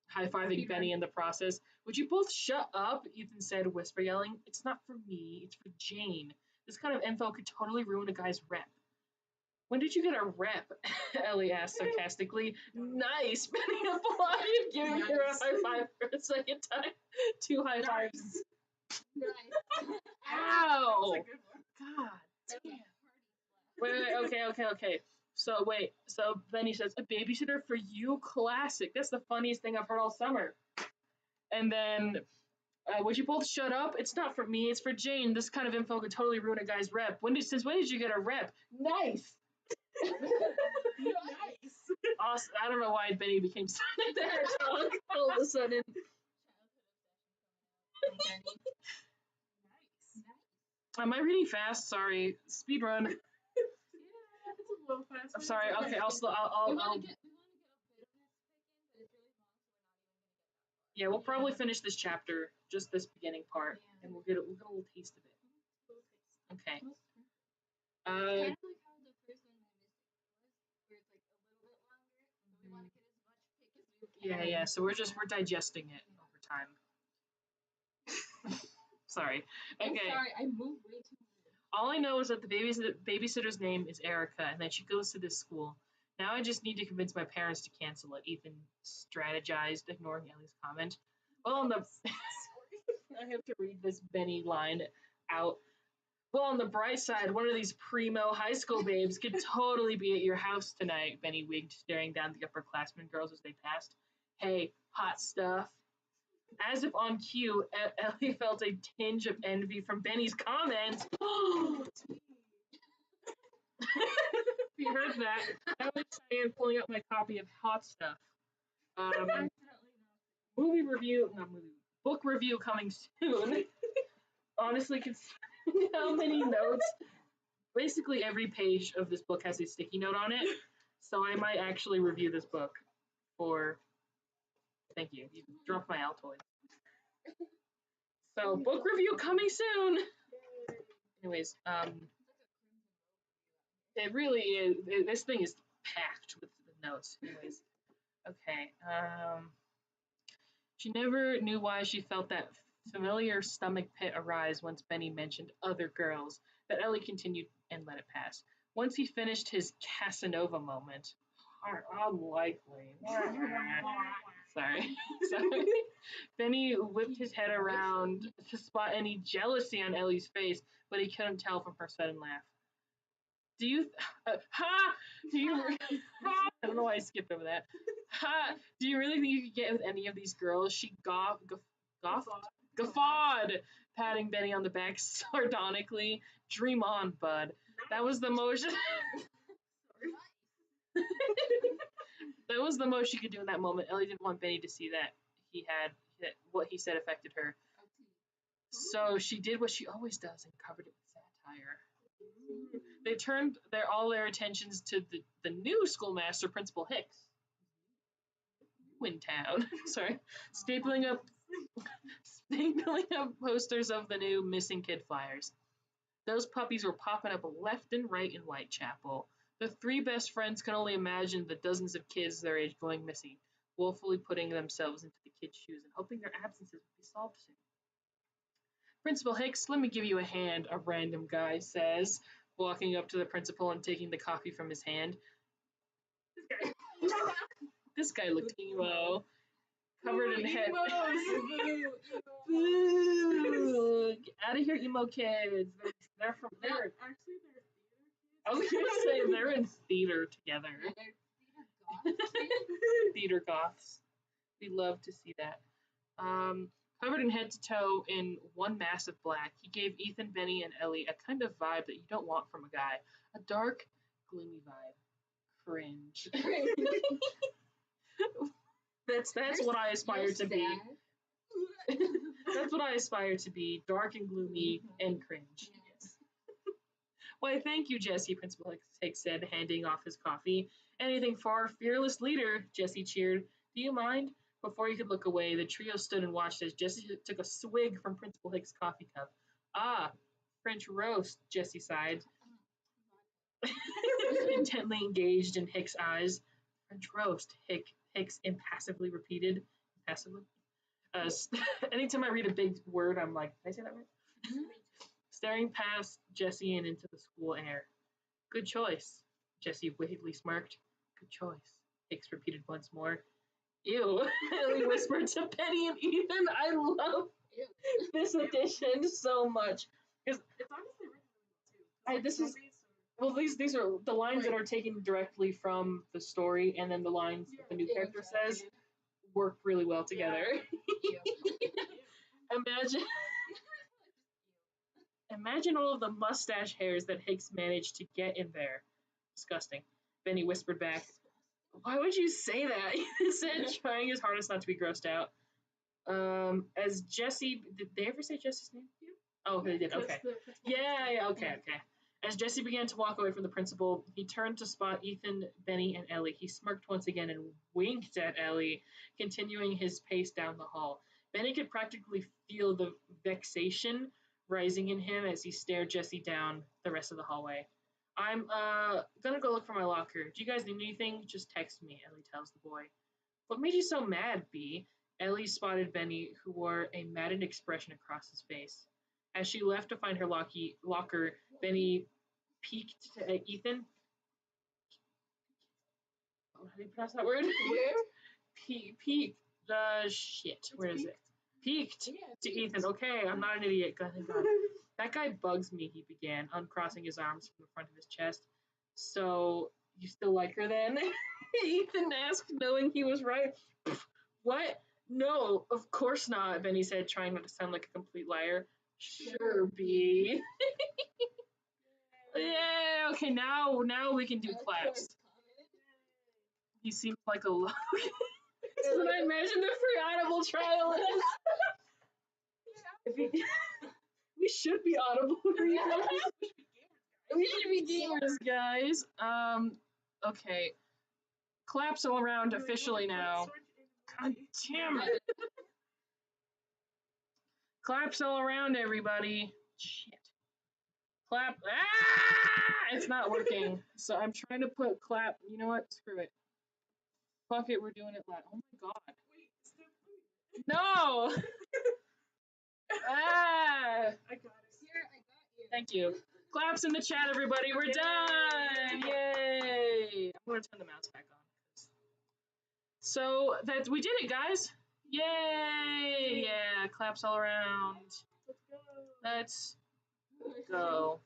High-fiving Benny in the process. Would you both shut up? Ethan said, whisper yelling. It's not for me, it's for Jane. This kind of info could totally ruin a guy's rep. When did you get a rep? Ellie asked sarcastically. Nice! Benny applauded, giving her a high five for a second time. 2 high fives. Nice. Ow! God damn. Wait, okay. So Benny says, a babysitter for you? Classic. That's the funniest thing I've heard all summer. And then, would you both shut up? It's not for me, it's for Jane. This kind of info could totally ruin a guy's rep. Since when did you get a rep? Nice! Nice. Awesome. I don't know why Benny became Sonic the Hedgehog all of a sudden. Nice. Am I reading fast? Sorry. Speed run. Yeah, it's a little fast. I'm sorry. Okay, I'll. Yeah, we'll probably finish this chapter, just this beginning part, and we'll get a little taste of it. Okay. Kind of like how the first one was, where it's like a little bit longer, but we want to get as much pick as we can. Yeah. So we're digesting it over time. Sorry. Okay. I'm sorry, I moved way too much. All I know is that the babysitter's name is Erica, and that she goes to this school. Now I just need to convince my parents to cancel it. Ethan strategized, ignoring Ellie's comment. Well, on the I have to read this Benny line out. Well, on the bright side, one of these primo high school babes could totally be at your house tonight, Benny winked, staring down the upperclassmen girls as they passed. Hey, hot stuff. As if on cue, Ellie felt a tinge of envy from Benny's comment. You heard that. That was Cheyenne pulling out my copy of Hot Stuff. Book review coming soon. Honestly, considering how many notes, basically every page of this book has a sticky note on it, so I might actually review this book for, thank you, you dropped my Altoid. So, book review coming soon! Anyways, it really is, this thing is packed with the notes. Anyways, okay, she never knew why she felt that familiar stomach pit arise once Benny mentioned other girls, but Ellie continued and let it pass. Once he finished his Casanova moment, unlikely. Sorry. Benny whipped his head around to spot any jealousy on Ellie's face, but he couldn't tell from her sudden laugh. I don't know why I skipped over that. Do you really think you could get with any of these girls? She guffawed, patting Benny on the back sardonically. Dream on, bud. That was the most. That was the most she could do in that moment. Ellie didn't want Benny to see that what he said affected her. So she did what she always does and covered it with satire. They turned all their attentions to the new schoolmaster, Principal Hicks. In town. Sorry. Stapling up posters of the new missing kid flyers. Those puppies were popping up left and right in Whitechapel. The 3 best friends can only imagine the dozens of kids their age going missing, woefully putting themselves into the kids' shoes and hoping their absences would be solved soon. Principal Hicks, let me give you a hand, a random guy says, walking up to the principal and taking the coffee from his hand. This guy looked emo. Covered in head. Boo! Get out of here, emo kids. They're Actually, they're theater kids. I was gonna say they're in theater together. Theater goths. We love to see that. Covered in head to toe in one mass of black, he gave Ethan, Benny, and Ellie a kind of vibe that you don't want from a guy. A dark, gloomy vibe. Cringe. That's what I aspire to be. That's what I aspire to be. Dark and gloomy and cringe. Yes. Why, thank you, Jesse, Principal Hicks said, handing off his coffee. Anything for our fearless leader, Jesse cheered. Do you mind? Before he could look away, the trio stood and watched as Jesse took a swig from Principal Hicks' coffee cup. Ah, French roast, Jesse sighed. Intently engaged in Hicks' eyes. French roast, Hicks impassively repeated. Passively? Anytime I read a big word, I'm like, did I say that right? Staring past Jesse and into the school air. Good choice, Jesse wickedly smirked. Good choice, Hicks repeated once more. Ew, Ellie whispered to Penny and Ethan. I love this edition so much. Because It's honestly written really well too. this is these are the lines that are taken directly from the story, and then the lines that the new character says work really well together. Imagine all of the mustache hairs that Hicks managed to get in there. Disgusting. Benny whispered back. Why would you say that? He said, trying his hardest not to be grossed out. As Jesse, did they ever say Jesse's name? Oh, they did. Okay. Yeah. Okay. As Jesse began to walk away from the principal, he turned to spot Ethan, Benny, and Ellie. He smirked once again and winked at Ellie, continuing his pace down the hall. Benny could practically feel the vexation rising in him as he stared Jesse down the rest of the hallway. I'm gonna go look for my locker. Do you guys need anything? Just text me, Ellie tells the boy. What made you so mad, B? Ellie spotted Benny, who wore a maddened expression across his face. As she left to find her locker, Benny peeked at Ethan. How do you pronounce that word? Where? Peeked. Shit. Where is it? Peeked to Ethan. Okay, I'm not an idiot. God. That guy bugs me, he began, uncrossing his arms from the front of his chest. So, you still like her then? Ethan asked, knowing he was right. What? No, of course not, Benny said, trying not to sound like a complete liar. Sure, B. Yeah, okay, now we can do claps. He seems like a look. That's what I imagine the free audible trial is. We should be audible. We should be gamers, guys. Okay. Claps all around officially now. God damn it. Claps all around, everybody. Shit. Clap. Ah! It's not working. So I'm trying to put clap. You know what? Screw it. Fuck it, we're doing it live. Oh my god. No! Ah! I got it. Here, I got you. Thank you. Claps in the chat, everybody. We're done. Yay! I'm gonna turn the mouse back on. So that we did it, guys. Yay! Yeah, claps all around. Let's go. Let's go.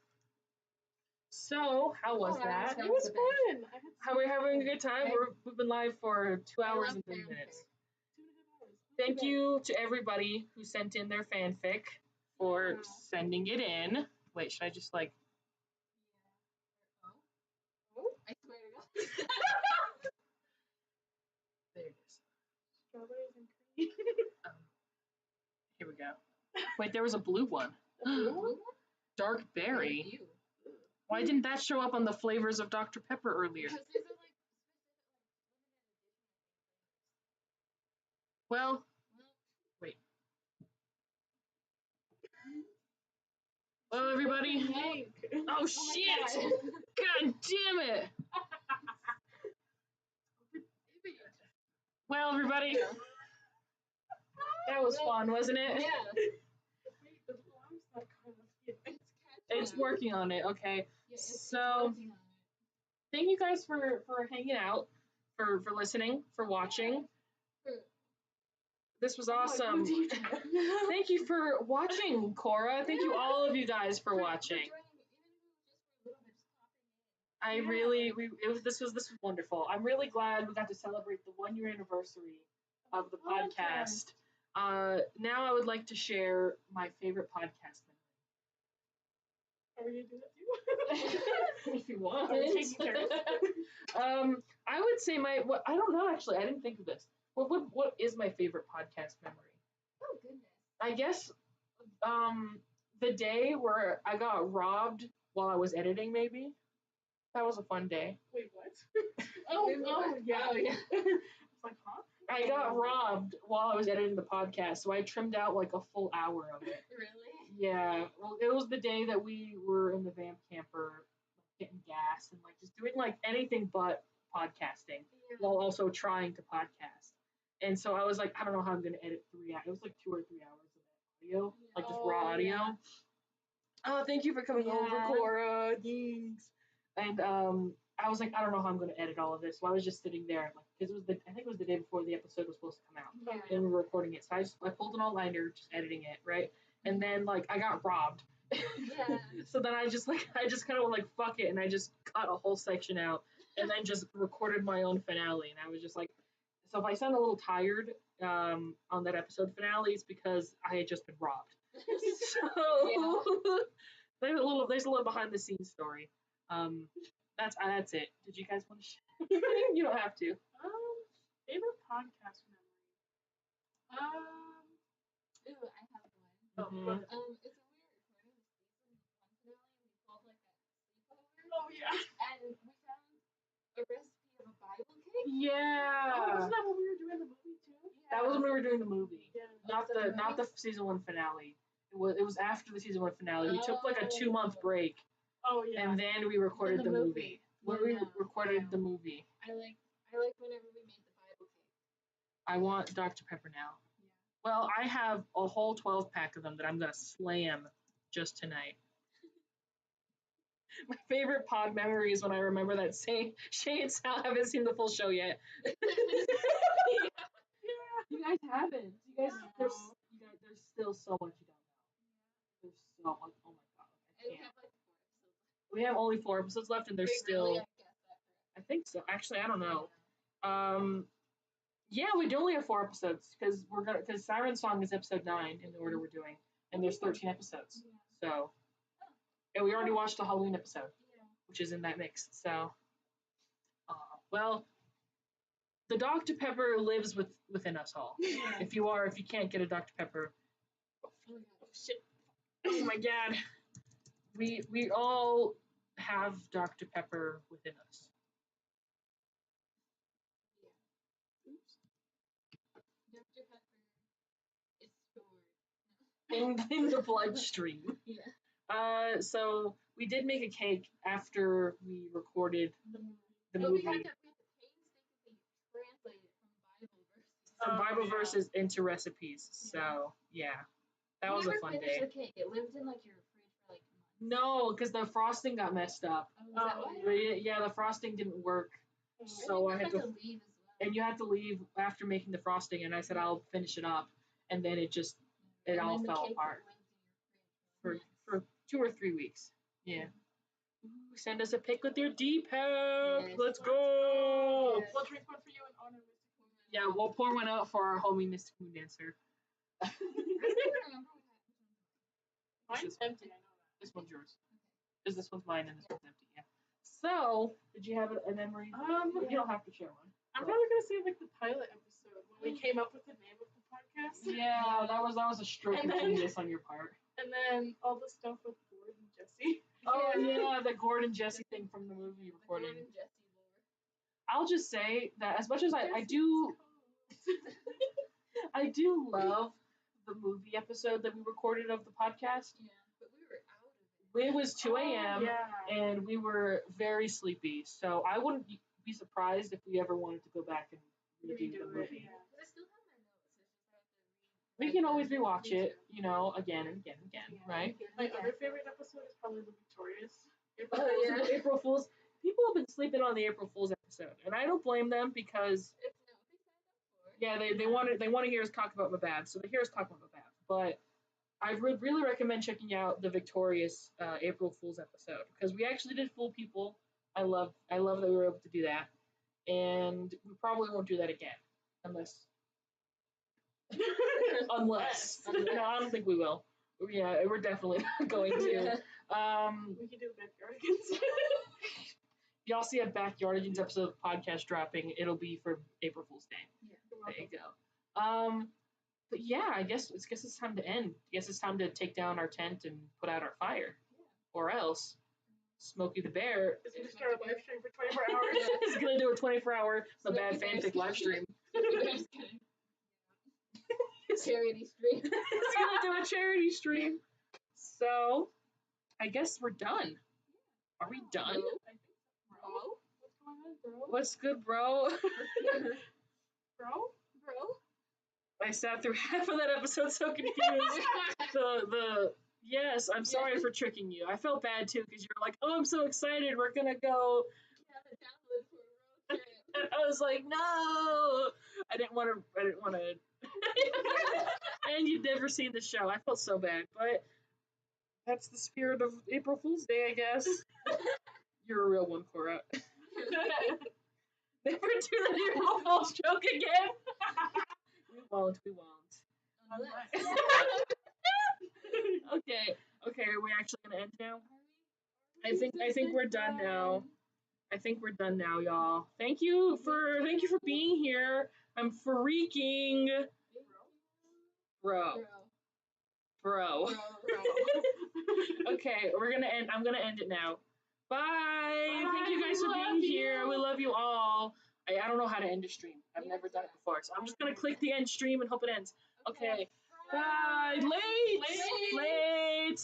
So, how was that? It was fun. How we're having a good time? We've been live for 2 hours and 30 minutes. 2.5 hours. Thank you to everybody who sent in their fanfic for sending it in. Wait, should I just like... I swear to God. There it is. Strawberries and cream. Here we go. Wait, there was a blue one. Dark berry. Why didn't that show up on the flavors of Dr. Pepper earlier? Because these are like Well, wait. Well, everybody. Oh, shit! God damn it! Well, everybody. That was fun, wasn't it? Yeah. Wait, the alarm's not kind of... It's working on it, okay. Yeah, it's So, working on it. thank you guys for hanging out, for listening, for watching. This was awesome. Thank you for watching, Cora. Thank you all of you guys for watching. This was wonderful. I'm really glad we got to celebrate the 1 year anniversary of the podcast. Now I would like to share my favorite podcast Are we gonna do that too? if you want. Are we taking turns? I would say I don't know actually. I didn't think of this. What is my favorite podcast memory? Oh goodness. I guess the day where I got robbed while I was editing, maybe. That was a fun day. Wait, what? oh yeah. Oh, yeah. It's like, huh? I got robbed while I was editing the podcast, so I trimmed out like a full hour of it. Really? Yeah, well, it was the day that we were in the Vamp camper, getting gas and like just doing like anything but podcasting, while also trying to podcast. And so I was like, I don't know how I'm gonna edit 3 hours. It was like 2 or 3 hours of audio, like just raw audio. Yeah. Oh, thank you for coming over, Yeah. Cora. Thanks. And I was like, I don't know how I'm gonna edit all of this. So I was just sitting there, like, because I think it was the day before the episode was supposed to come out, Yeah. and we were recording it. So I pulled an all-nighter, just editing it, right? And then like I got robbed. Yeah. So then I just kind of like fuck it, and I just cut a whole section out, and then just recorded my own finale. And I was just like, so if I sound a little tired on that episode finale, it's because I had just been robbed. So there's a little behind the scenes story. That's it. Did you guys want to share? You don't have to. Favorite podcast memory. Ooh, I have one. Oh, Mhm. go ahead. It's when we were recording the season 1 finale, we pulled like that sleepover, Oh yeah. and we found a recipe of a Bible cake. Yeah. Oh, wasn't that when we were doing the movie too? That was when we were doing the movie. Yeah. Not the season 1 finale. It was after the season 1 finale. We took like a 2-month break, Oh yeah. and then we recorded Then the the movie. movie. When we Yeah, recorded yeah. the movie. I like whenever we made the Bible cake. I want Dr. Pepper now. Yeah. Well, I have a whole 12-pack of them that I'm gonna slam just tonight. My favorite pod memory is when I remember that Shay and Sal haven't seen the full show yet. You guys haven't. There's still so much you don't know. There's so much. Oh my god, I And we can't. have like 4 episodes. We have only 4 episodes left, and there's Wait, still. really? I guessed that correct. I think so. Actually, I don't know. Yeah, we do only have 4 episodes because Siren Song is episode 9 in the order we're doing, and there's 13 episodes. So, and we already watched the Halloween episode, Yeah. which is in that mix. So, well, the Dr. Pepper lives within us all. If you can't get a Dr. Pepper, Oh my god. shit. Oh my god. We all have Dr. Pepper within us. Dr. Pepper is stored. In the bloodstream. Yeah. So we did make a cake after we recorded the But movie we had to painstakingly translate it from Bible yeah. verses into recipes. So yeah, that was a fun day. The cake. It lived in like your fridge for like months. No, because the frosting got messed up. Oh, is that Oh, why? Yeah, the frosting didn't work, so I had to. leave as well. And you had to leave after making the frosting, and I said I'll finish it up, and then it And all then the fell cake apart lived in your fridge for 2 or 3 weeks. Yeah. Ooh, send us a pic with your D-Pep. Yes. Let's go. Yes. We'll drink one for you in honor of Mr. Cool. Yeah, we'll pour one out for our homie Mystic Moon Dancer. I don't remember what happened. Mine's empty. I know that. This one's yours. Because this one's mine and this one's empty. Yeah. So, did you have a memory? You don't have to share one. I'm probably gonna say like the pilot episode when we came up with the name of the podcast. Yeah, that was a stroke of And then- genius on your part. And then all the stuff with Gord and Jesse. Oh yeah, the Gordon Jesse thing from the movie recording. Gordon Jesse lore. I'll just say that as much as I do love the movie episode that we recorded of the podcast. Yeah, but we were out of it. It was 2 a.m. Yeah. and we were very sleepy, so I wouldn't be surprised if we ever wanted to go back and redo the Redo it, movie. yeah. Because I still have my notes. It's just I have to read. We can always rewatch it, again and again and again, right? My other favorite episode is probably the Victorious. April Fools. People have been sleeping on the April Fools episode, and I don't blame them because It's not what they signed up for. they want to hear us talk about MBAV, so they hear us talk about MBAV. But I would really recommend checking out the Victorious April Fools episode because we actually did fool people I love that we were able to do that, and we probably won't do that again unless no, I don't think we will. Yeah, we're definitely not going to. We can do backyardigans. Y'all see a Backyardigans episode of the podcast dropping. It'll be for April Fool's Day. Yeah. There you go. But yeah, I guess it's time to end. I guess it's time to take down our tent and put out our fire. Or else Smokey the Bear Is gonna start a live stream for 24 hours. is gonna do a 24-hour My Bad Fanfic live stream. Charity stream. He's gonna do a charity stream. So I guess we're done. Are we done? Bro? What's going on, bro? What's good, bro? Bro? I sat through half of that episode so confused. Yes, I'm sorry for tricking you. I felt bad too because you're like, oh, I'm so excited, we're gonna go. And I was like, no, I didn't want to. And you'd never seen the show. I felt so bad, but that's the spirit of April Fool's Day, I guess. You're a real one, Cora. Never do the April Fool's joke again. We won't. Okay, are we actually gonna end now? I think we're done now. I think we're done now, y'all. Thank you for being here. I'm freaking bro. Okay, I'm gonna end it now. Bye. Thank you guys for being here. We love you all. I don't know how to end a stream. I've never done it before, so I'm just gonna click the end stream and hope it ends. Okay. Bye. Late.